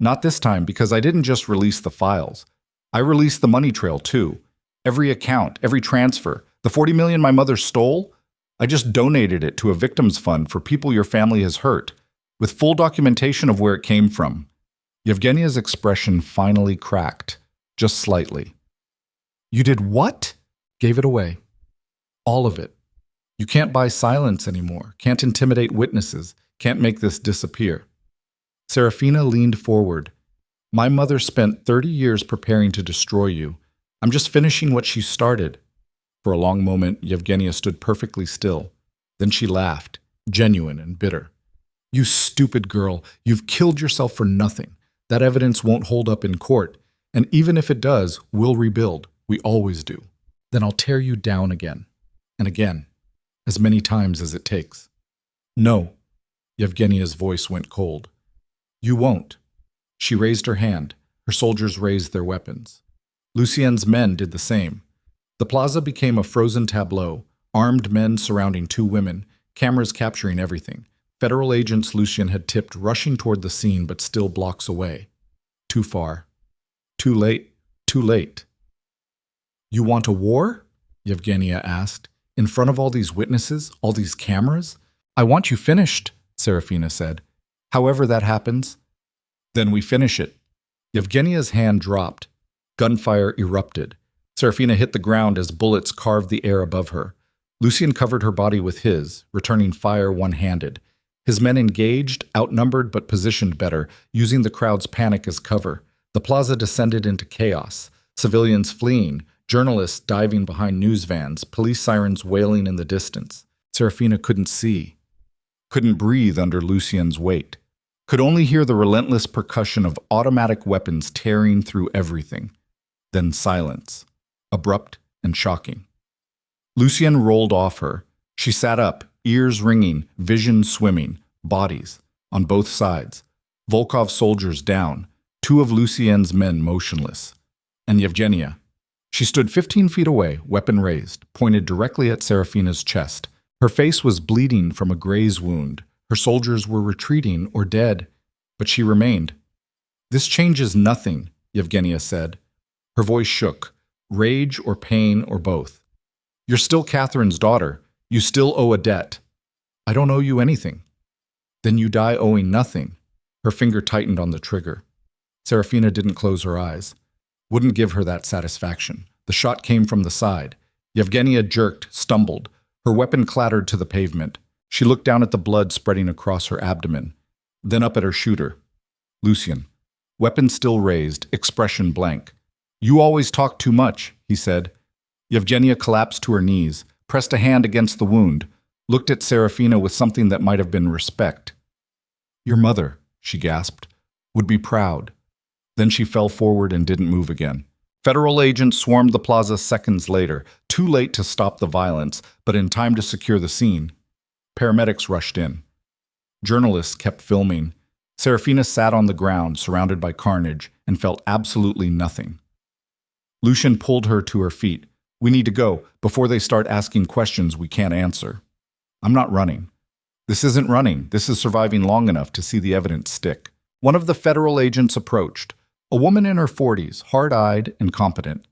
Not this time, because I didn't just release the files. I released the money trail, too. Every account, every transfer. The $40 million my mother stole? I just donated it to a victims fund for people your family has hurt, with full documentation of where it came from. Yevgenia's expression finally cracked, just slightly. You did what? Gave it away. All of it. You can't buy silence anymore, can't intimidate witnesses, can't make this disappear. Serafina leaned forward. My mother spent 30 years preparing to destroy you. I'm just finishing what she started. For a long moment, Yevgenia stood perfectly still. Then she laughed, genuine and bitter. You stupid girl, you've killed yourself for nothing. That evidence won't hold up in court, and even if it does, we'll rebuild. We always do. Then I'll tear you down again, and again, as many times as it takes. No. Yevgenia's voice went cold. You won't. She raised her hand. Her soldiers raised their weapons. Lucien's men did the same. The plaza became a frozen tableau, armed men surrounding two women, cameras capturing everything. Federal agents Lucien had tipped rushing toward the scene but still blocks away. Too far. Too late. Too late. You want a war? Yevgenia asked. In front of all these witnesses, all these cameras? I want you finished, Serafina said. However that happens, then we finish it. Yevgenia's hand dropped. Gunfire erupted. Serafina hit the ground as bullets carved the air above her. Lucien covered her body with his, returning fire one-handed. His men engaged, outnumbered but positioned better, using the crowd's panic as cover. The plaza descended into chaos. Civilians fleeing, journalists diving behind news vans, police sirens wailing in the distance. Serafina couldn't see, couldn't breathe under Lucien's weight, could only hear the relentless percussion of automatic weapons tearing through everything. Then silence, abrupt and shocking. Lucien rolled off her. She sat up, ears ringing, vision swimming, bodies on both sides. Volkov's soldiers down, two of Lucien's men motionless. And Yevgenia. She stood 15 feet away, weapon raised, pointed directly at Serafina's chest. Her face was bleeding from a graze wound. Her soldiers were retreating or dead, but she remained. This changes nothing, Yevgenia said. Her voice shook, rage or pain or both. You're still Catherine's daughter. You still owe a debt. I don't owe you anything. Then you die owing nothing. Her finger tightened on the trigger. Serafina didn't close her eyes. Wouldn't give her that satisfaction. The shot came from the side. Yevgenia jerked, stumbled. Her weapon clattered to the pavement. She looked down at the blood spreading across her abdomen, then up at her shooter. Lucien. Weapon still raised, expression blank. You always talk too much, he said. Yevgenia collapsed to her knees, pressed a hand against the wound, looked at Serafina with something that might have been respect. Your mother, she gasped, would be proud. Then she fell forward and didn't move again. Federal agents swarmed the plaza seconds later, too late to stop the violence, but in time to secure the scene. Paramedics rushed in. Journalists kept filming. Serafina sat on the ground, surrounded by carnage, and felt absolutely nothing. Lucien pulled her to her feet. We need to go, before they start asking questions we can't answer. I'm not running. This isn't running. This is surviving long enough to see the evidence stick. One of the federal agents approached. A woman in her 40s, hard-eyed and competent.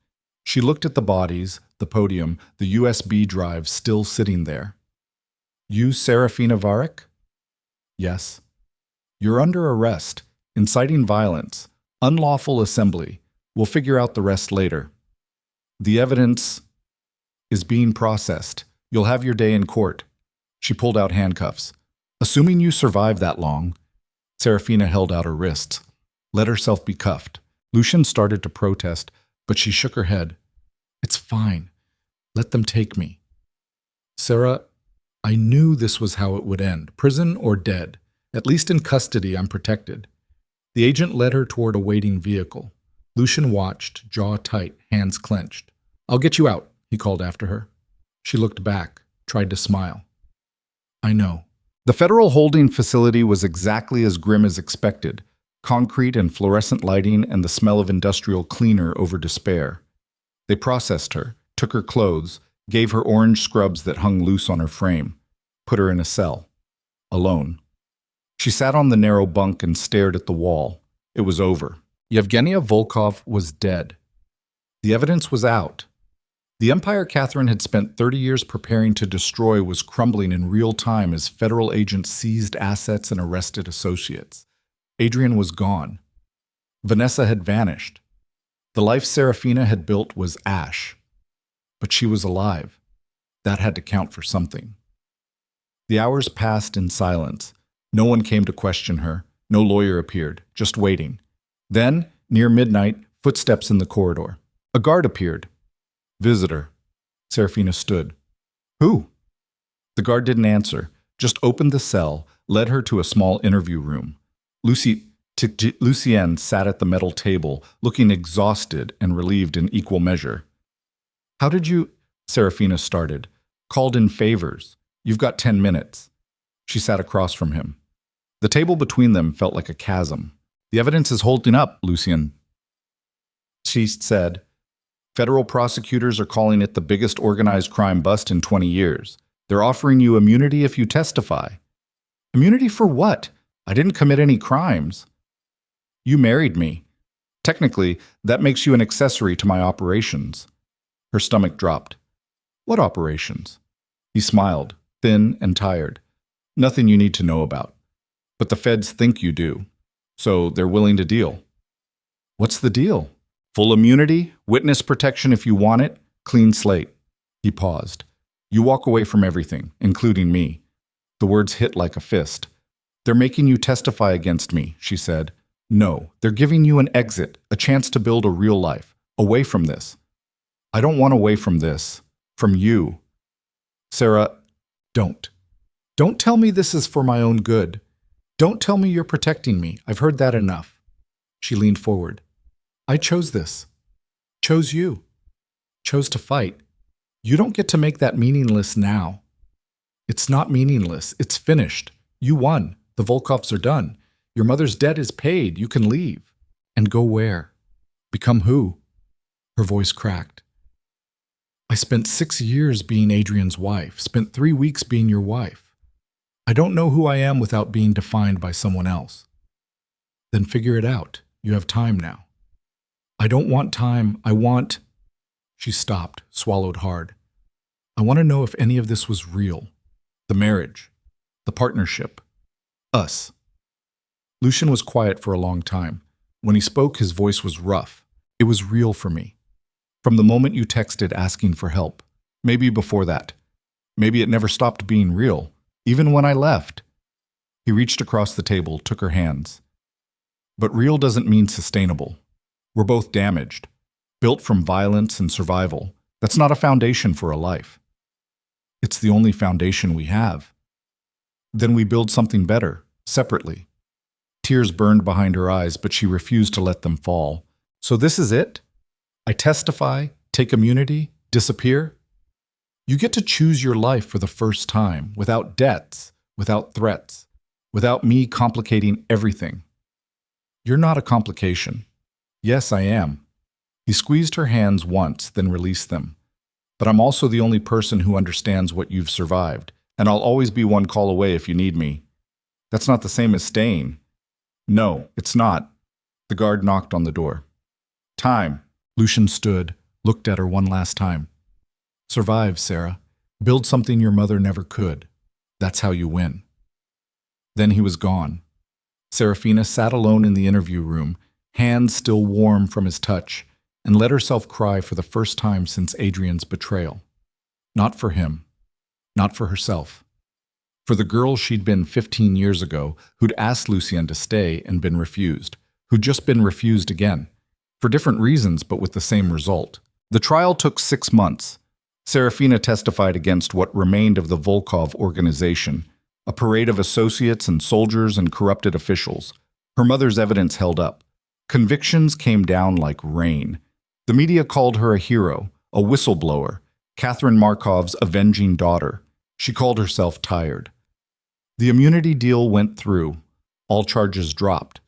She looked at the bodies, the podium, the USB drive still sitting there. You Serafina Varek? Yes. You're under arrest, inciting violence, unlawful assembly. We'll figure out the rest later. The evidence is being processed. You'll have your day in court. She pulled out handcuffs. Assuming you survive that long, Serafina held out her wrists. Let herself be cuffed. Lucien started to protest, but she shook her head. It's fine. Let them take me. Sarah, I knew this was how it would end, prison or dead. At least in custody, I'm protected. The agent led her toward a waiting vehicle. Lucien watched, jaw tight, hands clenched. I'll get you out, he called after her. She looked back, tried to smile. I know. The federal holding facility was exactly as grim as expected. Concrete and fluorescent lighting and the smell of industrial cleaner over despair. They processed her, took her clothes, gave her orange scrubs that hung loose on her frame, put her in a cell, alone. She sat on the narrow bunk and stared at the wall. It was over. Yevgenia Volkov was dead. The evidence was out. The empire Catherine had spent 30 years preparing to destroy was crumbling in real time as federal agents seized assets and arrested associates. Adrian was gone. Vanessa had vanished. The life Serafina had built was ash. But she was alive. That had to count for something. The hours passed in silence. No one came to question her. No lawyer appeared, just waiting. Then, near midnight, footsteps in the corridor. A guard appeared. Visitor. Serafina stood. Who? The guard didn't answer, just opened the cell, led her to a small interview room. Lucienne sat at the metal table, looking exhausted and relieved in equal measure. "How did you—" Serafina started. "Called in favors. You've got 10 minutes." She sat across from him. The table between them felt like a chasm. "The evidence is holding up, Lucienne," she said. "Federal prosecutors are calling it the biggest organized crime bust in 20 years. They're offering you immunity if you testify." "Immunity for what? I didn't commit any crimes." "You married me. Technically, that makes you an accessory to my operations." Her stomach dropped. "What operations?" He smiled, thin and tired. "Nothing you need to know about. But the feds think you do. So they're willing to deal." "What's the deal?" "Full immunity, witness protection if you want it, clean slate." He paused. "You walk away from everything, including me." The words hit like a fist. "They're making you testify against me," she said. "No, they're giving you an exit, a chance to build a real life, away from this." "I don't want away from this. From you." "Sarah, don't. Don't tell me this is for my own good. Don't tell me you're protecting me. I've heard that enough." She leaned forward. "I chose this. Chose you. Chose to fight. You don't get to make that meaningless now." "It's not meaningless. It's finished. You won. The Volkovs are done. Your mother's debt is paid. You can leave." "And go where? Become who?" Her voice cracked. "I spent 6 years being Adrian's wife, spent 3 weeks being your wife. I don't know who I am without being defined by someone else." "Then figure it out. You have time now." "I don't want time. I want—" She stopped, swallowed hard. "I want to know if any of this was real. The marriage. The partnership. Us." Lucian was quiet for a long time. When he spoke, his voice was rough. "It was real for me. From the moment you texted asking for help. Maybe before that. Maybe it never stopped being real. Even when I left." He reached across the table, took her hands. "But real doesn't mean sustainable. We're both damaged. Built from violence and survival. That's not a foundation for a life." "It's the only foundation we have." "Then we build something better, separately." Tears burned behind her eyes, but she refused to let them fall. "So this is it? I testify, take immunity, disappear? You get to choose your life for the first time, without debts, without threats, without me complicating everything." "You're not a complication." "Yes, I am." He squeezed her hands once, then released them. "But I'm also the only person who understands what you've survived, and I'll always be one call away if you need me." "That's not the same as staying." "No, it's not." The guard knocked on the door. "Time." Lucian stood, looked at her one last time. "Survive, Sarah. Build something your mother never could. That's how you win." Then he was gone. Serafina sat alone in the interview room, hands still warm from his touch, and let herself cry for the first time since Adrian's betrayal. Not for him. Not for herself. For the girl she'd been 15 years ago, who'd asked Lucienne to stay and been refused, who'd just been refused again. For different reasons, but with the same result. The trial took 6 months. Serafina testified against what remained of the Volkov organization, a parade of associates and soldiers and corrupted officials. Her mother's evidence held up. Convictions came down like rain. The media called her a hero, a whistleblower, Catherine Markov's avenging daughter. She called herself tired. The immunity deal went through. All charges dropped.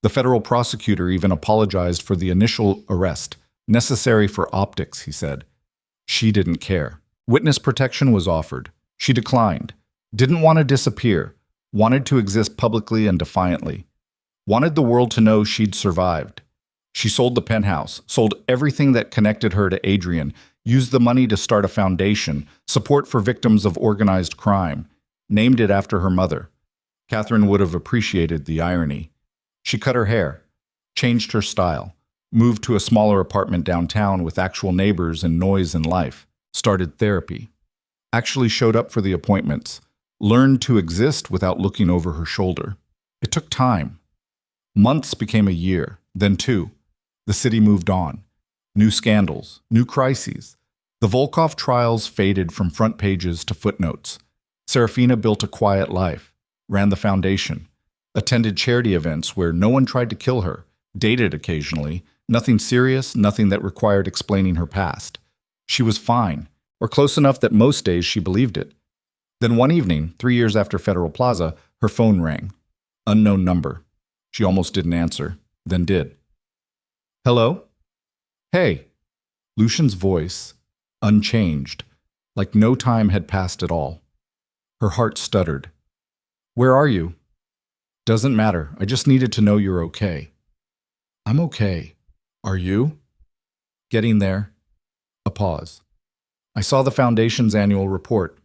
The federal prosecutor even apologized for the initial arrest, necessary for optics, he said. She didn't care. Witness protection was offered. She declined. Didn't want to disappear. Wanted to exist publicly and defiantly. Wanted the world to know she'd survived. She sold the penthouse, sold everything that connected her to Adrian, used the money to start a foundation, support for victims of organized crime, named it after her mother. Catherine would have appreciated the irony. She cut her hair, changed her style, moved to a smaller apartment downtown with actual neighbors and noise and life, started therapy, actually showed up for the appointments, learned to exist without looking over her shoulder. It took time. Months became a year, then 2. The city moved on. New scandals, new crises. The Volkov trials faded from front pages to footnotes. Serafina built a quiet life. ran the foundation, attended charity events where no one tried to kill her, dated occasionally, nothing serious, nothing that required explaining her past. She was fine, or close enough that most days she believed it. Then one evening, 3 years after Federal Plaza, her phone rang. Unknown number. She almost didn't answer, then did. Hello? Hey. Lucian's voice, unchanged, like no time had passed at all. Her heart stuttered. Where are you? Doesn't matter. I just needed to know you're okay. I'm okay. Are you? Getting there. A pause. I saw the Foundation's annual report.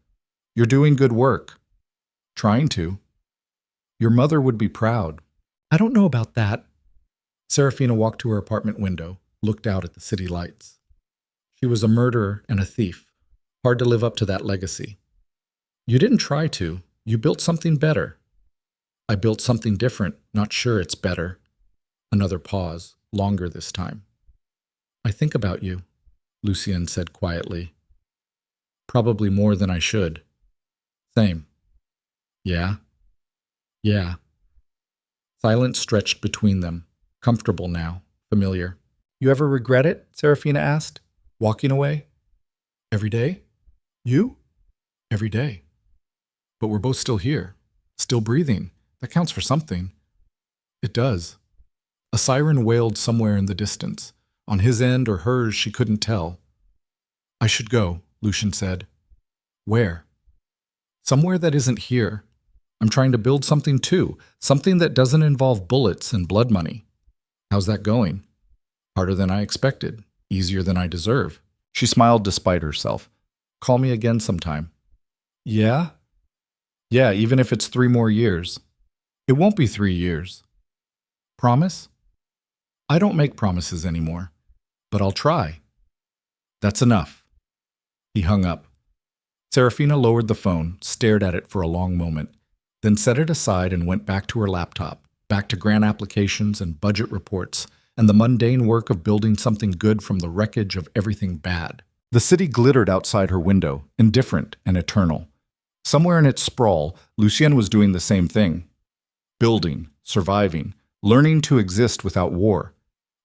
You're doing good work. Trying to. Your mother would be proud. I don't know about that. Serafina walked to her apartment window, looked out at the city lights. She was a murderer and a thief. Hard to live up to that legacy. You didn't try to. You built something better. I built something different, not sure it's better. Another pause, longer this time. I think about you, Lucienne said quietly. Probably more than I should. Same. Yeah? Yeah. Silence stretched between them, comfortable now, familiar. You ever regret it? Serafina asked. Walking away? Every day? You? Every day. But we're both still here, still breathing. That counts for something. It does. A siren wailed somewhere in the distance. On his end or hers, she couldn't tell. I should go, Lucian said. Where? Somewhere that isn't here. I'm trying to build something too, something that doesn't involve bullets and blood money. How's that going? Harder than I expected, easier than I deserve. She smiled despite herself. Call me again sometime. Yeah? Yeah, even if it's 3 more years. It won't be 3 years. Promise? I don't make promises anymore, but I'll try. That's enough. He hung up. Serafina lowered the phone, stared at it for a long moment, then set it aside and went back to her laptop, back to grant applications and budget reports, and the mundane work of building something good from the wreckage of everything bad. The city glittered outside her window, indifferent and eternal. Somewhere in its sprawl, Lucienne was doing the same thing. Building, surviving, learning to exist without war.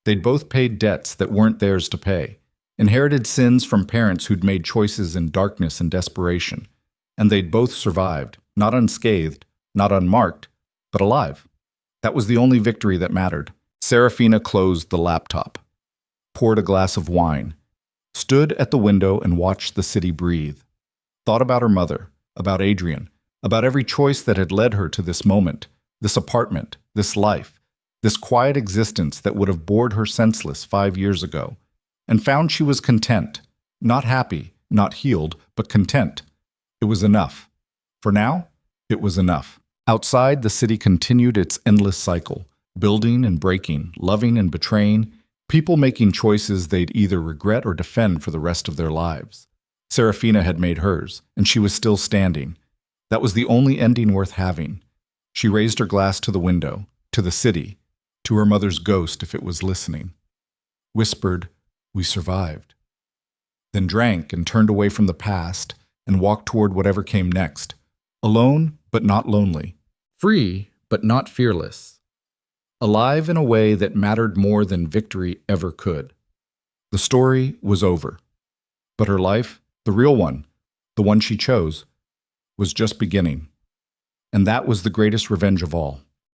They'd both paid debts that weren't theirs to pay, inherited sins from parents who'd made choices in darkness and desperation. And they'd both survived, not unscathed, not unmarked, but alive. That was the only victory that mattered. Serafina closed the laptop, poured a glass of wine, stood at the window and watched the city breathe. Thought about her mother, about Adrian, about every choice that had led her to this moment, this apartment, this life, this quiet existence that would have bored her senseless 5 years ago, and found she was content, not happy, not healed, but content. It was enough. For now, it was enough. Outside, the city continued its endless cycle, building and breaking, loving and betraying, people making choices they'd either regret or defend for the rest of their lives. Serafina had made hers, and she was still standing. That was the only ending worth having. She raised her glass to the window, to the city, to her mother's ghost if it was listening. Whispered, "We survived." Then drank and turned away from the past and walked toward whatever came next. Alone, but not lonely. Free, but not fearless. Alive in a way that mattered more than victory ever could. The story was over. But her life, the real one, the one she chose, was just beginning. And that was the greatest revenge of all.